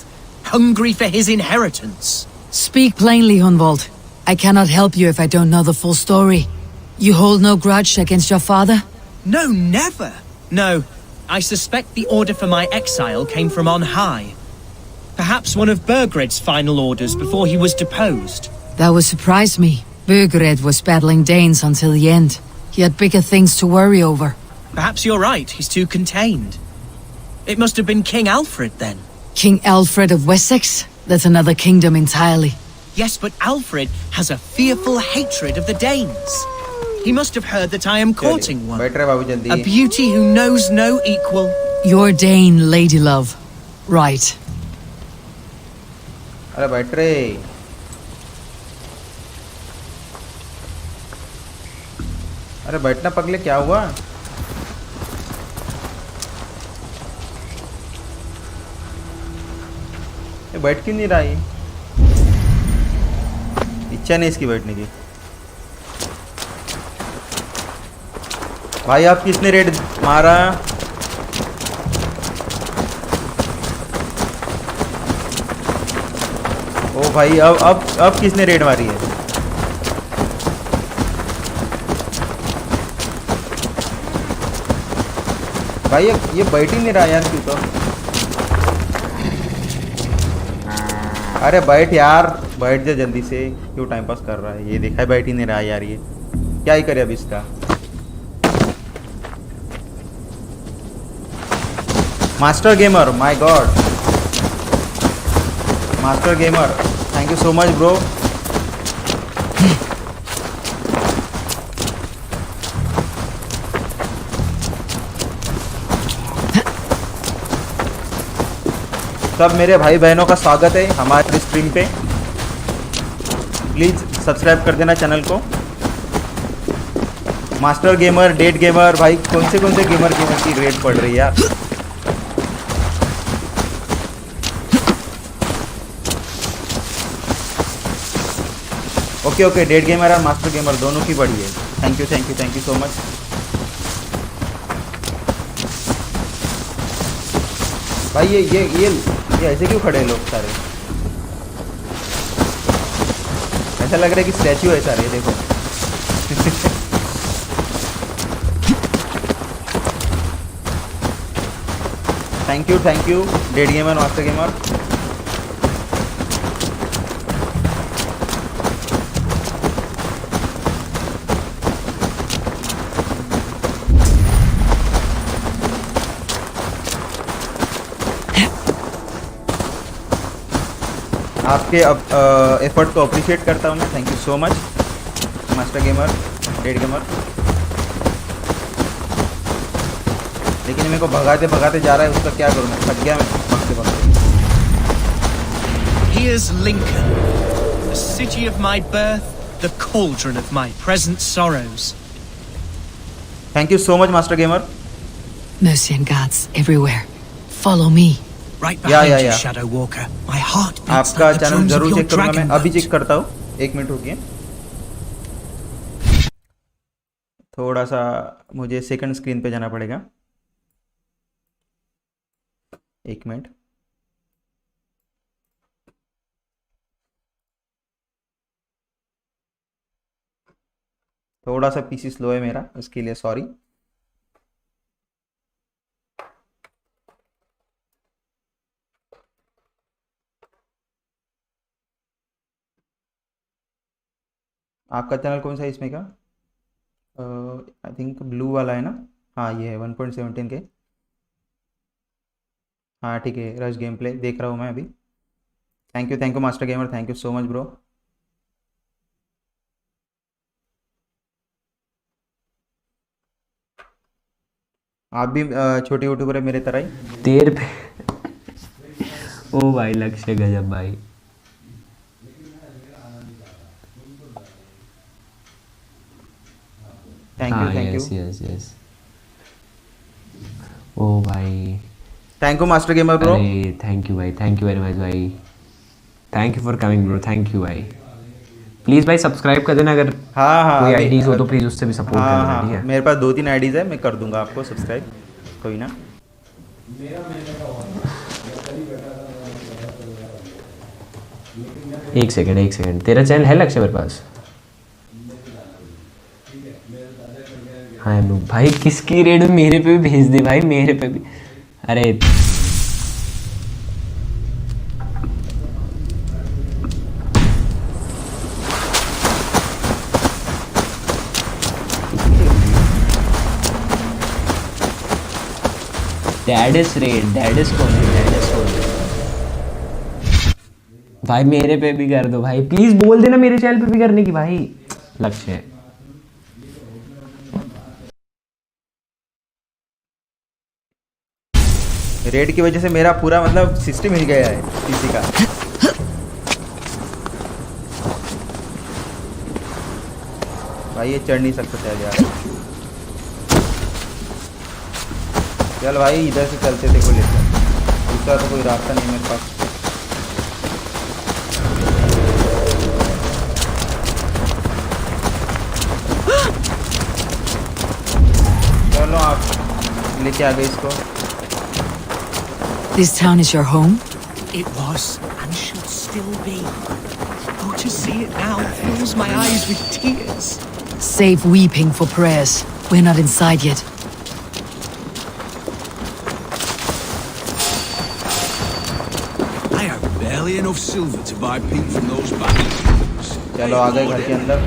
Hungry for his inheritance. Speak plainly, Hunwald. I cannot help you if I don't know the full story. You hold no grudge against your father? No, never. No, I suspect the order for my exile came from on high. Perhaps one of Burgred's final orders before he was deposed. That would surprise me. Burgred was battling Danes until the end. He had bigger things to worry over. Perhaps you're right, he's too contained. It must have been King Alfred then. King Alfred of Wessex? That's another kingdom entirely. Yes, but Alfred has a fearful hatred of the Danes. He must have heard that I am courting one. A beauty who knows no equal. Your Dane, lady love. Right. अरे बैठ रे। अरे बैठना पगले, क्या हुआ? ये बैठ क्यों नहीं रहा? ये इच्छा नहीं इसकी बैठने की। भाई आप किसने रेड मारा? ओ भाई अब किसने रेड मारी है? भाई ये बैठ ही नहीं रहा यार, क्यों? तो अरे बैठ यार, बैठ जा जल्दी से, क्यों टाइम पास कर रहा है? ये देखा है बैठ ही नहीं रहा यार, ये क्या ही करे अब इसका। Master gamer, my God, master gamer, thank you so much bro. सब मेरे भाई बहनों का स्वागत है हमारे स्ट्रीम पे। प्लीज सब्सक्राइब कर देना चैनल को। मास्टर गेमर, डेड गेमर, भाई कौन से गेमर की रेट पड़ रही है यार? ओके डेड गेमर और मास्टर गेमर दोनों की बढ़ी है। Thank you so much. भाई ये ऐसे क्यों खड़े हैं लोग सारे? ऐसा लग रहा है कि स्टैचू है सारे, देखो। Thank you dead gamer, master gamer. आपके एफर्ट को अप्रिशिएट करता हूँ मैं। Thank you so much master gamer, dead gamer. लेकिन मेरे को भगाते जा रहा है, उसका क्या करूँ मैं? थक गया मैं भगते। Here's Lincoln, the city of my birth, the cauldron of my present sorrows. Thank you so much master gamer. Mercy and gods everywhere. Follow me. Right behind you, Shadow Walker. My heart beats आपका like the channel drums of जरूर your check करूंगा मैं। dragon अभी boat. Check करता हूँ, 1 minute रुकिए। थोड़ा सा मुझे सेकंड स्क्रीन पे जाना पड़ेगा, 1 मिनट। थोड़ा सा पीसी स्लो है मेरा, इसके लिए सॉरी। आपका चैनल कौन सा है इसमें का? आई थिंक ब्लू वाला है ना? हाँ ये है 1.17 के। हाँ ठीक है, रश गेम प्ले देख रहा हूँ मैं अभी। Thank you master gamer, thank you so much bro. आप भी छोटे यूट्यूबर है मेरे तरह ही। तेर पे ओ भाई लक्ष्य गजब भाई। Thank you. यस ओ भाई thank you master gamer bro. अरे थैंक यू भाई, थैंक यू वेरी मच भाई। Thank you for coming bro, thank you भाई। प्लीज़ भाई सब्सक्राइब कर देना, अगर कोई आईडीज हो तो प्लीज़ उससे भी सपोर्ट कर देना, ठीक है? मेरे पास 2-3 आईडीज़ है, मैं कर दूंगा आपको सब्सक्राइब, कोई ना। एक सेकंड, तेरा चैनल है लक्ष्य मेरे पास? हाँ भाई, किसकी रेड मेरे पे भी भेज दे भाई, मेरे पे भी। अरे डैडिस रेड, डैडिस कौन है? डैडिस कौन है? भाई मेरे पे भी कर दो भाई, प्लीज बोल देना मेरे चैनल पे भी करने की भाई, लक्ष्य है। रेड की वजह से मेरा पूरा मतलब सिस्टम हिल गया है पीसी का। भाई ये चढ़ नहीं सकता शायद यार। चल भाई इधर से चलते थे को लेकर, दूसरा तो कोई रास्ता नहीं मेरे पास। चलो आप लेके आ गए इसको। This town is your home? It was, and should still be. Oh, to see it now fills my eyes with tears. Save weeping for prayers. We're not inside yet. I have barely enough silver to buy peat from those bags. चलो आ गए घर के अंदर।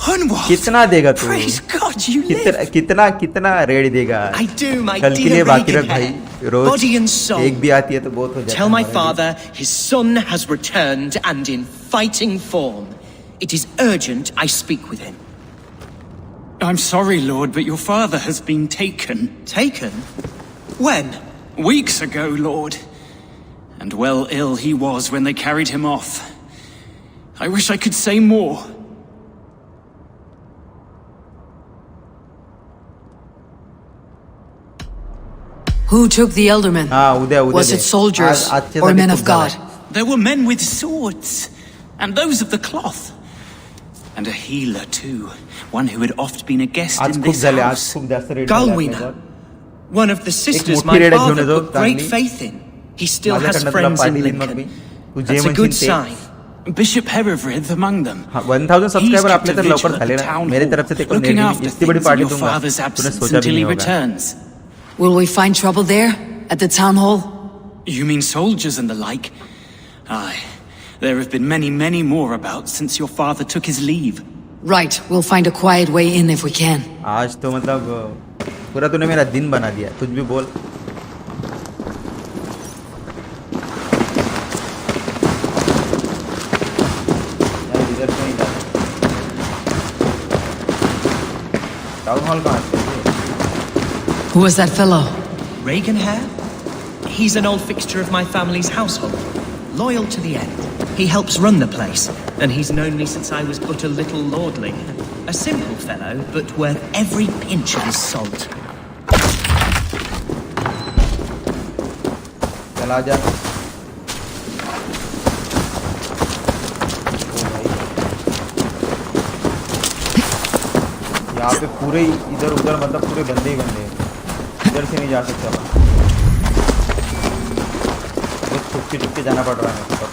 Hunwald! कितना देगा तू? Praise God, you live! कितना red देगा? I do, my कल के dear लिए बाकी रख Regan, भाई, रोज body and soul. एक भी आती है तो बहुत हो जाता है। Tell my father his son has returned and in fighting form. It is urgent I speak with him. I'm sorry, Lord, but your father has been taken. Taken? When? Weeks ago, Lord. And well ill he was when they carried him off. I wish I could say more. Who took the Elderman? Was it soldiers or men of God? There were men with swords, and those of the cloth. And a healer too, one who had oft been a guest in this house. Galwina, one of the sisters my father put great faith in. He still has friends in Lincoln. That's a good sign. Bishop Hereford among them. 1000 subscriber आपने तो लवकर खा लेना। मेरी तरफ से तेको इतनी बड़ी पार्टी दूंगा। तूने सोचा भी नहीं होगा। Will we find trouble there at the town hall? You mean soldiers and the like? Aye. There have been many more about since your father took his leave. Right, we'll find a quiet way in if we can. आज तो मतलब पूरा तूने मेरा दिन बना दिया, कुछ भी बोल। यार इधर क्यों नहीं जाता? टाउन हॉल कहाँ है? Who was that fellow? Regan Hare? He's an old fixture of my family's household. Loyal to the end. He helps run the place, and he's known me since I was but a little lordling. A simple fellow, but worth every pinch of his salt. चला जा। यहाँ पे पूरे इधर उधर मतलब पूरे बंदे ही बंदे हैं। इधर से नहीं जा सकता मैं। छुप के जाना पड़ रहा है मेरे को।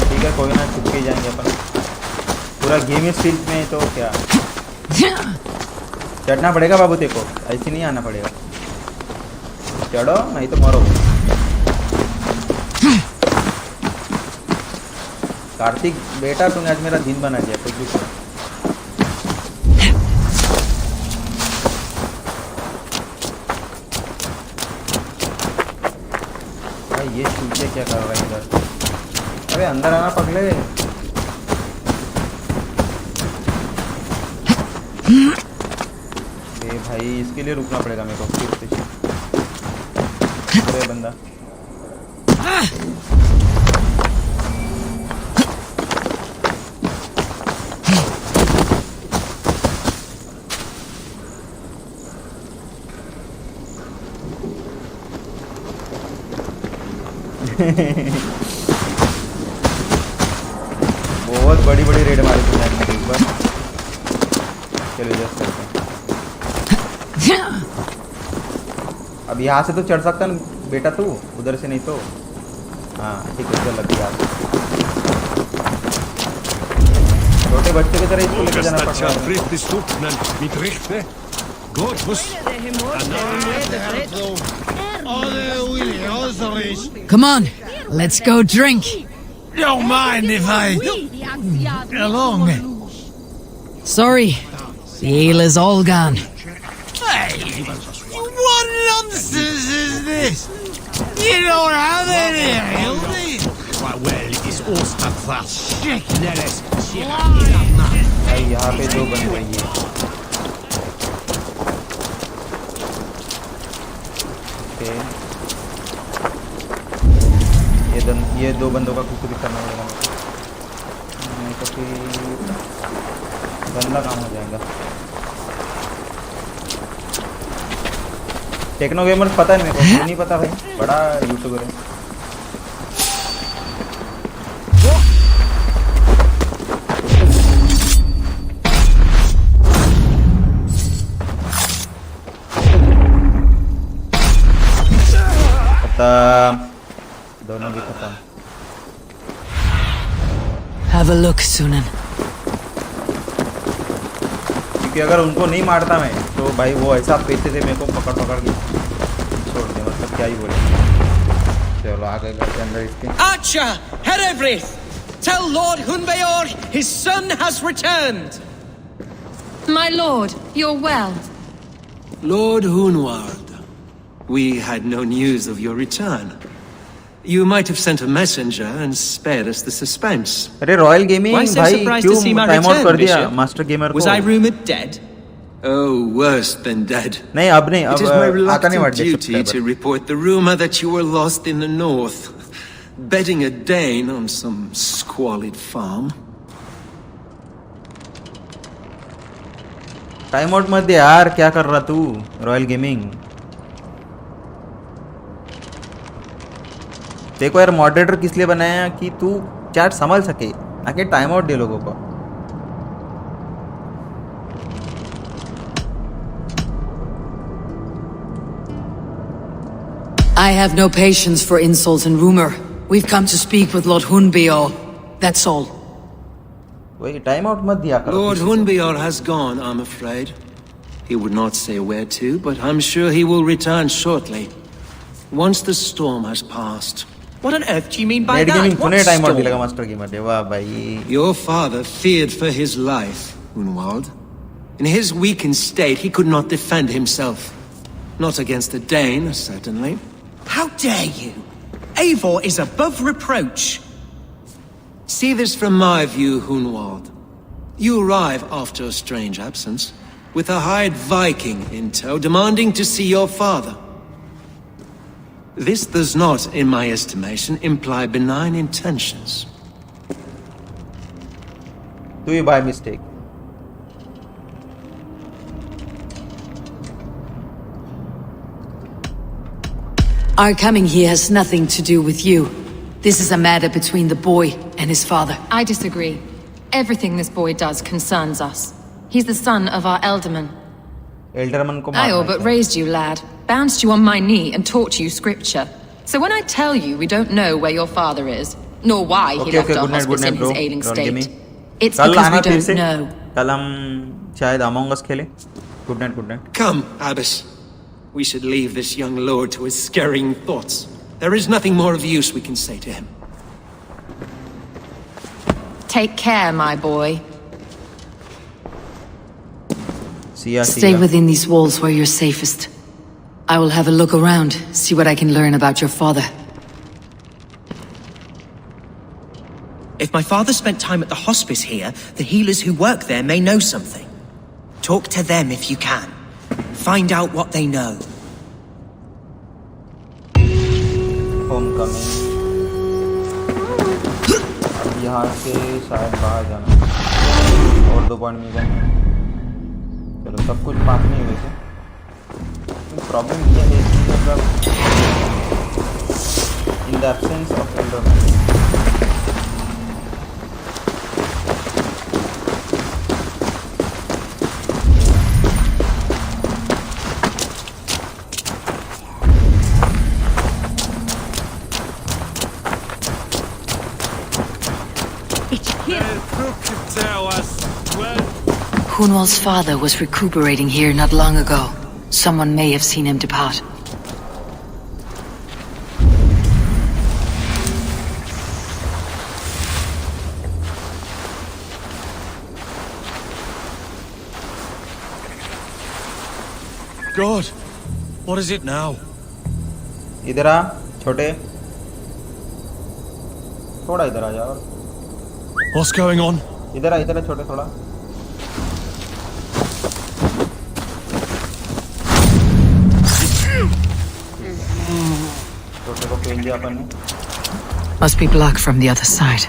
ठीक है कोई ना, छुप के जाएंगे अपन। पूरा गेम स्टील में तो क्या चढ़ना पड़ेगा बाबू, तेरे को ऐसे नहीं आना पड़ेगा। चढ़ो नहीं तो मरो। कार्तिक बेटा तूने आज मेरा दिन बना दिया, कुछ भी करो। ये चूतिया क्या कर रहा है इधर? अरे अंदर आना पगले। ये भाई इसके लिए रुकना पड़ेगा मेरे को फिर से। अरे बंदा बहुत बड़ी रेड मारी थी एक बार। चलो जस्ट करते हैं। अब यहाँ से तो चढ़ सकता ना बेटा तू, उधर से नहीं तो। हाँ ठीक है, चल लग गया। छोटे बच्चे की तरह इसको लेके जाना पड़ता है। Come on, let's go drink. Don't mind if I along. Sorry, The healer's all gone. Hey, what nonsense is this? You don't have any healthy. Right, well, it's all stuff that shit. भाई यहाँ पे दो बन गई है। Okay ये दो बंदों का कुछ भी करना पड़ेगा नहीं तो फिर गंदा काम हो जाएगा। टेक्नो गेमर पता है मेरे को नहीं पता भाई, बड़ा यूट्यूबर है। दोनों भी खत्म। Have a look, Sunan. क्योंकि अगर उनको नहीं मारता मैं तो भाई वो ऐसा पैसे से मेरे को पकड़ के छोड़ दे, मतलब क्या ही बोले। चलो आगे घर के अंदर इसके। Archer, Herevrith, tell Lord Hunbeor his son has returned. My lord, you're well. Lord Hunwald, we had no news of your return. You might have sent a messenger and spared us the suspense. अरे royal gaming Why so भाई surprised to see क्यों my time out return, कर दिया Bishop? Master gamer को? Was I rumored dead? Oh, worse than dead. नहीं अब नहीं, It is my अब आता नहीं reluctant word duty to report the rumor that you were lost in the north, bedding a Dane on some squalid farm. Time out मत दे यार, क्या कर रहा तू रॉयल गेमिंग? देखो यार मॉडरेटर किस लिए बनाया कि तू चैट संभाल सके, ना कि टाइम आउट दे लोगों को। I have no patience for insult and rumor. We've come to speak with Lord Hunbeor. That's all. वही टाइम आउट मत दिया करो। Lord Hunbeor has gone, I'm afraid. He would not say where to, but I'm sure he will return shortly. Once the storm has passed. What on earth do you mean by net that? Gaming What तूने time out storm? दिया master gamer दे, वाह भाई। Your father feared for his life, Hunwald. In his weakened state, he could not defend himself. Not against a Dane, certainly. How dare you? Eivor is above reproach. See this from my view, Hunwald. You arrive after a strange absence, with a hired Viking in tow, demanding to see your father. This does not, in my estimation, imply benign intentions. Do you by mistake? Our coming here has nothing to do with you. This is a matter between the boy and his father. I disagree. Everything this boy does concerns us. He's the son of our elderman. एल्डरमन को I मारना all but है। raised you, lad. Bounced you on my knee and taught you scripture. So when I tell you we don't know where your father is, nor why he Okay, left okay, our good night, hospice in bro. his ailing Don't give state, me. it's कल because आना we फिर don't से। know. कल हम शायद among अस खेले। Good night good night. Come, Abbess. We should leave this young lord to his scurrying thoughts. There is nothing more of use we can say to him. Take care, my boy. See ya, Stay within these walls where you're safest. I will have a look around, see what I can learn about your father. If my father spent time at the hospice here, the healers who work there may know something. Talk to them if you can. Find out what they know. Homecoming. अब यहाँ से शायद बाहर जाना और 2 point मिल जाएंगे। चलो सब कुछ पास नहीं है वैसे। प्रॉब्लम ये है कि मतलब in the absence of alderman Hunwald's father was recuperating here not long ago. Someone may have seen him depart. God, what is it now? इधर आ छोटे, थोड़ा इधर आ जा और What's going on? इधर आ छोटे थोड़ा। छोटे को पेल दिया अपन ने। Must be blocked from the other side.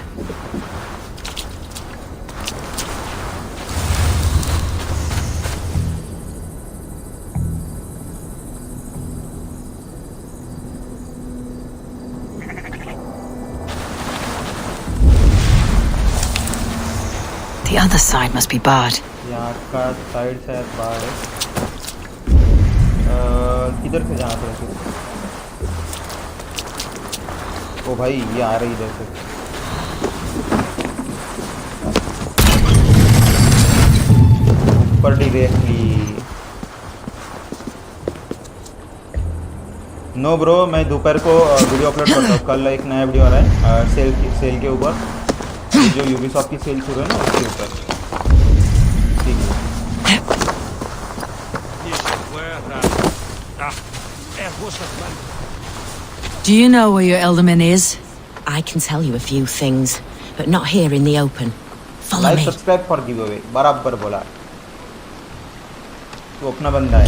The other side must be barred. यहाँ का साइड शायद बाहर है। किधर से जाना पड़ेगा? ओ भाई ये आ रही इधर से। ऊपर डायरेक्टली। नो ब्रो, मैं दोपहर को वीडियो अपलोड करता हूँ। कल एक नया वीडियो आ रहा है सेल के ऊपर, जो यूबीसॉफ्ट की सेल शुरू है ना उसके ऊपर। ठीक है। Do you know where your elderman is? I can tell you a few things, but not here in the open. Follow Like, me. subscribe for giveaway. बराबर बोला। तू अपना बंदा है,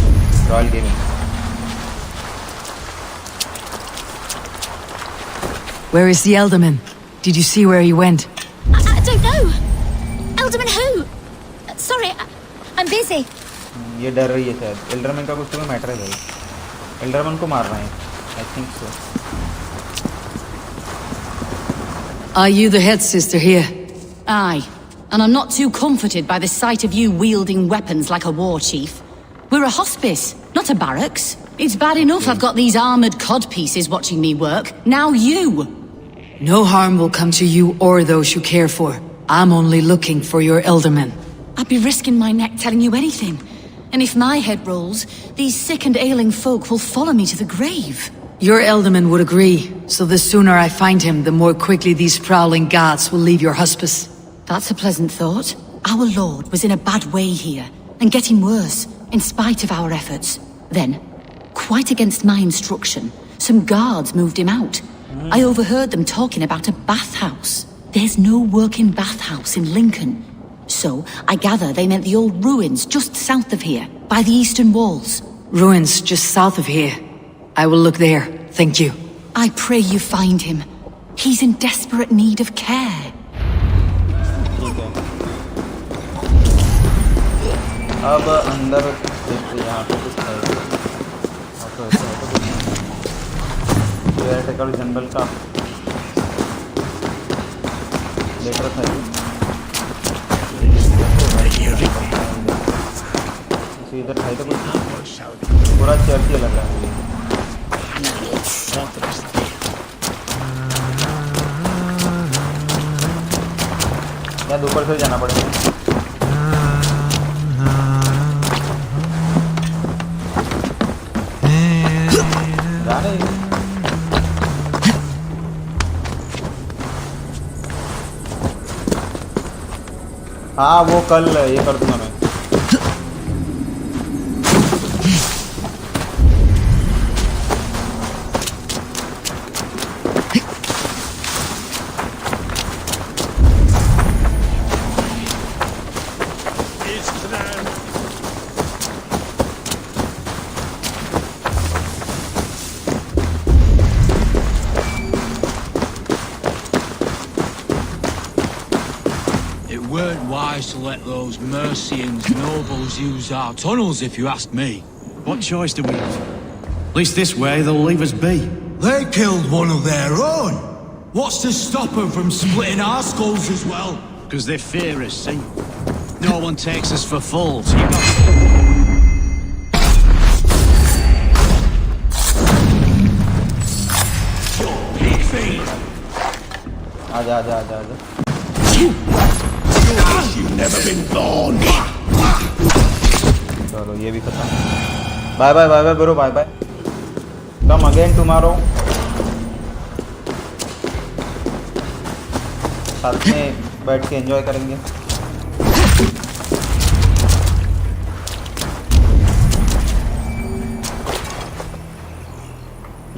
royal gaming. Where is the elderman? Did you see where he went? I don't know. Elderman who? Sorry, I'm busy. ये डर रही है शायद। एल्डरमैन का कुछ तुम्हें मैटर है भाई। एल्डरमैन को मार रहे हैं। I think so. Are you the head sister here? Aye, and I'm not too comforted by the sight of you wielding weapons like a war chief. We're a hospice, not a barracks. It's bad enough I've got these armoured codpieces watching me work. Now you! No harm will come to you or those you care for. I'm only looking for your elderman. I'd be risking my neck telling you anything. And if my head rolls, these sick and ailing folk will follow me to the grave. Your elderman would agree, so the sooner I find him, the more quickly these prowling gods will leave your hospice. That's a pleasant thought. Our lord was in a bad way here, and getting worse, in spite of our efforts. Then, quite against my instruction, some guards moved him out. I overheard them talking about a bathhouse. There's no working bathhouse in Lincoln. So, I gather they meant the old ruins just south of here, by the eastern walls. Ruins just south of here. I will look there. Thank you. I pray you find him. He's in desperate need of care. अब अंदर यहाँ पे कुछ है। Caretaker general का letter था। इधर था तो कुछ पूरा चर्च ही लग रहा है। या दोपहर से जाना पड़ेगा। जाने हाँ वो कल ये कर दूंगा मैं। To let those Mercians nobles use our tunnels, if you ask me. What choice do we have? At least this way they'll leave us be. They killed one of their own. What's to stop them from splitting our skulls as well? Because they fear us, see? No one takes us for fools. You got... Pig feed! आजा आजा आजा आजा। You've never been born. चलो ये भी खत्म। Bye bye bye bye bro, bye bye. Come again tomorrow. साथ में बैठ के एंजॉय करेंगे।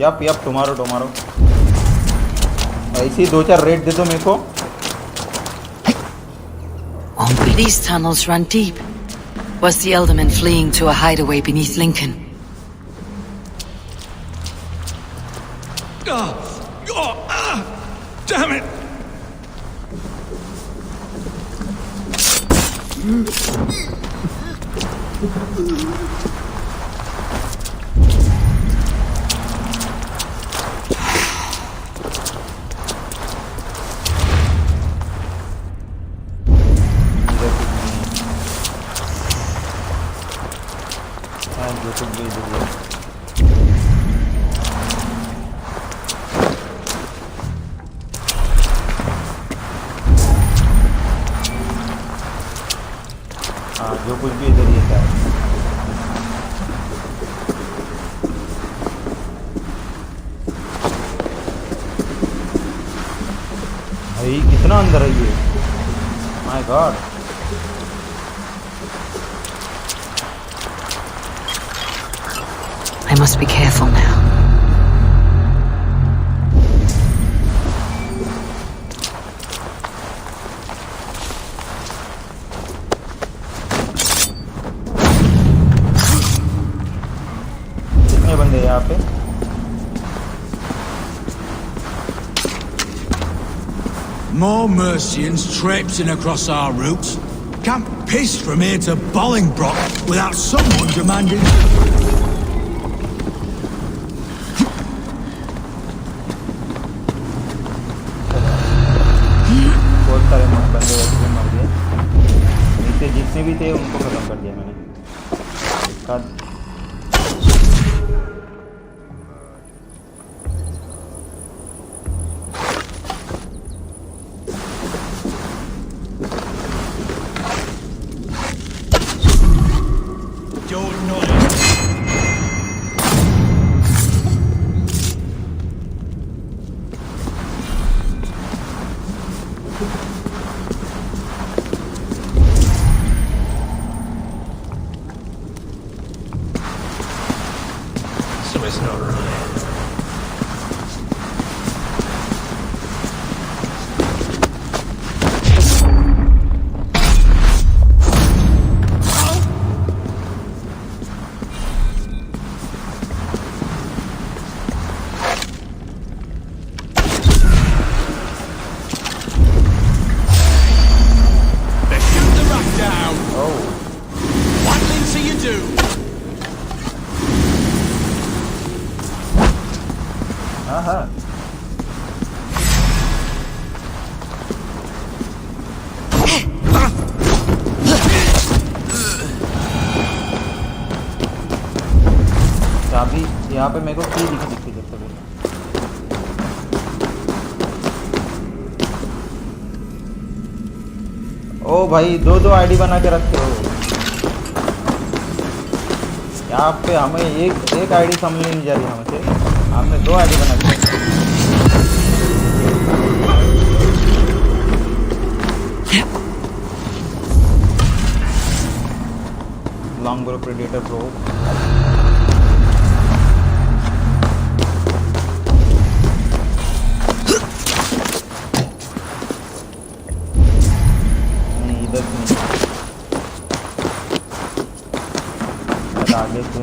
यप टुमारो ऐसी 2-4 रेट दे दो मेरे को। These tunnels run deep. Was the Elderman fleeing to a hideaway beneath Lincoln? Damn it! जो कुछ भी इधर ही है। भाई कितना अंदर है ये, my God. I must be careful now. कितने बंदे हैं यहाँ पे? More Mercians traipsing across our routes. Can't piss from here to Bolingbroke without someone demanding. बहुत सारे बंदे वैसे मर गए। नीचे जितने भी थे उनको खत्म कर दिया मैंने। इसका चाबी यहाँ पे मेरे को की दिखती जब तक। ओ भाई दो आईडी बना के रखे हो यहाँ पे। हमें एक आईडी समझ नहीं जा रही हमसे, आपने 2 आईडी बना के रखी। लॉन्ग ग्रो प्रेडेटर प्रो आगे से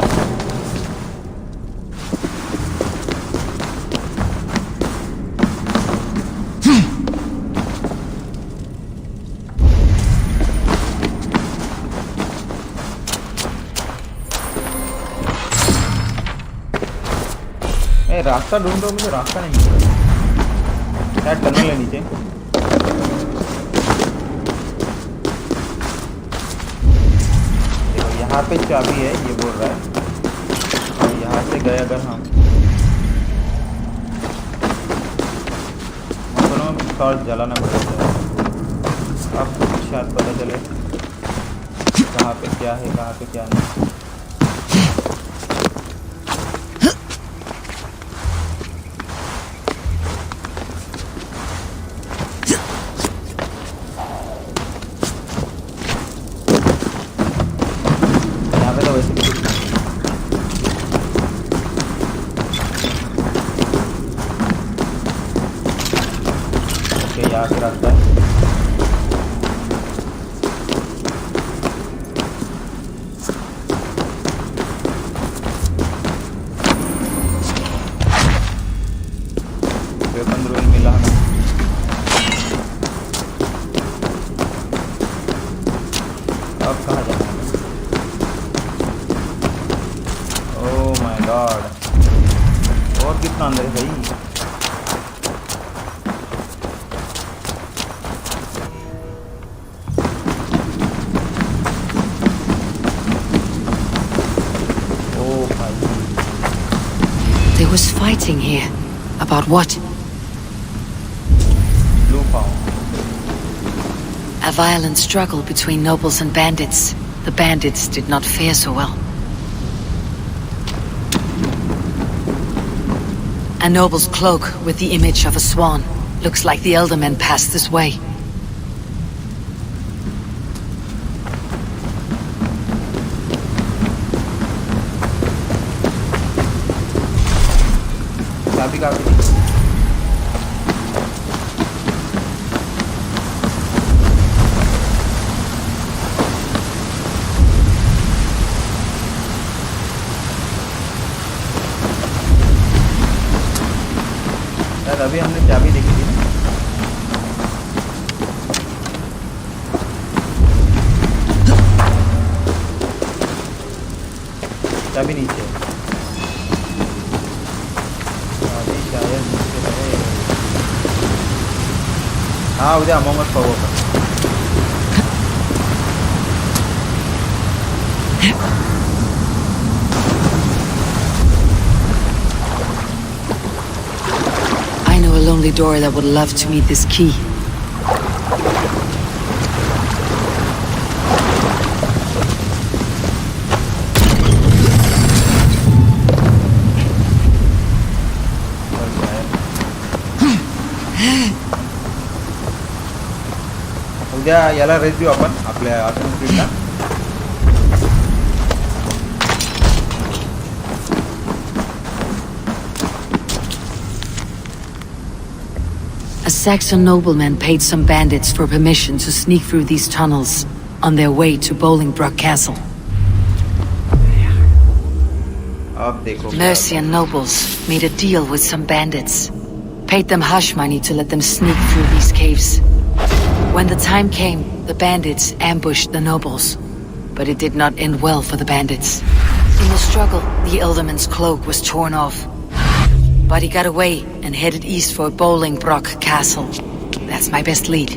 रास्ता ढूंढ रहा, मुझे रास्ता नहीं मिल रहा। शायद टनल है नीचे। देखो यहाँ पे चाबी है, ये बोल रहा है। और यहाँ से गए अगर हम दोनों टॉर्च जलाना पड़ेगा। अब शायद पता चले कहाँ पे क्या है, कहाँ पे क्या नहीं। यहाँ से रास्ता है। वेपन रोल मिला हमें। अब कहाँ जाना है? ओह माय गॉड, और कितना अंदर है भाई? There was fighting here. About what? Blue pound. A violent struggle between nobles and bandits. The bandits did not fare so well. A noble's cloak with the image of a swan. Looks like the Eldermen passed this way. अभी हमने चाबी देखी थी ना। चाबी नीचे, चाबी शायद नीचे है। हाँ उधर अमंग अस पावर का। I know a lonely door that would love to meet this key. उद्या याला रेस देऊ आपण आपल्या आसन क्रीडला. A Saxon nobleman paid some bandits for permission to sneak through these tunnels on their way to Bolingbroke Castle. Mercian nobles made a deal with some bandits, paid them hush money to let them sneak through these caves. When the time came, the bandits ambushed the nobles, but it did not end well for the bandits. In the struggle, the Elderman's cloak was torn off. But he got away and headed east for Bolingbroke Castle. That's my best lead.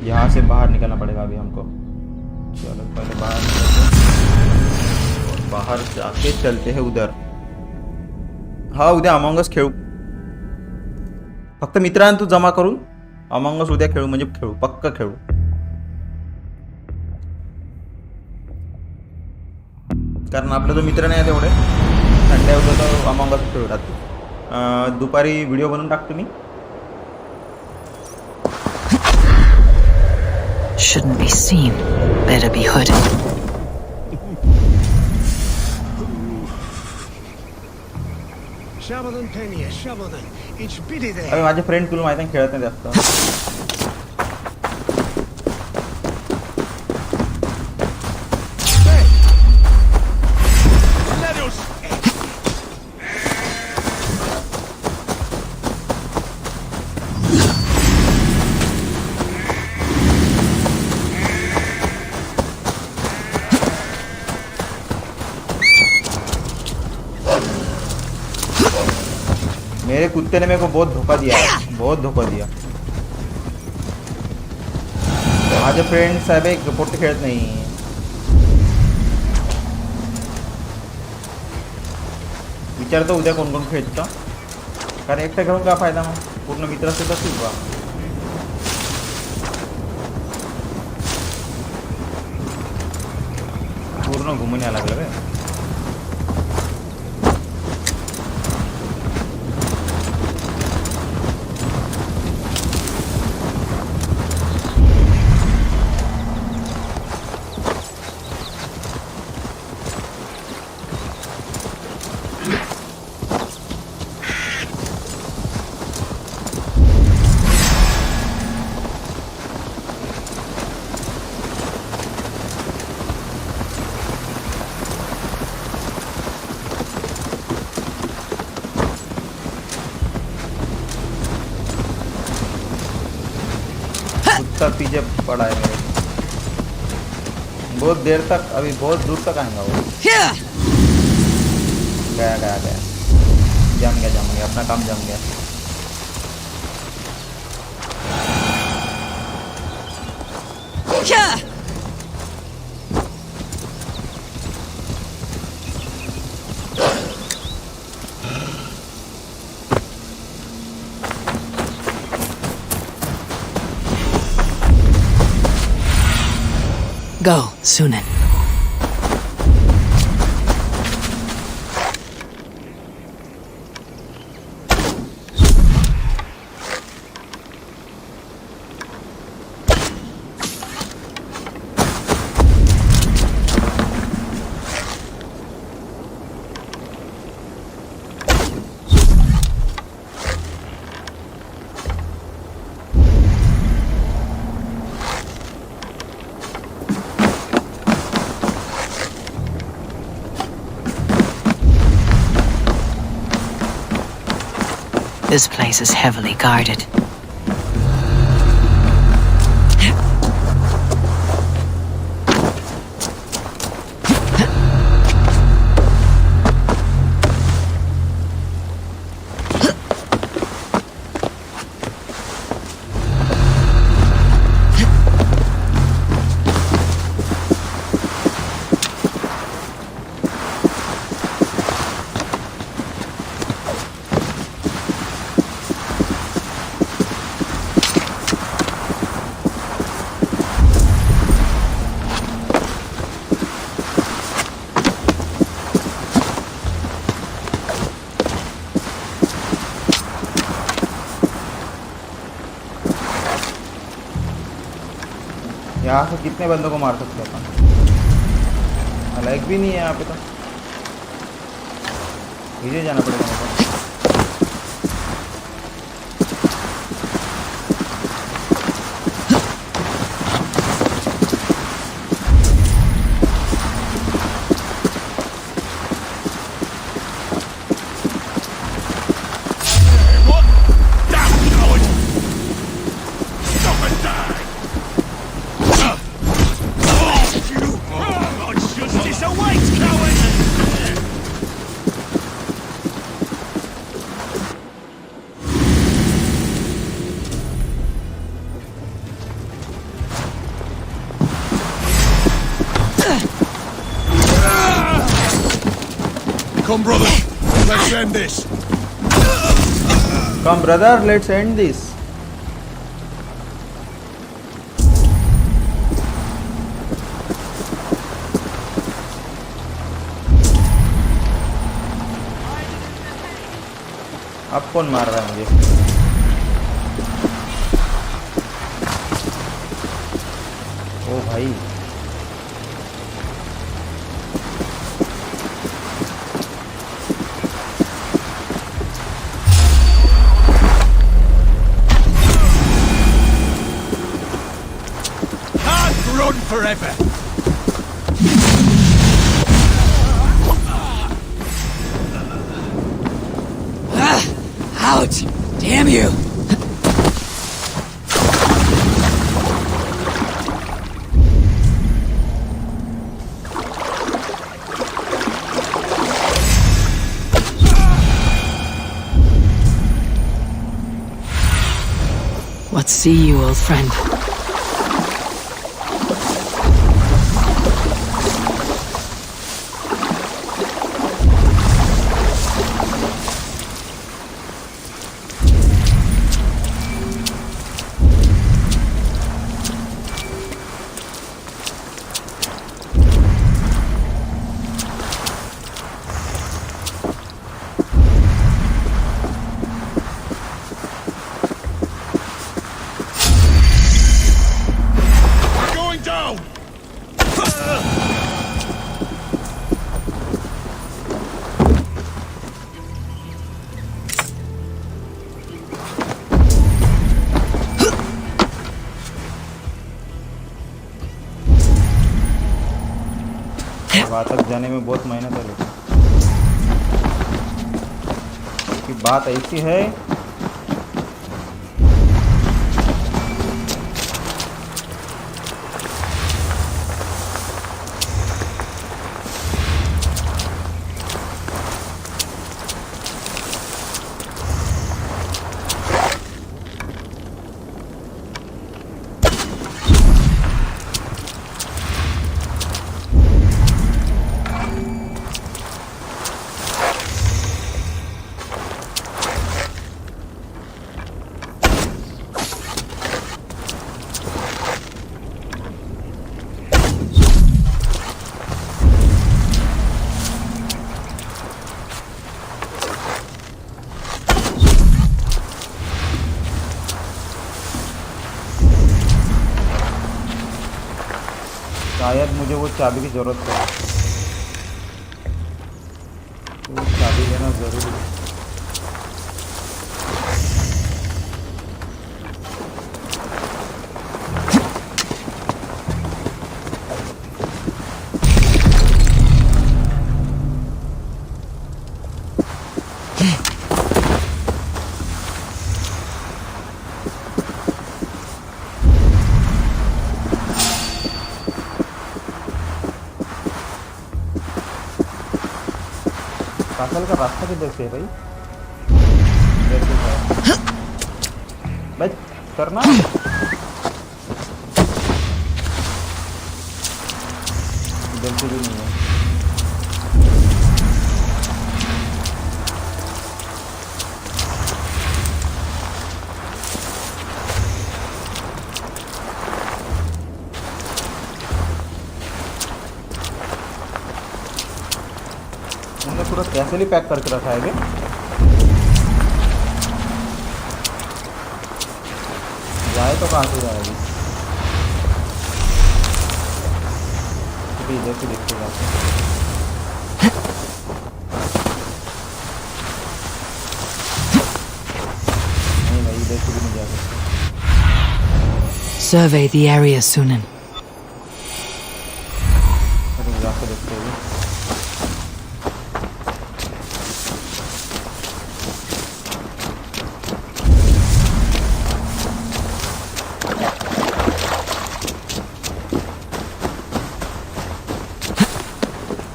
यहाँ से बाहर निकलना पड़ेगा अभी हमको. चलो पहले बाहर निकलते और बाहर जाके चलते हैं उधर. हाँ उद्या अमंग अस खेळू. फक्त मित्रांनो तू जमा करून अमंग अस उद्या खेळू, म्हणजे खेळू, पक्का खेळू. कारण आपला जो मित्र नाही तेवढे संडे होतं तर अमंग अस खेळू रात्री. दुपारी व्हिडिओ बनवून टाकतो मी. Shouldn't be seen. Better be hooded. अरे माझे फ्रेंड तुला माहिती आहे खेळत नाही जास्त. मेरे कुत्ते ने मेरे को बहुत धोखा दिया है, बहुत धोखा दिया. माझे फ्रेंड साहेब एक पोट खेळत नाही. विचारतो उद्या कोण कोण खेळतं, कारण एकटा घेऊन काय फायदा, मग पूर्ण मित्र असेल तर ठीक बा. पूर्ण घुमून यायला लागलं काय. कुत्ता पीछे पड़ा है मेरे, बहुत देर तक, अभी बहुत दूर तक आएगा वो। गया गया गया, जम गया, अपना काम जम गया। Go, Sunan. This place is heavily guarded. यहाँ से कितने बंदों को मार सकते हैं अपन? लाइक भी नहीं है यहाँ पे, तो मुझे जाना पड़ेगा मेरे को। Come, brother. Let's end this. Come, brother. Let's end this. अब कौन मार रहा है मुझे? ओ भाई, Run forever. Ouch! Damn you! What see you, old friend? वहाँ तक जाने में बहुत मेहनत है, लेकिन कि बात ऐसी है शायद मुझे वो चाबी की जरूरत है, तो चाबी देना जरूरी है। कासल का रास्ता किधर से है भाई? भाई करना इधर से भी नहीं है। पूरा कैसे पैक करके रखा है जाए तो कहाँ से जाएगी? इधर से देखते जाते नहीं भाई, इधर से भी नहीं जा सकते। Survey the area, Sunan. जाके देखते हैं।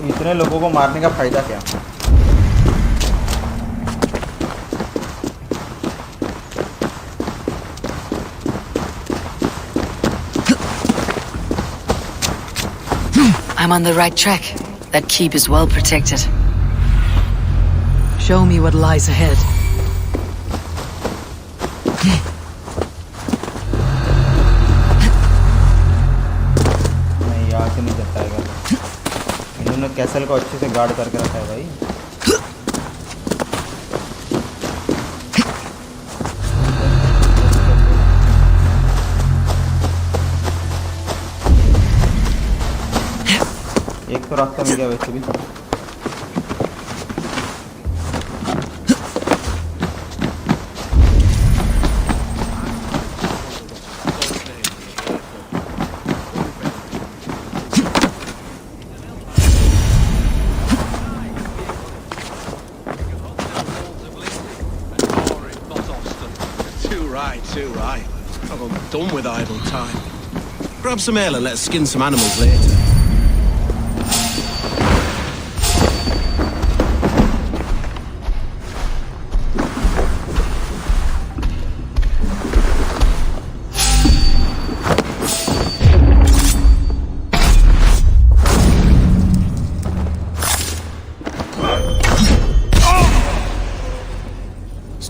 इतने लोगों को मारने का फायदा क्या? I'm on the right track. That keep is well protected. Show me what lies ahead. नहीं, यहाँ से नहीं जा पाएगा। इन्होंने कैसल को अच्छे से गार्ड करके रखा है भाई। एक तो रास्ता मिल गया वैसे भी। Too right. I'm done with idle time. Grab some ale and let's skin some animals later.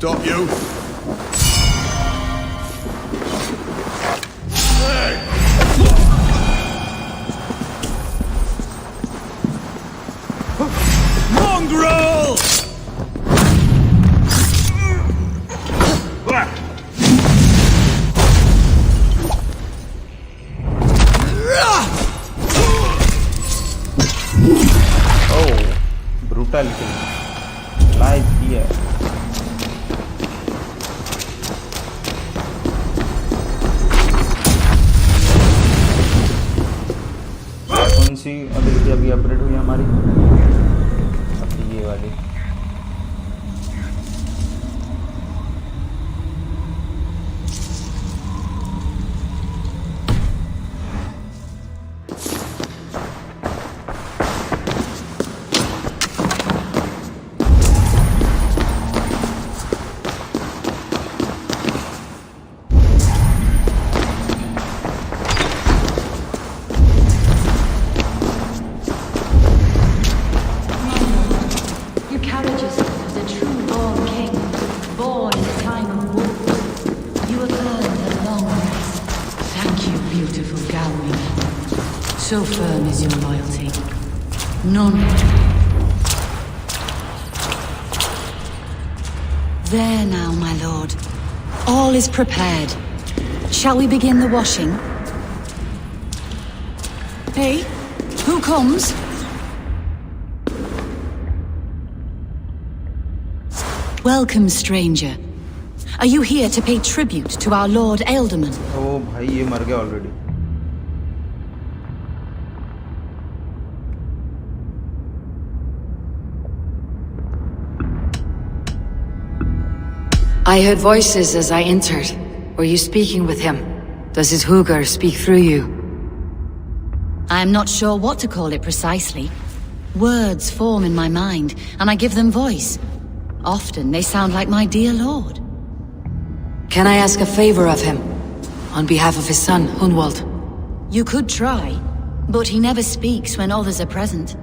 Stop you! Mongrel! Oh, brutality. Lies here. कौन सी एबिलिटी अभी अपग्रेड हुई हमारी? अभी ये वाली। So firm is your loyalty. None. There now, my lord. All is prepared. Shall we begin the washing? Hey, who comes? Welcome, stranger. Are you here to pay tribute to our Lord Ealdorman? Oh, bhai, ye mar gaya already. I heard voices as I entered. Were you speaking with him? Does his hooger speak through you? I'm not sure what to call it precisely. Words form in my mind, and I give them voice. Often they sound like my dear lord. Can I ask a favor of him? On behalf of his son, Hunwald? You could try, but he never speaks when others are present.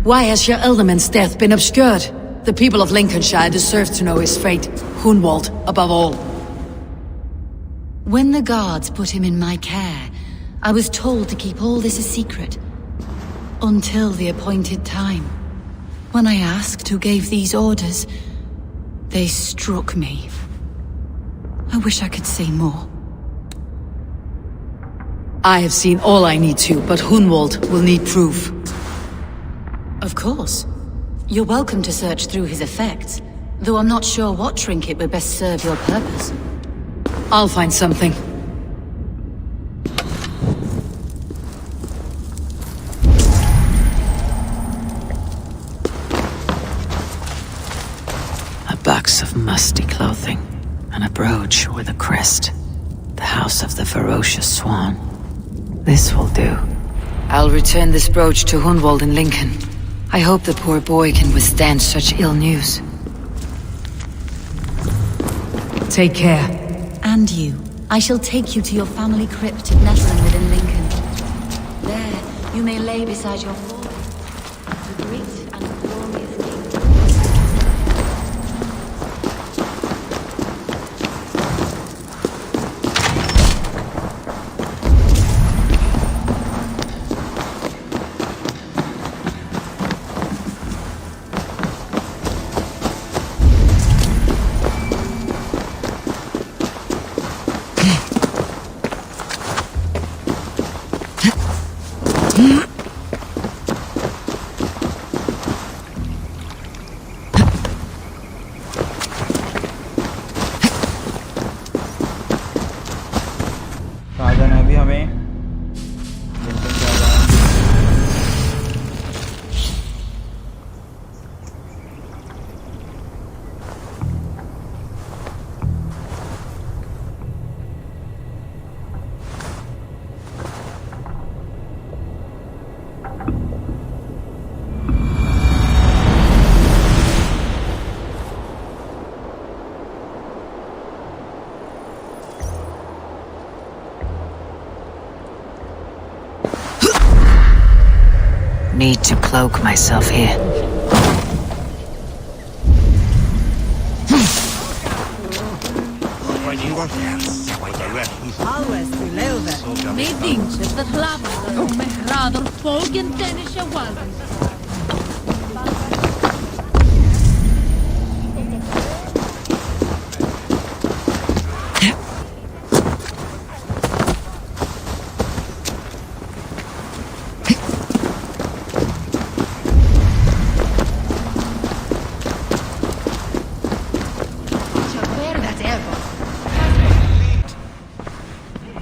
Why has your Ealdorman's death been obscured? The people of Lincolnshire deserve to know his fate. Hunwald, above all. When the guards put him in my care, I was told to keep all this a secret. Until the appointed time. When I asked who gave these orders, they struck me. I wish I could say more. I have seen all I need to, but Hunwald will need proof. Of course. You're welcome to search through his effects, though I'm not sure what trinket would best serve your purpose. I'll find something. A box of musty clothing, and a brooch with a crest. The house of the ferocious swan. This will do. I'll return this brooch to Hunwald in Lincoln. I hope the poor boy can withstand such ill news. Take care. And you. I shall take you to your family crypt at Netherland within Lincoln. There, you may lay beside your fallen, the great and glorious king. Need to cloak myself here.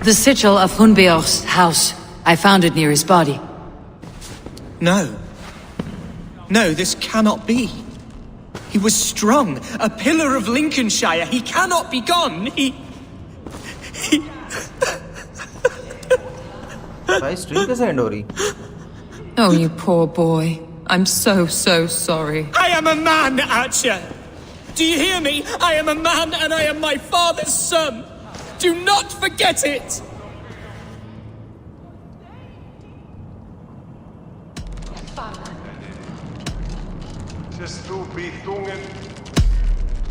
The sigil of Hunbeor's house. I found it near his body. No. No, this cannot be. He was strong, a pillar of Lincolnshire. He cannot be gone. He... Oh, you poor boy. I'm so sorry. I am a man, Archer. Do you hear me? I am a man and I am my father's son. Do not forget it!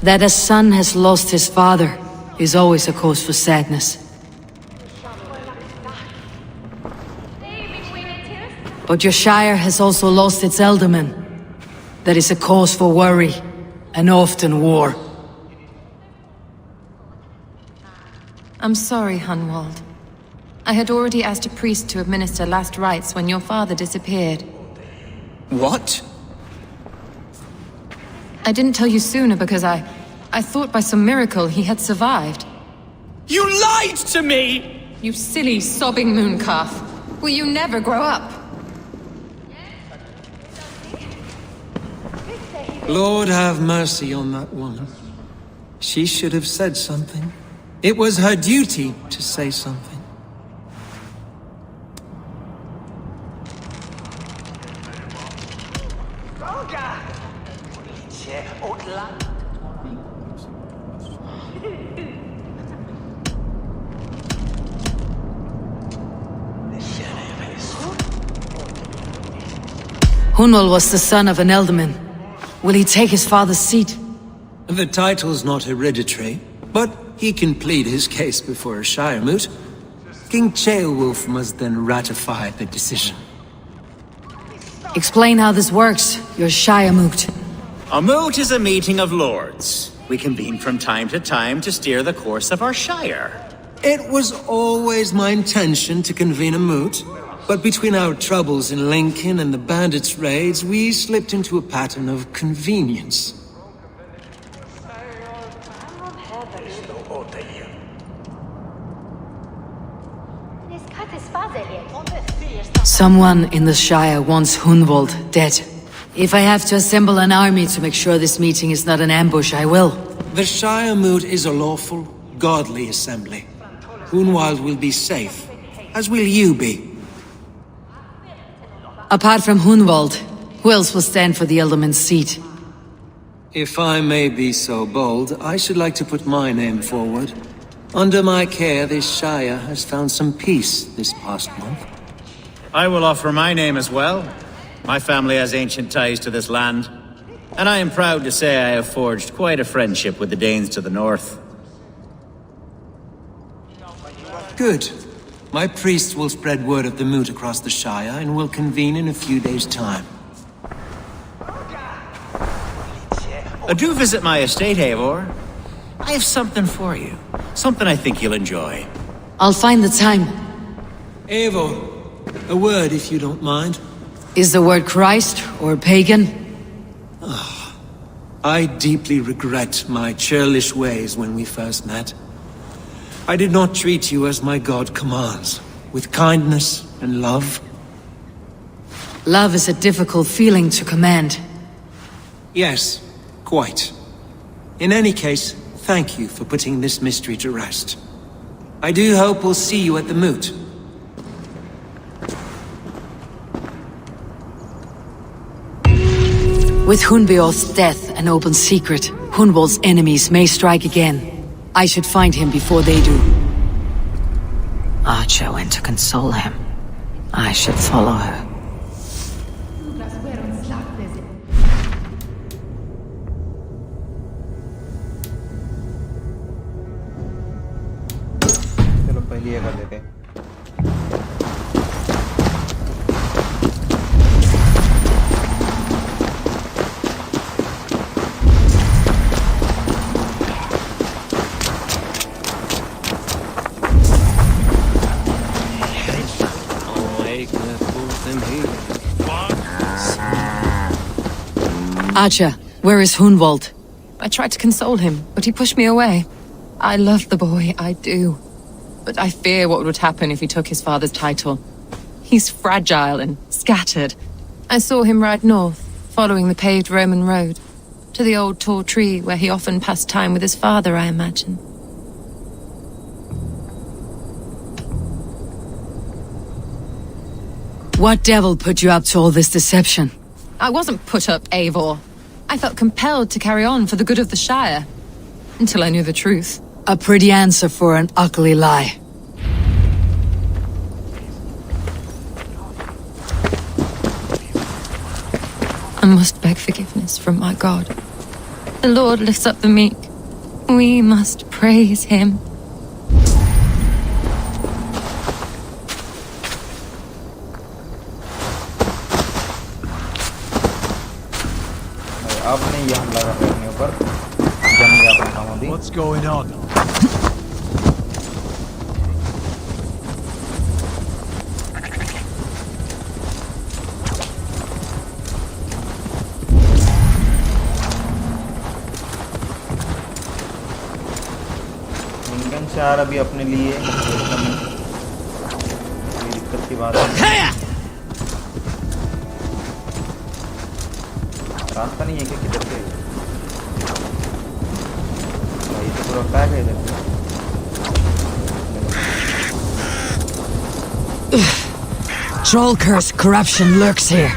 That a son has lost his father is always a cause for sadness. But your shire has also lost its Ealdorman. That is a cause for worry, and often war. I'm sorry, Hunwald. I had already asked a priest to administer last rites when your father disappeared. What? I didn't tell you sooner because I thought by some miracle he had survived. You lied to me! You silly, sobbing mooncalf. Will you never grow up? Lord have mercy on that woman. She should have said something. It was her duty to say something. Hunwald was the son of an Elderman. Will he take his father's seat? The title's not hereditary, but he can plead his case before a Shire moot. King Ceolwulf must then ratify the decision. Explain how this works, your Shire moot. A moot is a meeting of lords. We convene from time to time to steer the course of our Shire. It was always my intention to convene a moot, but between our troubles in Lincoln and the bandits' raids, we slipped into a pattern of convenience. Someone in the Shire wants Hunwald dead. If I have to assemble an army to make sure this meeting is not an ambush, I will. The Shire moot is a lawful, godly assembly. Hunwald will be safe, as will you be. Apart from Hunwald, who else will stand for the Elderman's seat? If I may be so bold, I should like to put my name forward. Under my care, this Shire has found some peace this past month. I will offer my name as well. My family has ancient ties to this land, and I am proud to say I have forged quite a friendship with the Danes to the north. Good. My priest will spread word of the moot across the Shire, and will convene in a few days' time. Do visit my estate, Eivor. I have something for you. Something I think you'll enjoy. I'll find the time. Eivor, a word if you don't mind. Is the word Christ or pagan? I deeply regret my churlish ways when we first met. I did not treat you as my god commands, with kindness and love. Love is a difficult feeling to command. Yes, quite. In any case, thank you for putting this mystery to rest. I do hope we'll see you at the moot. With Hunbeorth's death an open secret, Hunwald's enemies may strike again. I should find him before they do. Archer went to console him. I should follow her. चलो पहले ये कर देते हैं. Archer, where is Hunwald? I tried to console him, but he pushed me away. I love the boy, I do. But I fear what would happen if he took his father's title. He's fragile and scattered. I saw him ride north, following the paved Roman road, to the old tall tree where he often passed time with his father, I imagine. What devil put you up to all this deception? I wasn't put up, Eivor. I felt compelled to carry on for the good of the Shire. Until I knew the truth. A pretty answer for an ugly lie. I must beg forgiveness from my God. The Lord lifts up the meek. We must praise him. What's going on? यार अभी अपने लिए कोई दिक्कत की बात है। रास्ता नहीं है क्या किधर से? भाई तो पूरा पैक है इधर। Troll curse corruption lurks here.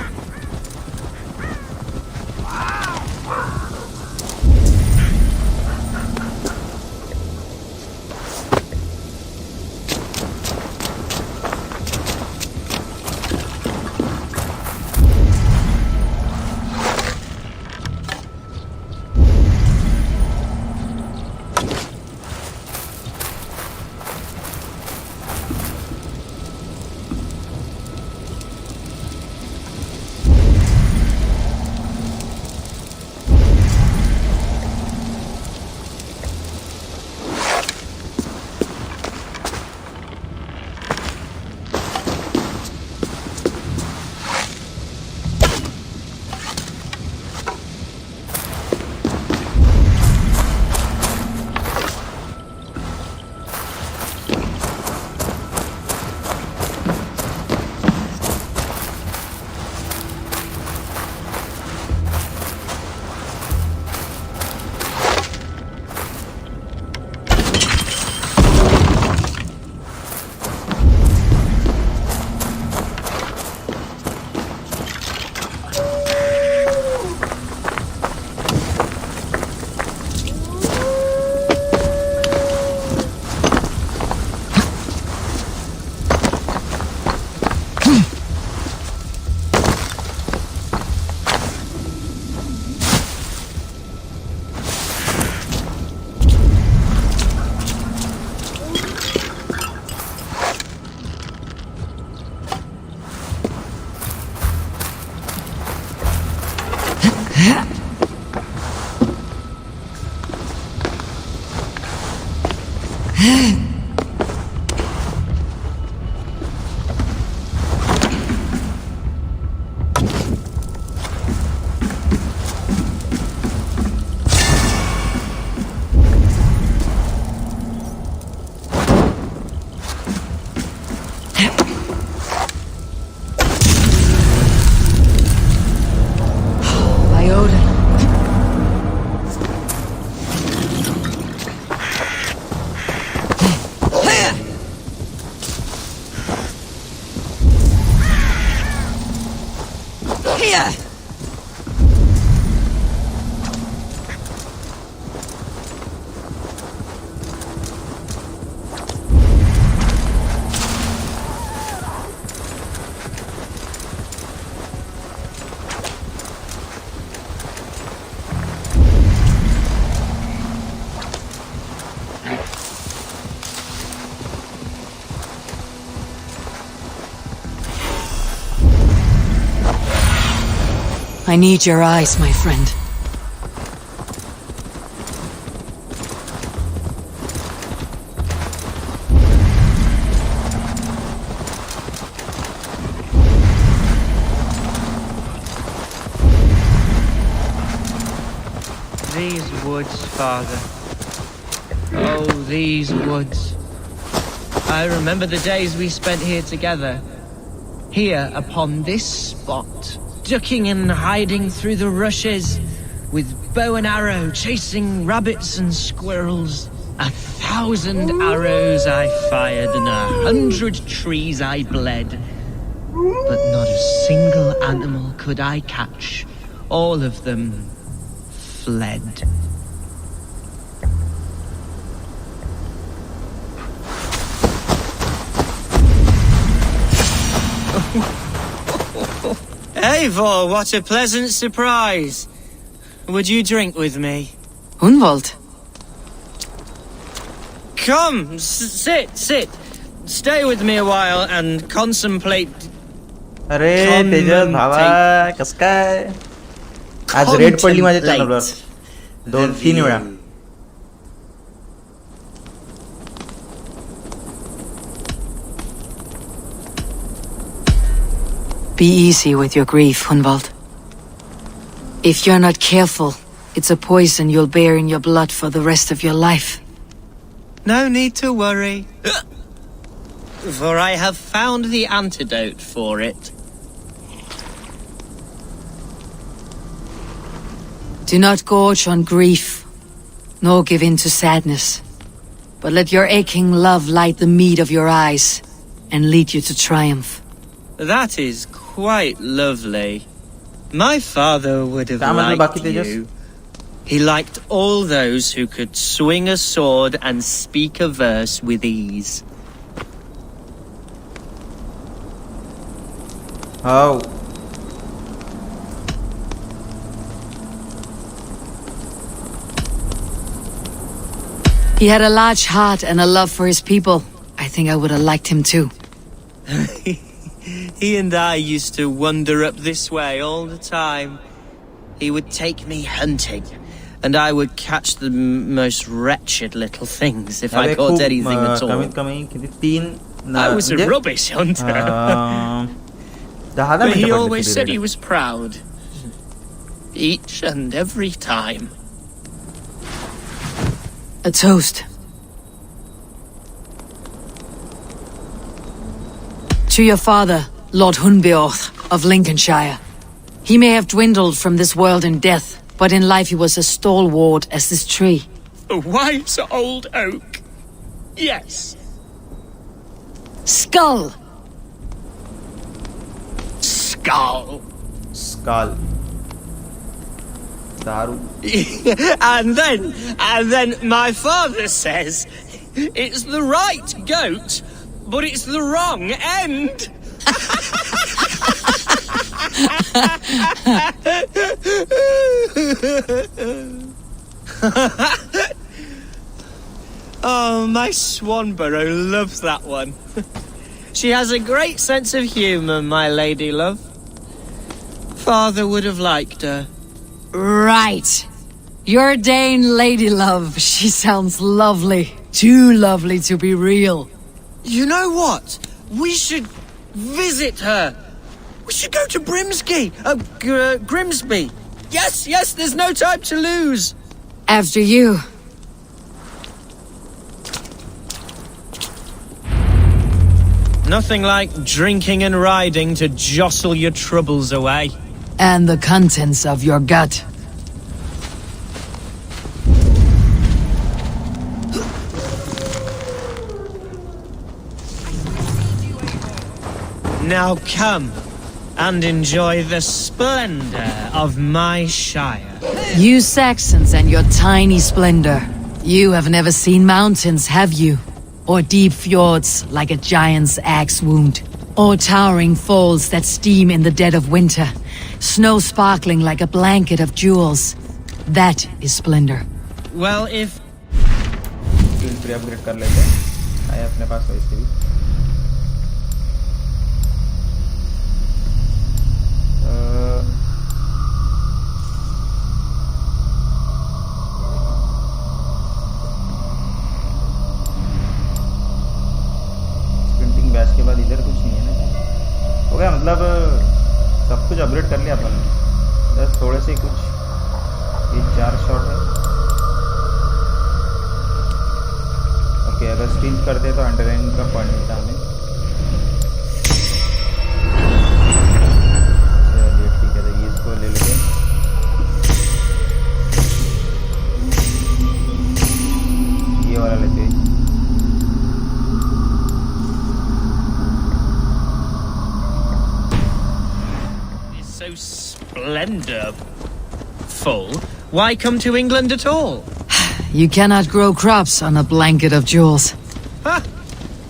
I need your eyes, my friend. These woods, Father. Oh, these woods. I remember the days we spent here together. Here, upon this spot. Ducking and hiding through the rushes, with bow and arrow chasing rabbits and squirrels. 1,000 arrows I fired and 100 trees I bled. But not a single animal could I catch. All of them fled. Eivor, what a pleasant surprise. Would you drink with me? Hunwald. Come, sit. Stay with me a while and contemplate. अरे तेजस भावा कस काय आज red पडली माझ्या चॅनलवर 2-3 वेळा. Be easy with your grief, Hunwald. If you're not careful, it's a poison you'll bear in your blood for the rest of your life. No need to worry. For I have found the antidote for it. Do not gorge on grief, nor give in to sadness, but let your aching love light the mead of your eyes and lead you to triumph. That is quite lovely. My father would have liked you. He liked all those who could swing a sword and speak a verse with ease. How? He had a large heart and a love for his people. I think I would have liked him too. He and I used to wander up this way all the time. He would take me hunting, and I would catch the most wretched little things if I caught anything at all. I was a rubbish hunter. But he always said he was proud. Each and every time. A toast. To your father, Lord Hunbeorth of Lincolnshire. He may have dwindled from this world in death, but in life he was as stalwart as this tree. A wise old oak. Yes. Skull! Skull. Skull. Daru. and then my father says it's the right goat, but it's the wrong end. Oh, my Swanborough loves that one. She has a great sense of humour, my lady love. Father would have liked her. Right. Your Dane lady love. She sounds lovely. Too lovely to be real. You know what? We should visit her. We should go to Grimsby. Yes, there's no time to lose. After you. Nothing like drinking and riding to jostle your troubles away. And the contents of your gut. Now come and enjoy the splendor of my shire. You Saxons and your tiny splendor. You have never seen mountains, have you? Or deep fjords like a giant's axe wound. Or towering falls that steam in the dead of winter. Snow sparkling like a blanket of jewels. That is splendor. Well, if... upgrade कर लेते हैं आया अपने पास वैसे भी sprinting batch के बाद इधर कुछ नहीं है ना हो गया मतलब सब कुछ अपग्रेड कर लिया अपन ने बस थोड़े से कुछ 3-4 शॉट है ओके अगर स्टील करते तो अंडरलाइन का पॉइंट मिलता हमें चलिए ठीक है तो ये इसको ले लेते हैं ये वाला लेते हैं So splendor full. Why come to England at all? You cannot grow crops on a blanket of jewels. Ha!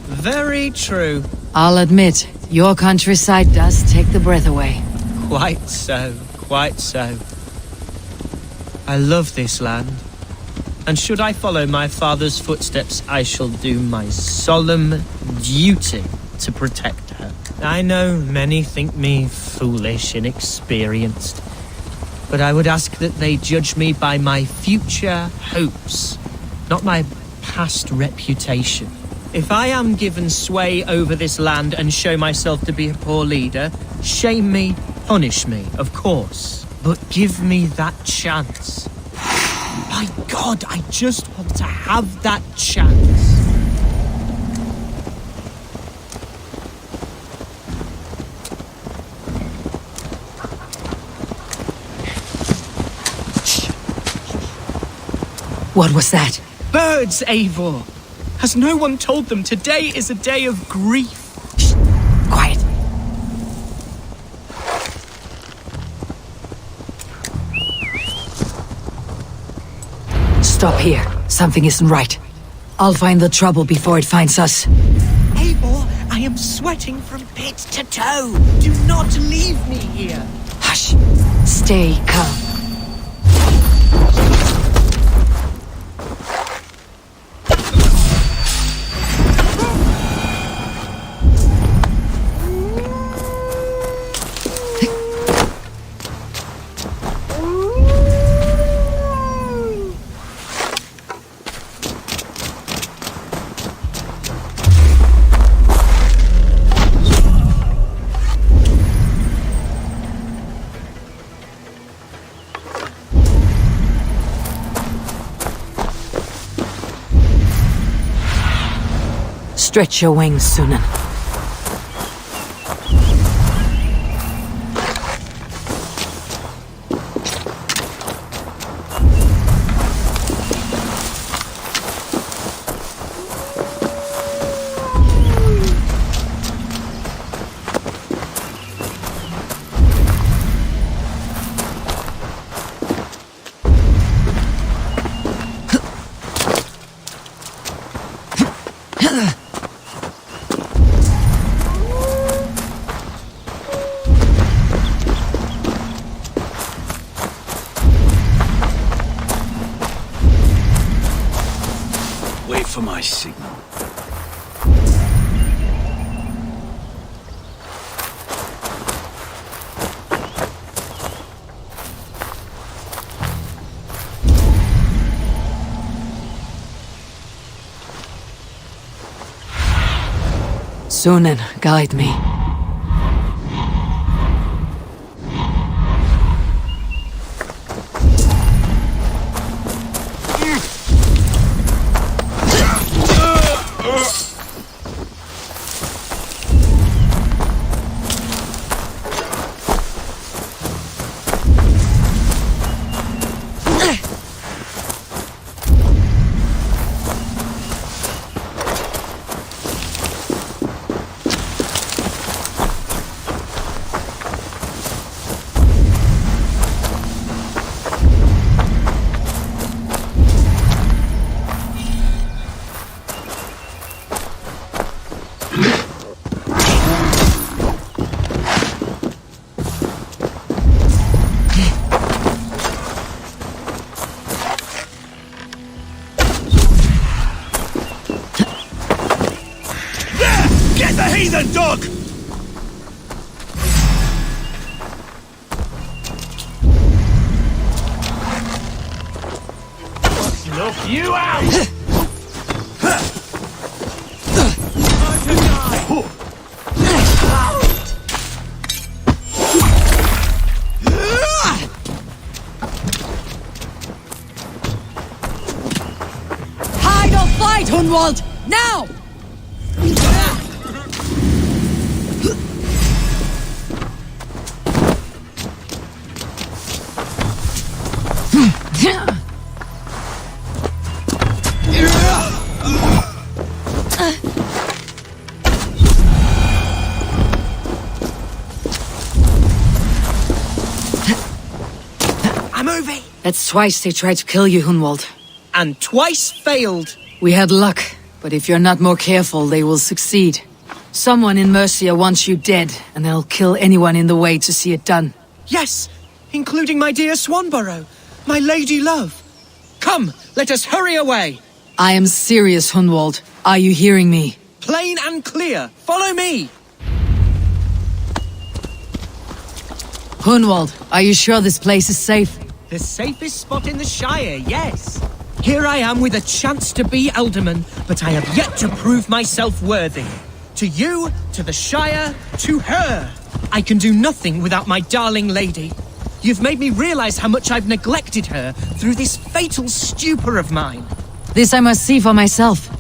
Very true. I'll admit, your countryside does take the breath away. Quite so, quite so. I love this land. And should I follow my father's footsteps, I shall do my solemn duty to protect her. I know many think me foolish, inexperienced. But I would ask that they judge me by my future hopes, not my past reputation. If I am given sway over this land and show myself to be a poor leader, shame me, punish me, of course. But give me that chance. My God, I just want to have that chance. What was that? Birds, Eivor! Has no one told them today is a day of grief? Shh. Quiet. Stop here. Something isn't right. I'll find the trouble before it finds us. Eivor, I am sweating from pit to toe. Do not leave me here. Hush. Stay calm. Stretch your wings, Sunan. Wait for my signal. Sunan, guide me. The dog! Snuff you out! Hide or fight, Hunwald! Now! I'm moving! That's twice they tried to kill you, Hunwald. And twice failed. We had luck, but if you're not more careful, they will succeed. Someone in Mercia wants you dead, and they'll kill anyone in the way to see it done. Yes, including my dear Swanborough, my lady love. Come, let us hurry away. I am serious, Hunwald. Are you hearing me? Plain and clear. Follow me. Hunwald, are you sure this place is safe? The safest spot in the Shire, yes. Here I am with a chance to be Alderman, but I have yet to prove myself worthy. To you, to the Shire, to her. I can do nothing without my darling lady. You've made me realize how much I've neglected her through this fatal stupor of mine. This I must see for myself.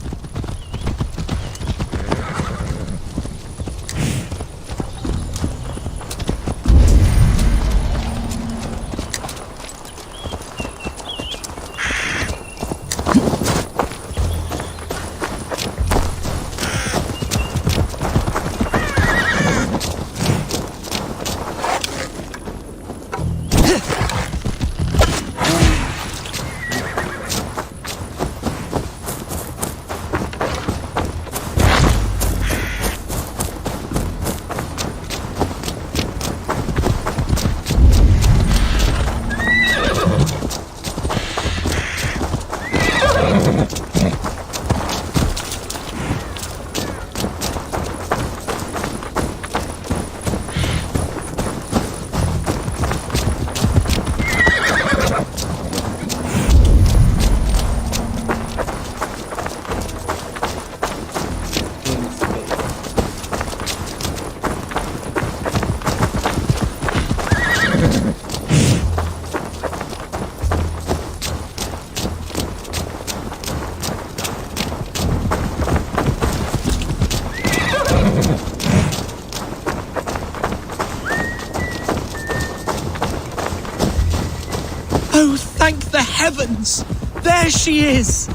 Oh, thank the heavens! There she is!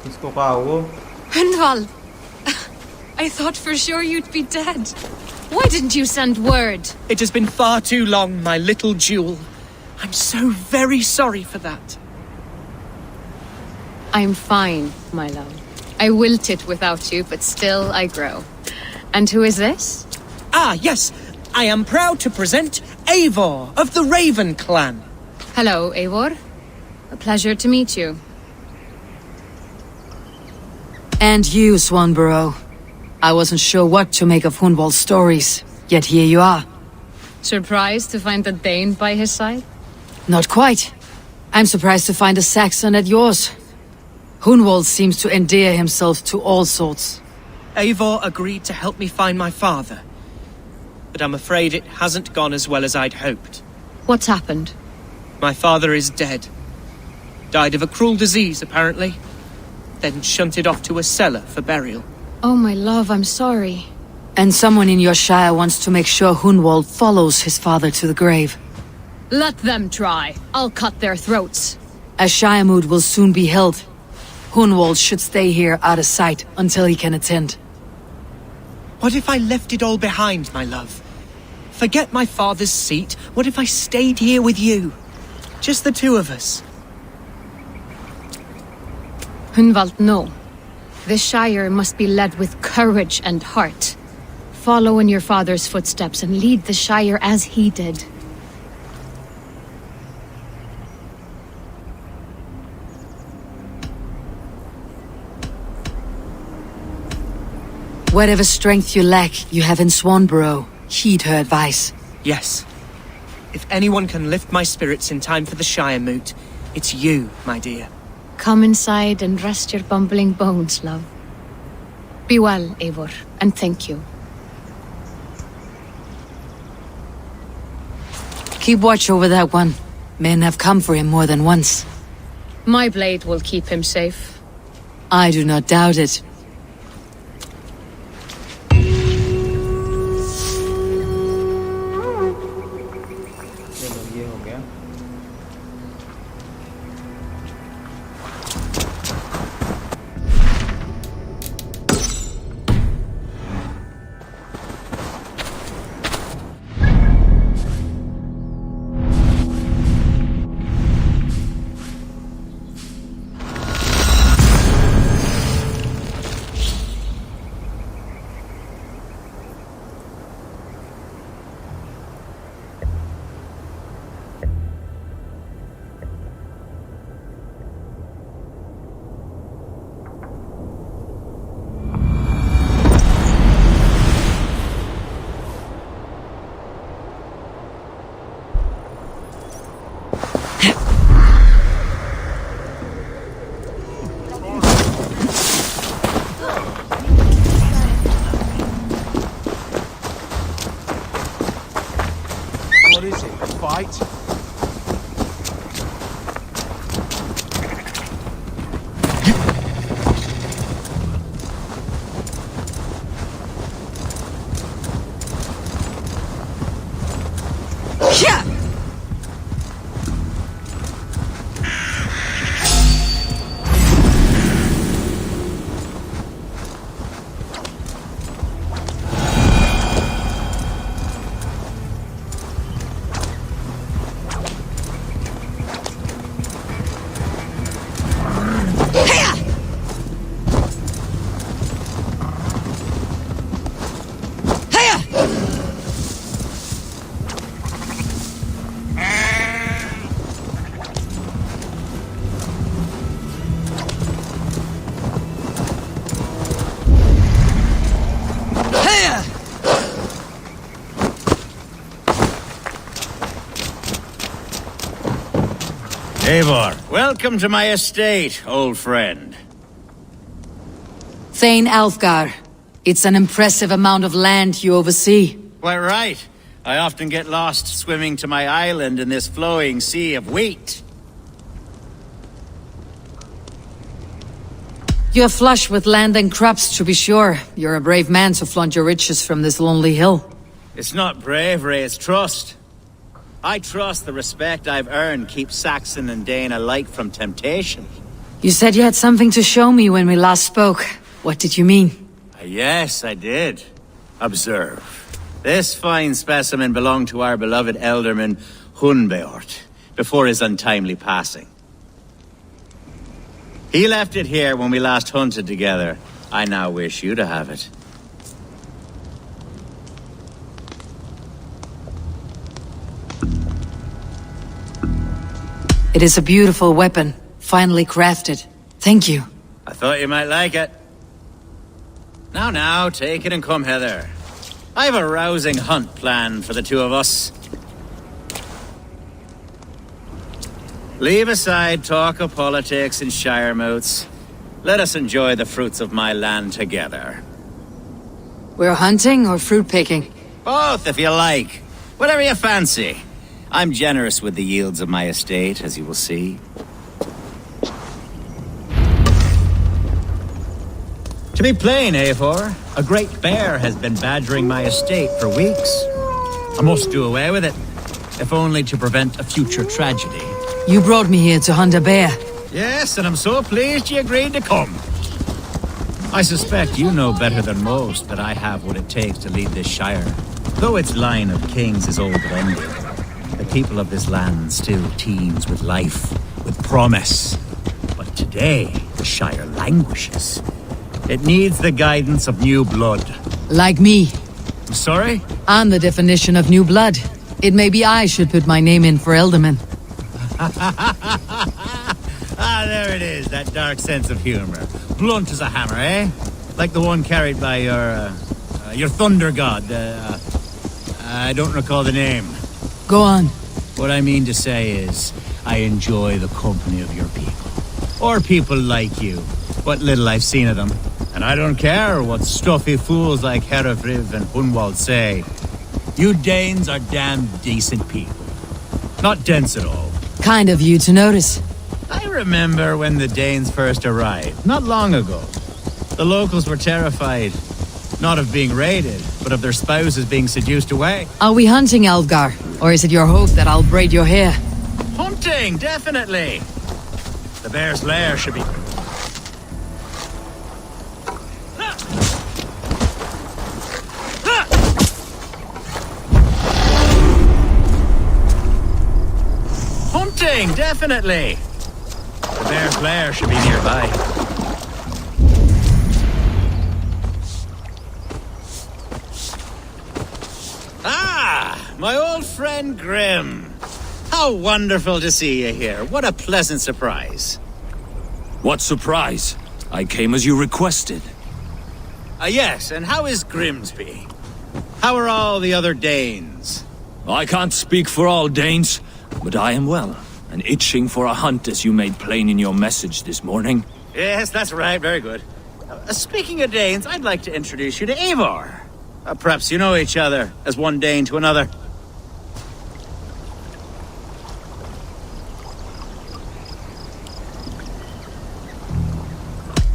इसको कहा वो? Hunwald! I thought for sure you'd be dead. Why didn't you send word? It has been far too long, my little jewel. I'm so very sorry for that. I'm fine, my love. I wilted without you, but still I grow. And who is this? Ah, yes. I am proud to present Eivor of the Raven clan. Hello, Eivor. A pleasure to meet you. And you, Swanborough. I wasn't sure what to make of Hunwald's stories, yet here you are. Surprised to find a Dane by his side? Not quite. I'm surprised to find a Saxon at yours. Hunwald seems to endear himself to all sorts. Eivor agreed to help me find my father. But I'm afraid it hasn't gone as well as I'd hoped. What's happened? My father is dead. Died of a cruel disease, apparently. Then shunted off to a cellar for burial. Oh, my love, I'm sorry. And someone in your shire wants to make sure Hunwald follows his father to the grave. Let them try. I'll cut their throats. A shire moot will soon be held. Hunwald should stay here out of sight until he can attend. What if I left it all behind, my love? Forget my father's seat. What if I stayed here with you? Just the two of us. Hunwald, no. This shire must be led with courage and heart. Follow in your father's footsteps and lead the shire as he did. Whatever strength you lack, you have in Swanborough. Heed her advice. Yes. If anyone can lift my spirits in time for the Shire Moot, it's you, my dear. Come inside and rest your bumbling bones, love. Be well, Eivor, and thank you. Keep watch over that one. Men have come for him more than once. My blade will keep him safe. I do not doubt it. What is it? A fight? Eivor, welcome to my estate, old friend. Thane Alfgar. It's an impressive amount of land you oversee. Quite right. I often get lost swimming to my island in this flowing sea of wheat. You're flush with land and crops, to be sure. You're a brave man to flaunt your riches from this lonely hill. It's not bravery, it's trust. I trust the respect I've earned keeps Saxon and Dane alike from temptation. You said you had something to show me when we last spoke. What did you mean? Yes, I did. Observe. This fine specimen belonged to our beloved Elderman Hunbeort, before his untimely passing. He left it here when we last hunted together. I now wish you to have it. It is a beautiful weapon, finely crafted. Thank you. I thought you might like it. Now, take it and come hither. I have a rousing hunt planned for the two of us. Leave aside talk of politics and shire moats. Let us enjoy the fruits of my land together. We're hunting or fruit picking? Both, if you like. Whatever you fancy. I'm generous with the yields of my estate, as you will see. To be plain, Eivor, a great bear has been badgering my estate for weeks. I must do away with it, if only to prevent a future tragedy. You brought me here to hunt a bear. Yes, and I'm so pleased you agreed to come. I suspect you know better than most that I have what it takes to lead this shire. Though its line of kings is old and ended, the people of this land still teems with life, with promise. But today, the shire languishes. It needs the guidance of new blood. Like me. I'm sorry? I'm the definition of new blood. It may be I should put my name in for Elderman. There it is, that dark sense of humor. Blunt as a hammer, eh? Like the one carried by your thunder god. I don't recall the name. Go on. What I mean to say is, I enjoy the company of your people. Or people like you. What little I've seen of them. And I don't care what stuffy fools like Herefriv and Hunwald say. You Danes are damn decent people. Not dense at all. Kind of you to notice. I remember when the Danes first arrived, not long ago. The locals were terrified, not of being raided, but of their spouses being seduced away. Are we hunting, Alfgar? Or is it your hope that I'll braid your hair? Hunting, definitely! The bear's lair should be... Hunting, definitely! The bear's lair should be nearby. Ah! My old friend Grim. How wonderful to see you here. What a pleasant surprise. What surprise? I came as you requested. Yes, and how is Grimsby? How are all the other Danes? I can't speak for all Danes, but I am well, and itching for a hunt as you made plain in your message this morning. Yes, that's right, very good. Speaking of Danes, I'd like to introduce you to Eivor. Perhaps you know each other, as one Dane to another.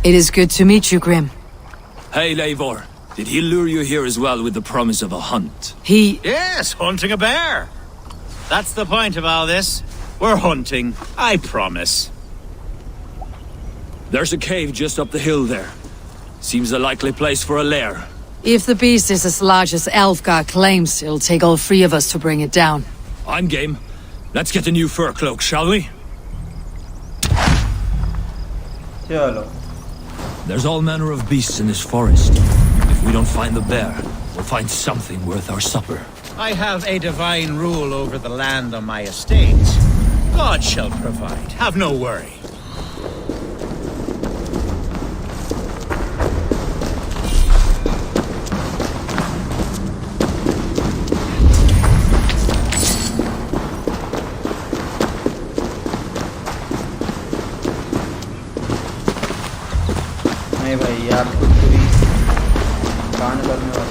It is good to meet you, Grim. Hey, Eivor. Did he lure you here as well with the promise of a hunt? Yes, hunting a bear. That's the point of all this. We're hunting, I promise. There's a cave just up the hill there. Seems a likely place for a lair. If the beast is as large as Alfgar claims, it'll take all three of us to bring it down. I'm game. Let's get a new fur cloak, shall we? Chalo. There's all manner of beasts in this forest. If we don't find the bear, we'll find something worth our supper. I have a divine rule over the land on my estate. God shall provide. Have no worry.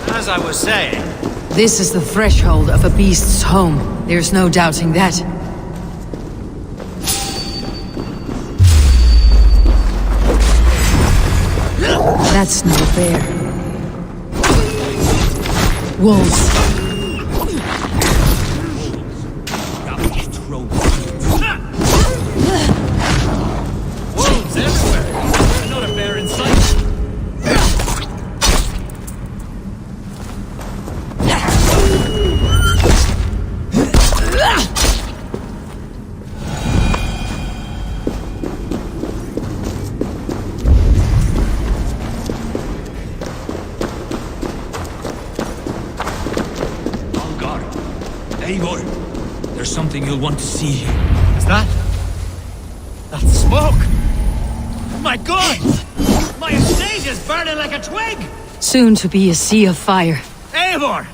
As I was saying, This is the threshold of a beast's home. There's no doubting that. That's no bear. Wolves. wolves everywhere. Not a bear in sight. Eivor, there's something you'll want to see here. Is that? That's smoke! My God! My estate is burning like a twig! Soon to be a sea of fire. Eivor!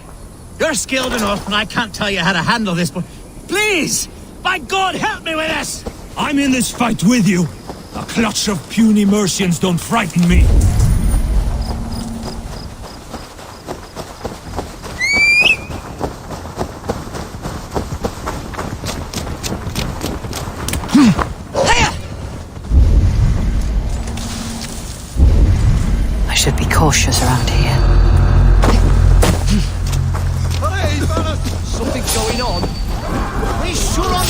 You're skilled enough, and I can't tell you how to handle this, but please! By God, help me with this! I'm in this fight with you. A clutch of puny Mercians don't frighten me. I should be cautious around here. Hey, fellas! Something going on? We sure on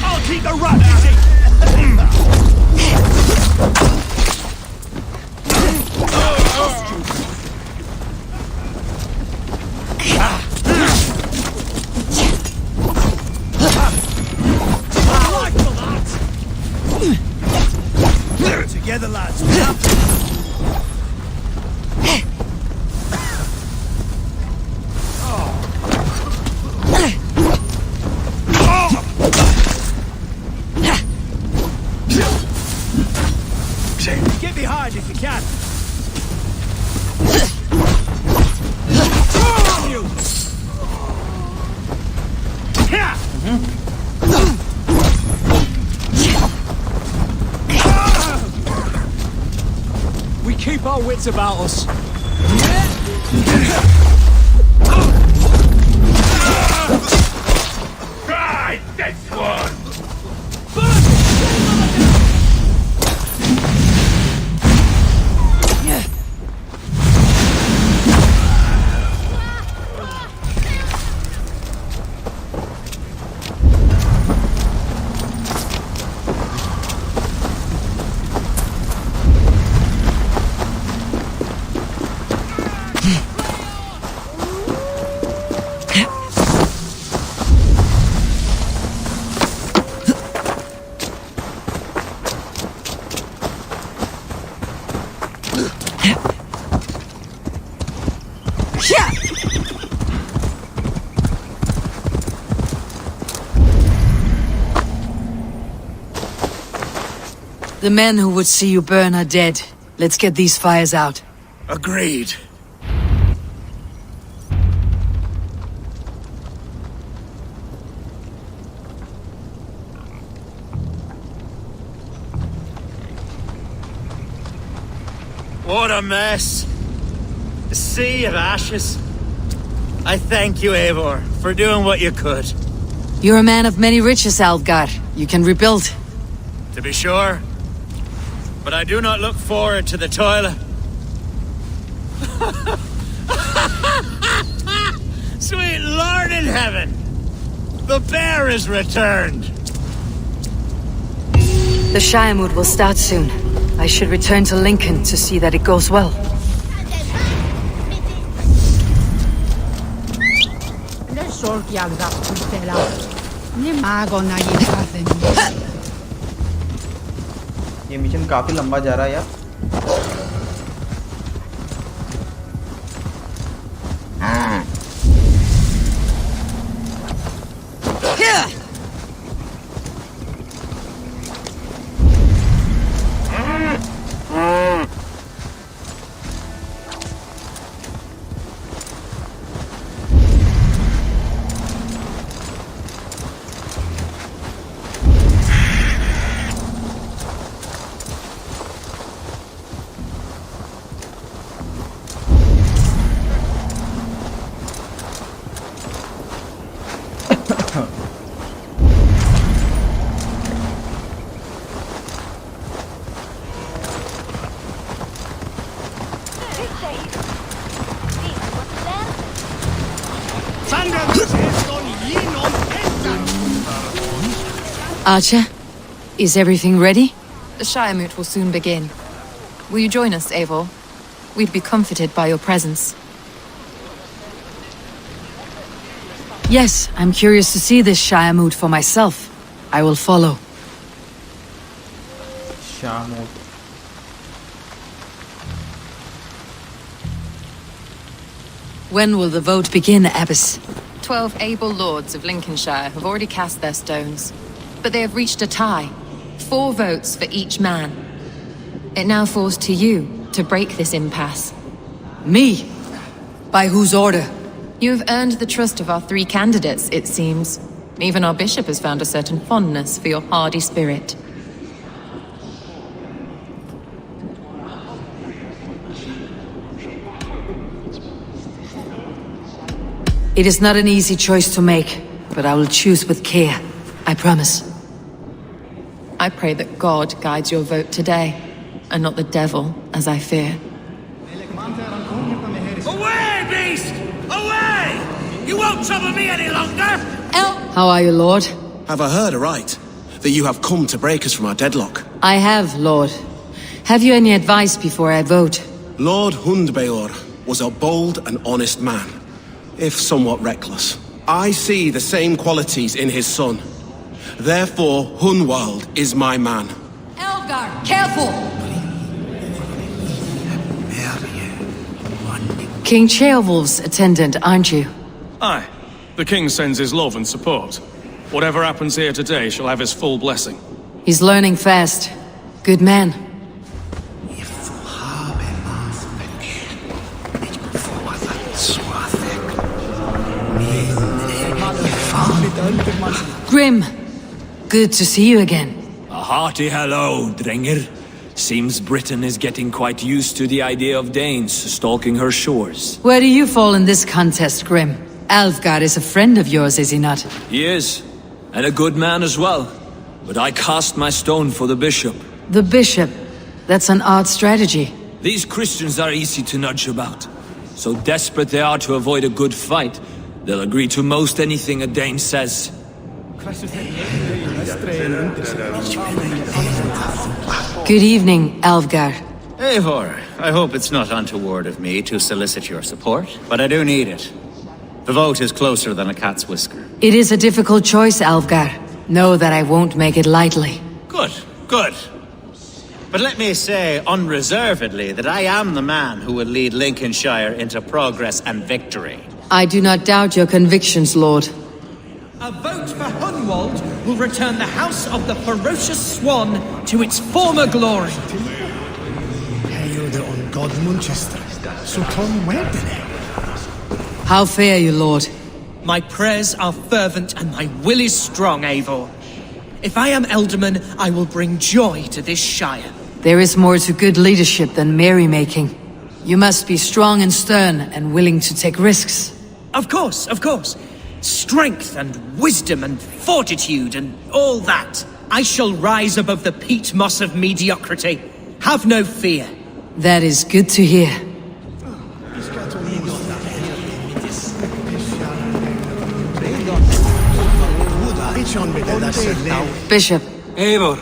I'll keep the rat busy. Together, lads. Get behind if you can. We keep our wits about us. Right, that's one! The men who would see you burn are dead. Let's get these fires out. Agreed. What a mess. A sea of ashes. I thank you, Eivor, for doing what you could. You're a man of many riches, Alfgar. You can rebuild. To be sure. But I do not look forward to the toilet. Sweet Lord in heaven! The bear is returned! The Shiremood will start soon. I should return to Lincoln to see that it goes well. ये mission काफी लंबा जा रहा है यार। Archer, is everything ready? The Shire Moot will soon begin. Will you join us, Eivor? We'd be comforted by your presence. Yes, I'm curious to see this Shire Moot for myself. I will follow. Shire Moot. When will the vote begin, Abbess? 12 able lords of Lincolnshire have already cast their stones. But they have reached a tie. 4 votes for each man. It now falls to you to break this impasse. Me? By whose order? You have earned the trust of our 3 candidates, it seems. Even our bishop has found a certain fondness for your hardy spirit. It is not an easy choice to make, but I will choose with care. I promise. I pray that God guides your vote today, and not the devil, as I fear. Away, beast! Away! You won't trouble me any longer! How are you, Lord? Have I heard aright? That you have come to break us from our deadlock? I have, Lord. Have you any advice before I vote? Lord Hundbeor was a bold and honest man, if somewhat reckless. I see the same qualities in his son. Therefore, Hunwald is my man. Elfgar, careful! King Ceolwulf's attendant, aren't you? Aye. The king sends his love and support. Whatever happens here today shall have his full blessing. He's learning fast. Good man. Grim, good to see you again. A hearty hello, Drenger. Seems Britain is getting quite used to the idea of Danes stalking her shores. Where do you fall in this contest, Grim? Alfgar is a friend of yours, is he not? He is, and a good man as well. But I cast my stone for the bishop. The bishop? That's an odd strategy. These Christians are easy to nudge about. So desperate they are to avoid a good fight, they'll agree to most anything a Dane says. Good evening, Alfgar. Eivor, I hope it's not untoward of me to solicit your support, but I do need it. The vote is closer than a cat's whisker. It is a difficult choice, Alfgar. Know that I won't make it lightly. Good, good. But let me say unreservedly that I am the man who will lead Lincolnshire into progress and victory. I do not doubt your convictions, Lord. A vote for Hunwald will return the House of the Ferocious Swan to its former glory. How fare you, Lord? My prayers are fervent and my will is strong, Eivor. If I am Elderman, I will bring joy to this shire. There is more to good leadership than merrymaking. You must be strong and stern and willing to take risks. Of course, of course. Strength and wisdom and fortitude and all that. I shall rise above the peat moss of mediocrity. Have no fear. That is good to hear. Bishop. Eivor,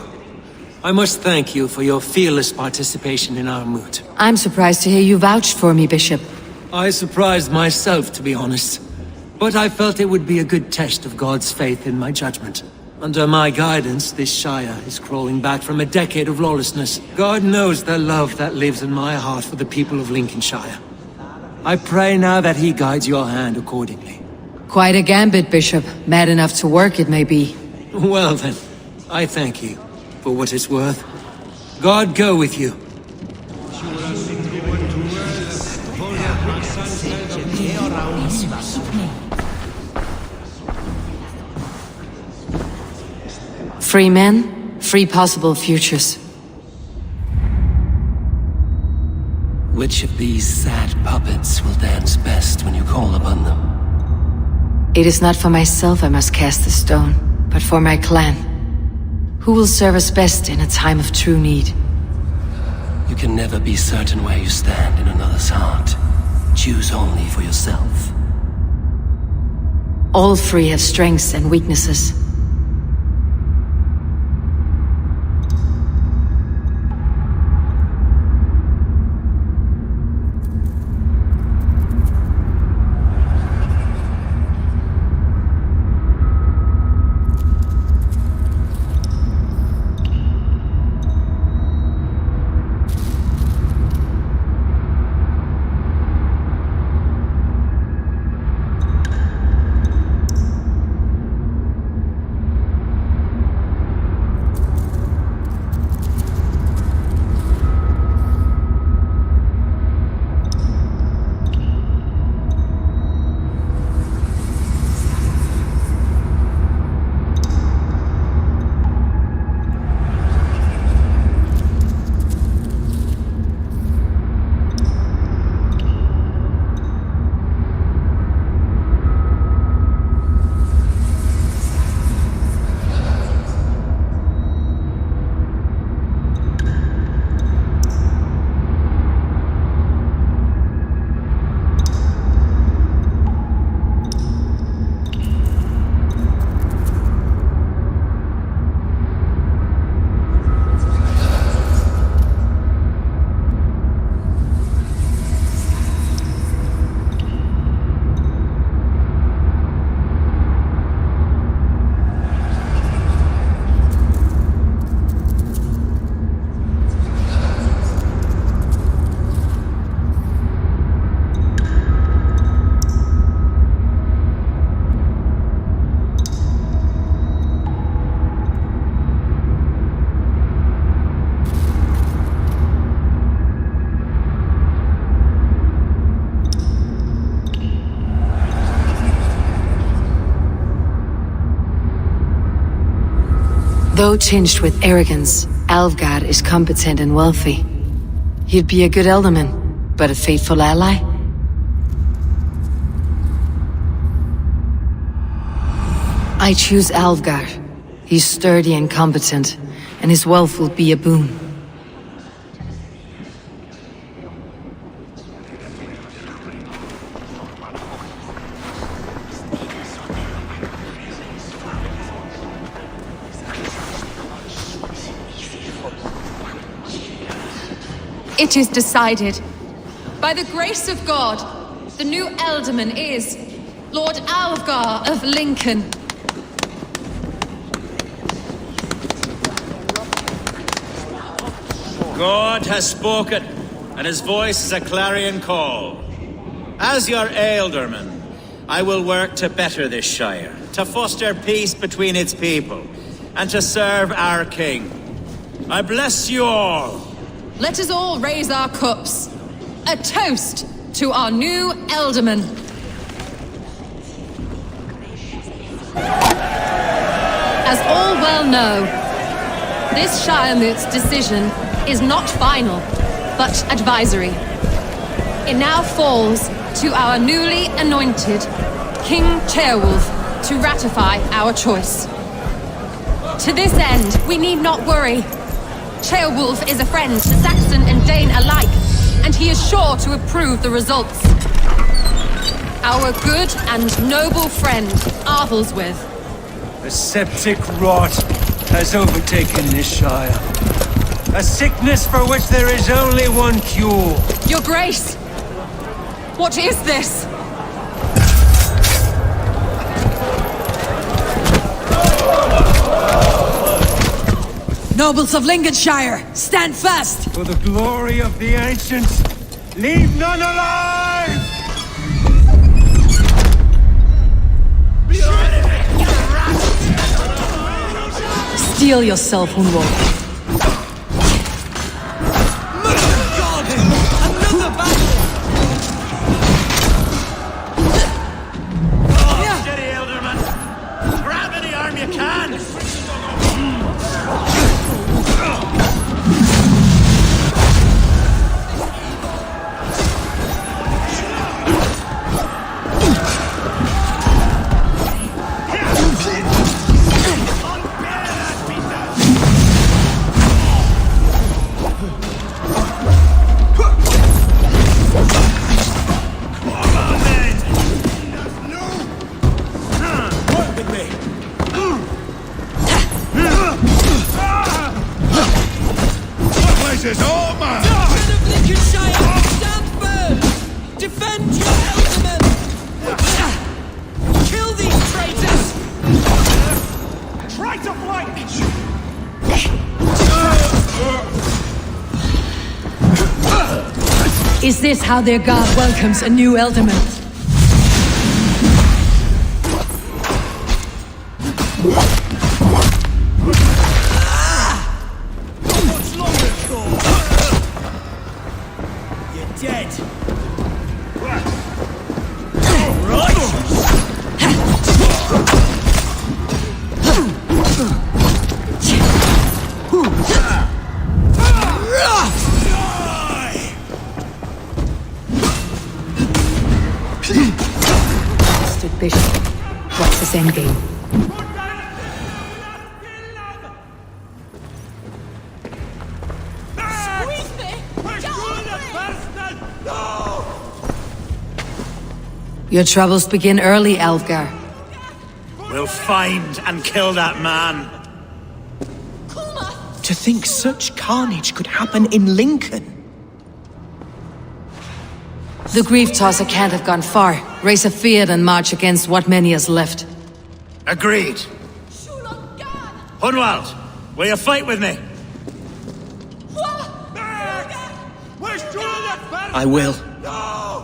I must thank you for your fearless participation in our moot. I'm surprised to hear you vouched for me, Bishop. I surprised myself, to be honest. But I felt it would be a good test of God's faith in my judgment. Under my guidance, this shire is crawling back from a decade of lawlessness. God knows the love that lives in my heart for the people of Lincolnshire. I pray now that he guides your hand accordingly. Quite a gambit, Bishop. Mad enough to work, it may be. Well then, I thank you for what it's worth. God go with you. Free men, free possible futures. Which of these sad puppets will dance best when you call upon them? It is not for myself I must cast the stone, but for my clan. Who will serve us best in a time of true need? You can never be certain where you stand in another's heart. Choose only for yourself. All three have strengths and weaknesses. Though tinged with arrogance, Alvgard is competent and wealthy. He'd be a good alderman, but a faithful ally? I choose Alvgard. He's sturdy and competent, and his wealth will be a boon. It is decided. By the grace of God, the new Alderman is Lord Alvgar of Lincoln. God has spoken, and his voice is a clarion call. As your Alderman, I will work to better this Shire, to foster peace between its people, and to serve our King. I bless you all. Let us all raise our cups. A toast to our new Alderman. As all well know, this Shiremoot's decision is not final, but advisory. It now falls to our newly anointed King Ceolwulf to ratify our choice. To this end, we need not worry. Ceolwulf is a friend to Saxon and Dane alike, and he is sure to approve the results. Our good and noble friend, Arthelswith. The septic rot has overtaken this Shire. A sickness for which there is only one cure. Your Grace! What is this? Nobles of Lincolnshire, stand fast! For the glory of the ancients, leave none alive! Steel yourself, Hunwald. is all mine! Men of Lincolnshire, stand firm! Defend your elders! Kill these traitors! Try to flank! Is this how their god welcomes a new elderman? What's longer for? You're dead. Stood Bishop. What's this end game? Your troubles begin early, Elfgar. We'll find and kill that man. To think such carnage could happen in Lincoln. The grief tosser can't have gone far. Raise a field and march against what many is left. Agreed. Hunwald, will you fight with me? I will.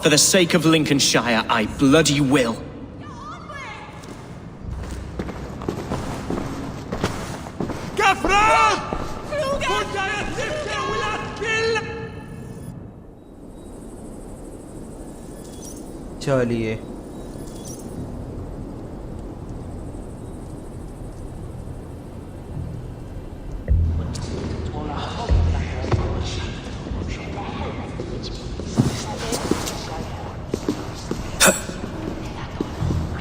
For the sake of Lincolnshire, I bloody will. चलिए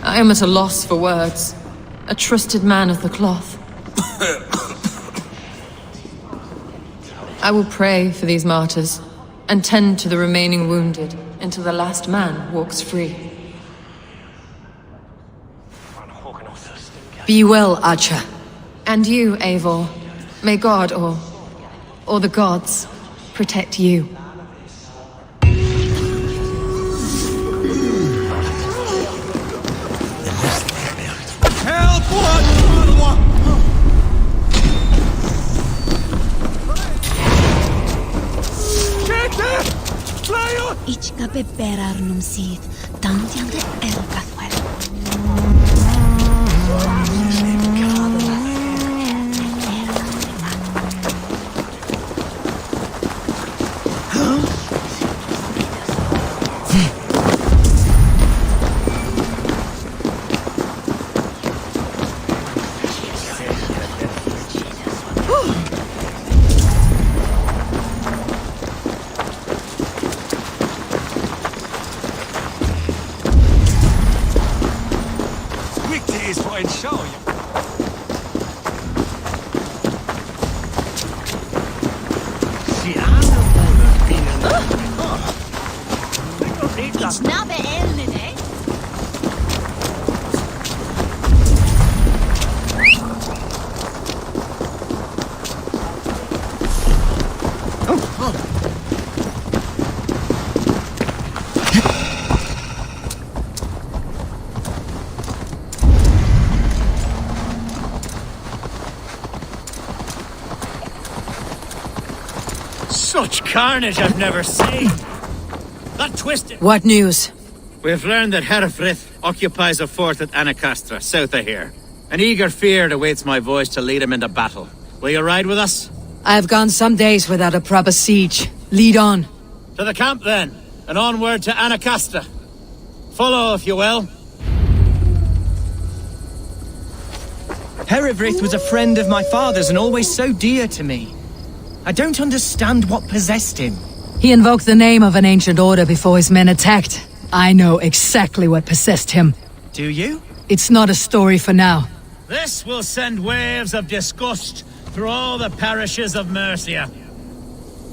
I am at a loss for words. A trusted man of the cloth. I will pray for these martyrs, and tend to the remaining wounded until the last man walks free. Be well, Archer. And you, Eivor. May God, or the gods, protect you. Ichka beberar num sydd, dandian de elgathwel. Such carnage I've never seen. That twisted... What news? We've learned that Herefrith occupies a fort at Anacastra, south of here. An eager fear awaits my voice to lead him into battle. Will you ride with us? I've gone some days without a proper siege. Lead on. To the camp, then, and onward to Anacastra. Follow, if you will. Herefrith was a friend of my father's and always so dear to me. I don't understand what possessed him. He invoked the name of an ancient order before his men attacked. I know exactly what possessed him. Do you? It's not a story for now. This will send waves of disgust through all the parishes of Mercia.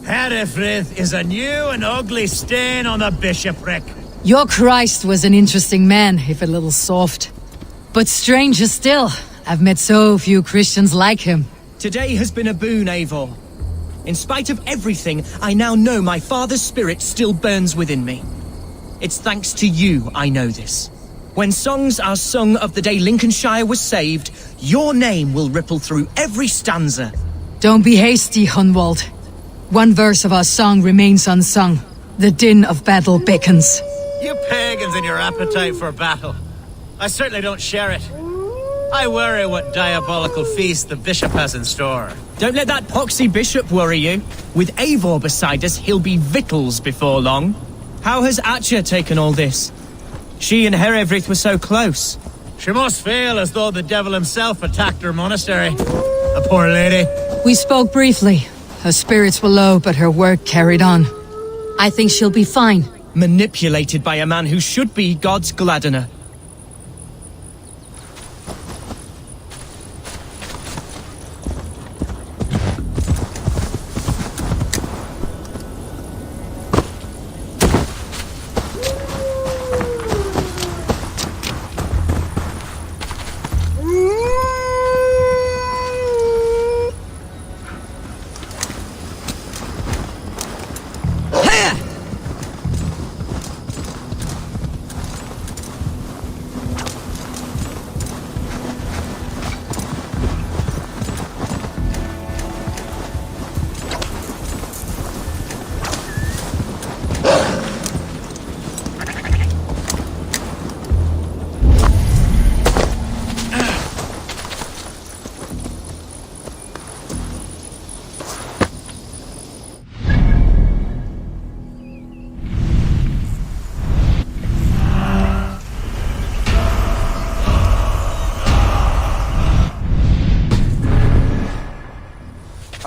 Herefrith is a new and ugly stain on the bishopric. Your Christ was an interesting man, if a little soft. But stranger still, I've met so few Christians like him. Today has been a boon, Eivor. In spite of everything, I now know my father's spirit still burns within me. It's thanks to you I know this. When songs are sung of the day Lincolnshire was saved, your name will ripple through every stanza. Don't be hasty, Hunwald. One verse of our song remains unsung. The din of battle beckons. You pagans and your appetite for battle. I certainly don't share it. I worry what diabolical feast the bishop has in store. Don't let that poxy bishop worry you. With Eivor beside us, he'll be victuals before long. How has ACER taken all this? She and Herevryth were so close. She must feel as though the devil himself attacked her monastery. A poor lady. We spoke briefly. Her spirits were low, but her work carried on. I think she'll be fine. Manipulated by a man who should be God's gladdener.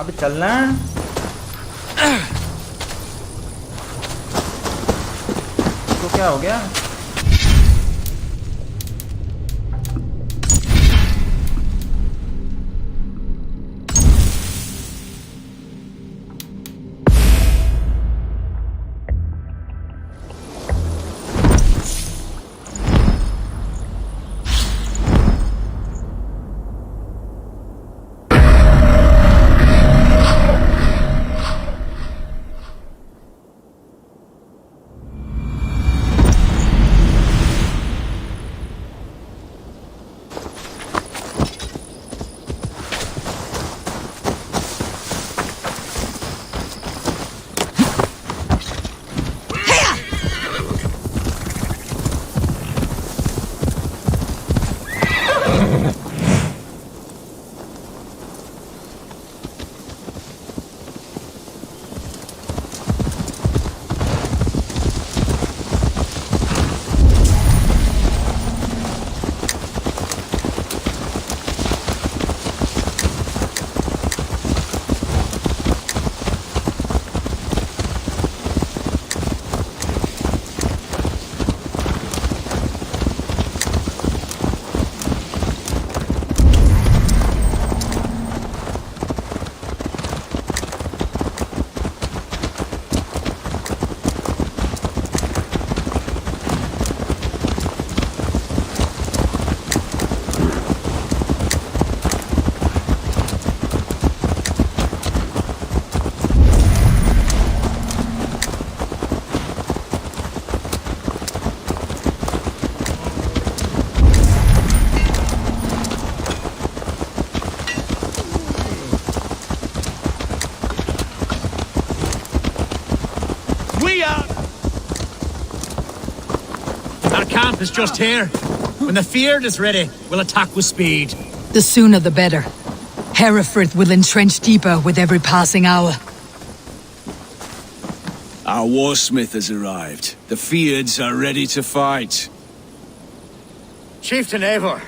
अब चलना है तो क्या हो गया Is just here. When the Feared is ready, we'll attack with speed. The sooner the better. Hereford will entrench deeper with every passing hour. Our warsmith has arrived. The Feareds are ready to fight. Chieftain Eivor,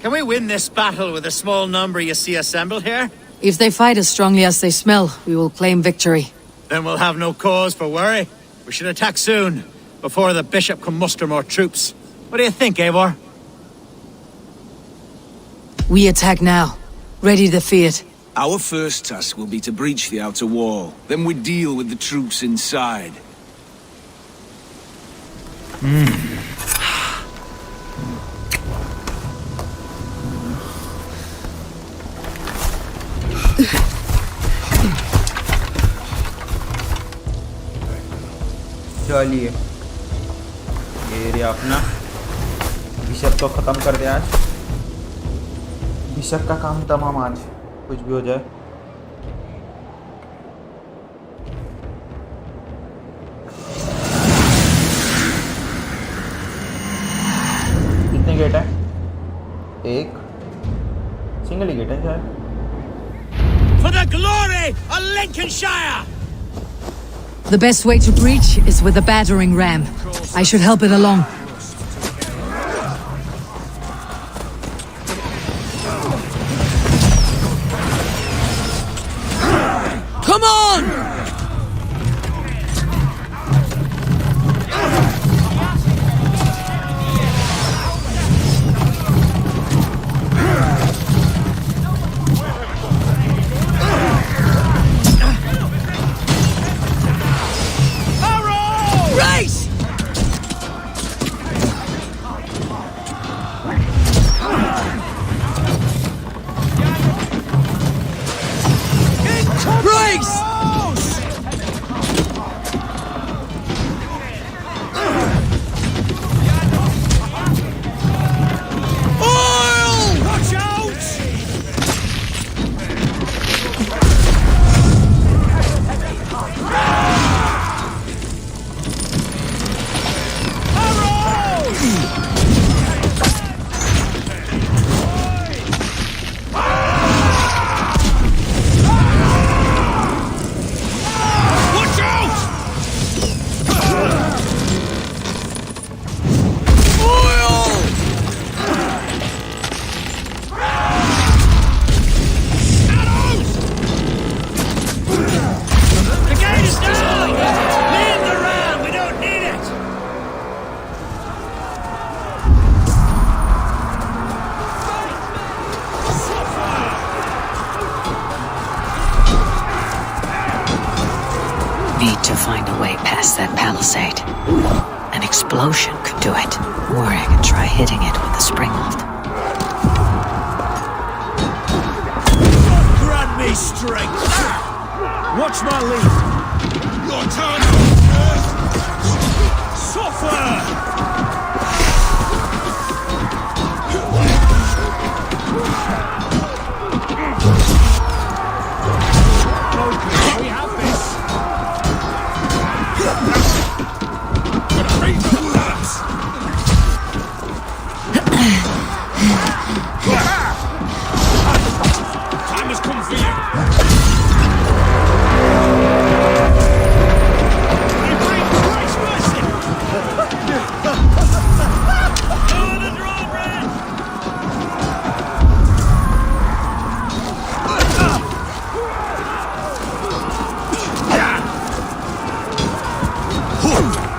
can we win this battle with the small number you see assembled here? If they fight as strongly as they smell, we will claim victory. Then we'll have no cause for worry. We should attack soon, before the bishop can muster more troops. What do you think, Eivor? We attack now. Ready to defeat. Our first task will be to breach the outer wall. Then we deal with the troops inside. वाली है। ये area अपना bishop को ख़त्म कर दे आज। Bishop का काम तमाम आज, कुछ भी हो जाए। कितने गेट है? एक सिंगल ही गेट है शायद। For the glory of Lincolnshire! The best way to breach is with a battering ram. I should help it along. Come on! Race! Race! Oil! Watch out! Watch out! Oil! The gate is down! Leave the ram, we don't need it! Need to find a way past that palisade. An explosion could do it. Or I can try hitting it with the spring loft. Grant me strength! Watch my lead! Your turn! Suffer! Okay, we have this! Gonna beat the worms! Time has come for you!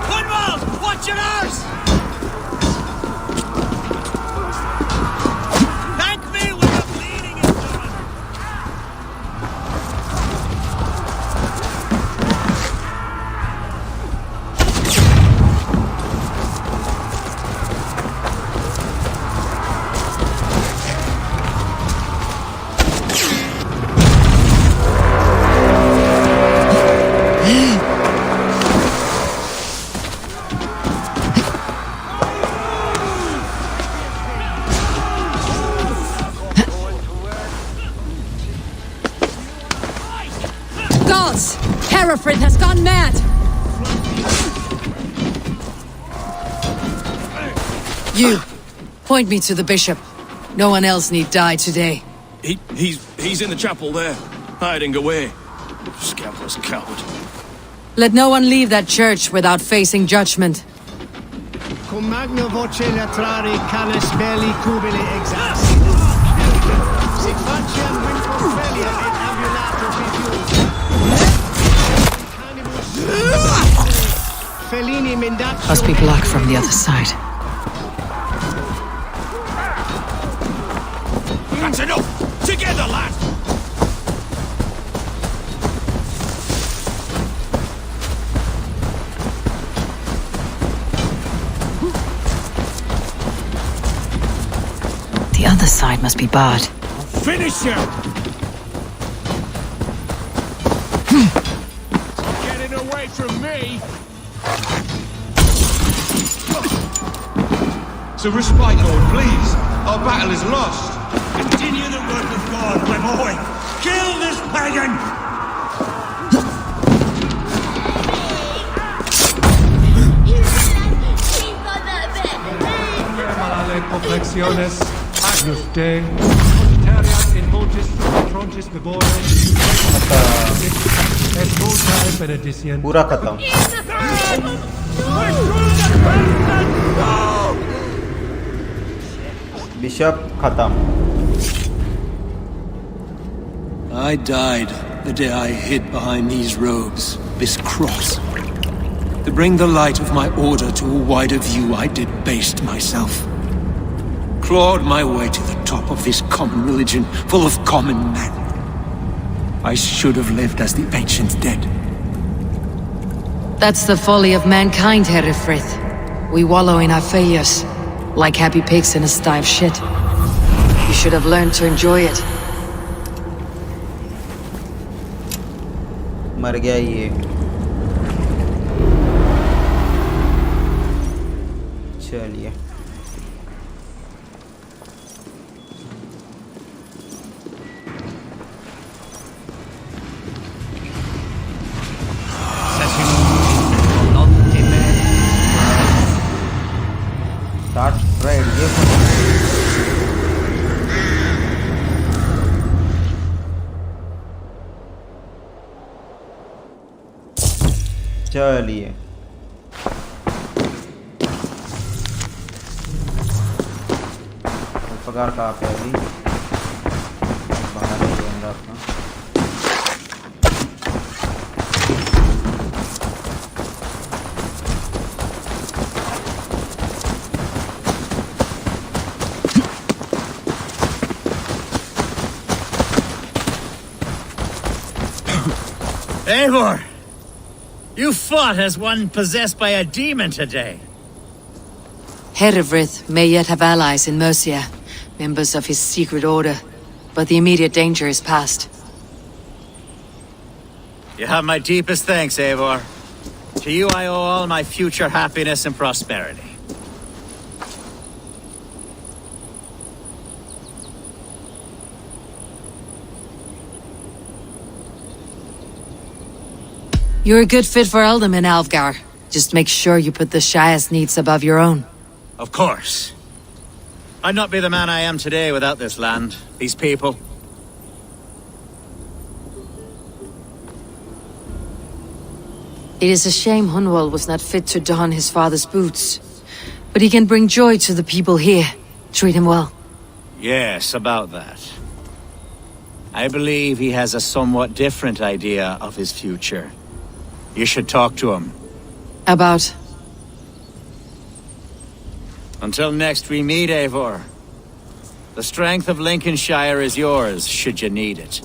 Hunwald, watch your arse! Thank me when the bleeding is done! Gods! Hereford has gone mad! You, point me to the bishop. No one else need die today. He's in the chapel there, hiding away. Scandalous coward. Let no one leave that church without facing judgment. Cum magna voce latrari canis belli cubili exas. Sic faciem vincorfelia et ambulator vivius. Felini mendacio. Must be blocked from the other side. That's enough! Together, lad! The other side must be barred. Finish him! Getting away from me! So respite, Lord, please. Our battle is lost. Continue the work of God, my boy. Kill this pagan! Complexiones, Agnus Dei, Cogitariat in montis trontis vivore, et multae benedicient. पूरा खत्म। Bishop खत्म। I died the day I hid behind these robes, this cross. To bring the light of my order to a wider view, I debased myself. Clawed my way to the top of this common religion, full of common men. I should have lived as the ancient dead. That's the folly of mankind, Herefrith. We wallow in our failures, like happy pigs in a sty of shit. You should have learned to enjoy it. मर गया ये। चलिए। Start right here. चलिए पगार कहाँ पे अभी बाहर ही बन रहा था। Eivor! You fought as one possessed by a demon today. Herefrith may yet have allies in Mercia, members of his secret order, but the immediate danger is past. You have my deepest thanks, Eivor. To you I owe all my future happiness and prosperity. You're a good fit for Ealdorman, Alfgar. Just make sure you put the Shire's needs above your own. Of course. I'd not be the man I am today without this land, these people. It is a shame Hunwald was not fit to don his father's boots. But he can bring joy to the people here. Treat him well. Yes, about that. I believe he has a somewhat different idea of his future. You should talk to him. About? Until next we meet, Eivor. The strength of Lincolnshire is yours, should you need it.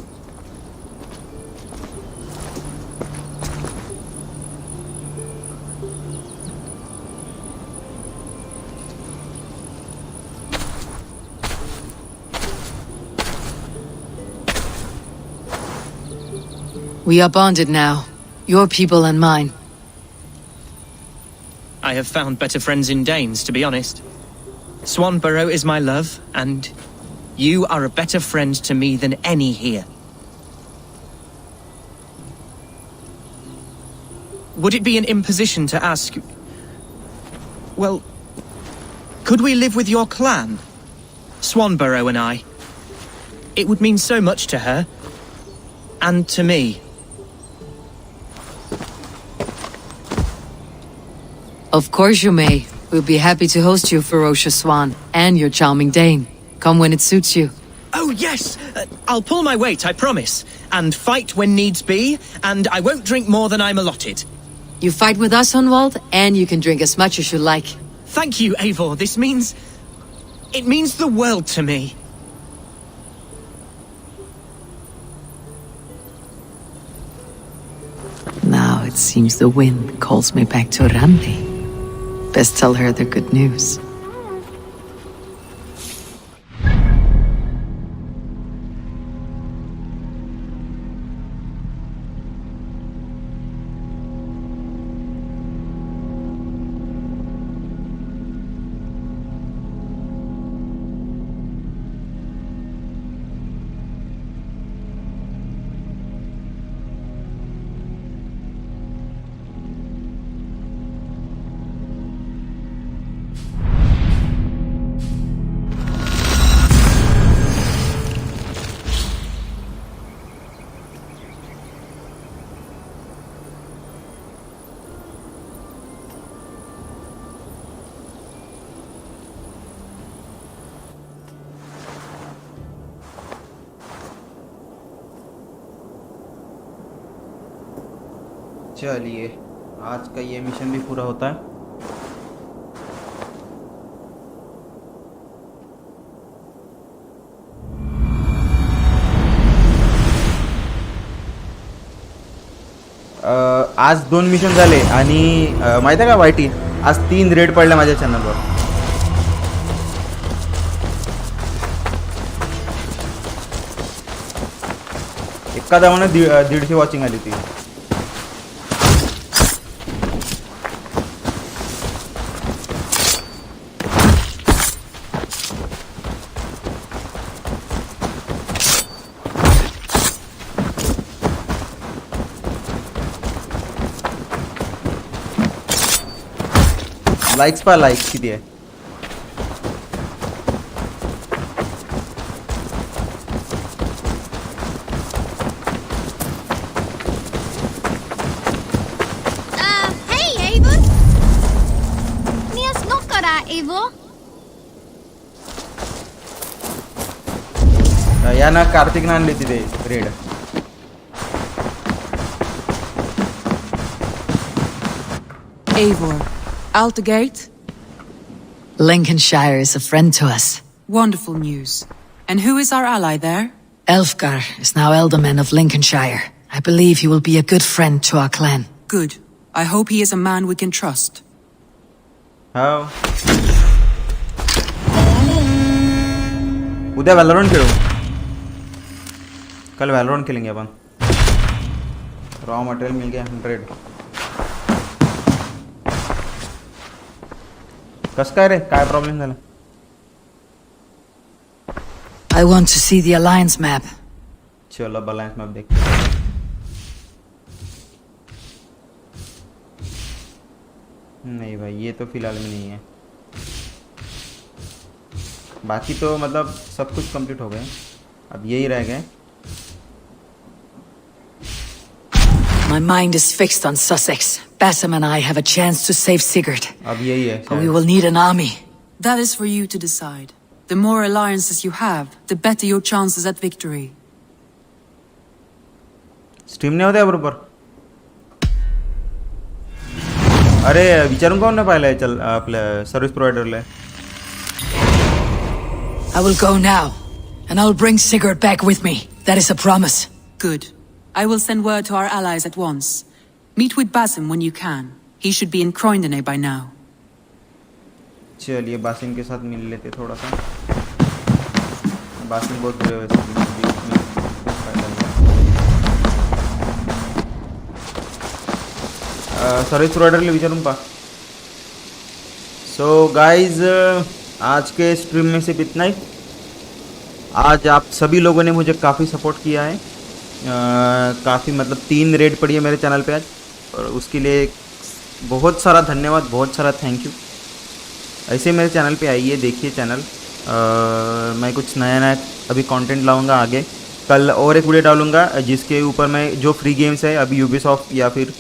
We are bonded now. Your people and mine. I have found better friends in Danes, to be honest. Swanborough is my love, and you are a better friend to me than any here. Would it be an imposition to ask... Well, could we live with your clan? Swanborough and I. It would mean so much to her. And to me. Of course you may. We'll be happy to host you, ferocious Swan, and your charming Dane. Come when it suits you. Oh, yes! I'll pull my weight, I promise. And fight when needs be, and I won't drink more than I'm allotted. You fight with us, Hunwald, and you can drink as much as you like. Thank you, Eivor. This means... It means the world to me. Now it seems the wind calls me back to Randi. Best tell her the good news. चलिए आज का ये mission भी पूरा होता है। आज 2 mission झाले आणि माहिती आहे का वाईटी, आज 3 रेड पडले माझ्या चॅनलवर। एका दावाने 150 वॉचिंग आली ती। लाइक्स पा लाइक्स किती आहे? Hej, Eivor! Ni har snockat där, Eivor. या ना कार्तिक आणली तिथे red. Eivor, out the gate? Lincolnshire is a friend to us. Wonderful news. And who is our ally there? Elfgar is now Elderman of Lincolnshire. I believe he will be a good friend to our clan. Good. I hope he is a man we can trust. How? उद्या Valorant खेलो। कल Valorant खेलेंगे अपन। Raw material मिल गया 100। कस काय रे, काय problem झाला? I want to see the alliance map. चलो अब अलायंस मैप देखते हैं। नहीं भाई ये तो फिलहाल में नहीं है। बाकी तो मतलब सब कुछ कंप्लीट हो गए, अब यही रह गए। My mind is fixed on Sussex. Bassam and I have a chance to save Sigurd. अब यही है। But we will need an army. That is for you to decide. The more alliances you have, the better your chances at victory. Stream नाही होत आहे बरोबर। अरे विचारून कोण नाही पाहिलंय चल आपल्या service प्रोव्हायडरला। I will go now, and I will bring Sigurd back with me. That is a promise. Good. I will send word to our allies at once. Meet with Basim when you can. He should be in Croydon by now. चलिए Basim के साथ मिल लेते थोड़ा सा। Basim बहुत बुरे हुए service प्रोवाइडरला विचारून पा। सो गाइज आज के स्ट्रीम में सिर्फ इतना ही। आज आप सभी लोगों ने मुझे काफ़ी सपोर्ट किया है। काफ़ी मतलब 3 रेड पड़ी है मेरे चैनल पे आज, और उसके लिए बहुत सारा धन्यवाद, बहुत सारा थैंक यू। ऐसे मेरे चैनल पे आइए, देखिए चैनल। मैं कुछ नया नया अभी कंटेंट लाऊंगा आगे। कल और एक वीडियो डालूंगा जिसके ऊपर मैं जो फ्री गेम्स है अभी यूबीसॉफ्ट या फिर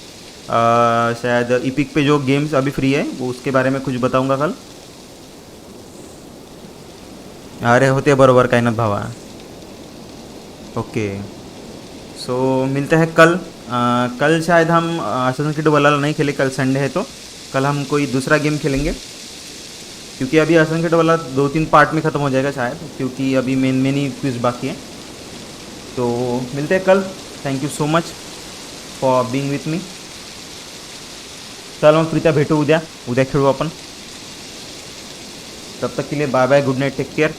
शायद इपिक पे जो गेम्स अभी फ्री है वो उसके बारे में कुछ बताऊंगा कल। अरे होते बरोबर काय ना भावा। ओके सो मिलते हैं कल। कल शायद हम असैसिन क्रीड वैल्हल्ला नहीं खेले, कल संडे है तो कल हम कोई दूसरा गेम खेलेंगे, क्योंकि अभी असैसिन क्रीड वैल्हल्ला 2-3 पार्ट में ख़त्म हो जाएगा शायद, क्योंकि अभी मेन ही क्विज बाकी है। तो मिलते हैं कल। Thank you so much for being with me. चल मग प्रीता भेटू उद्या खेळू आपण। तब तक के लिए bye bye, good night, take care.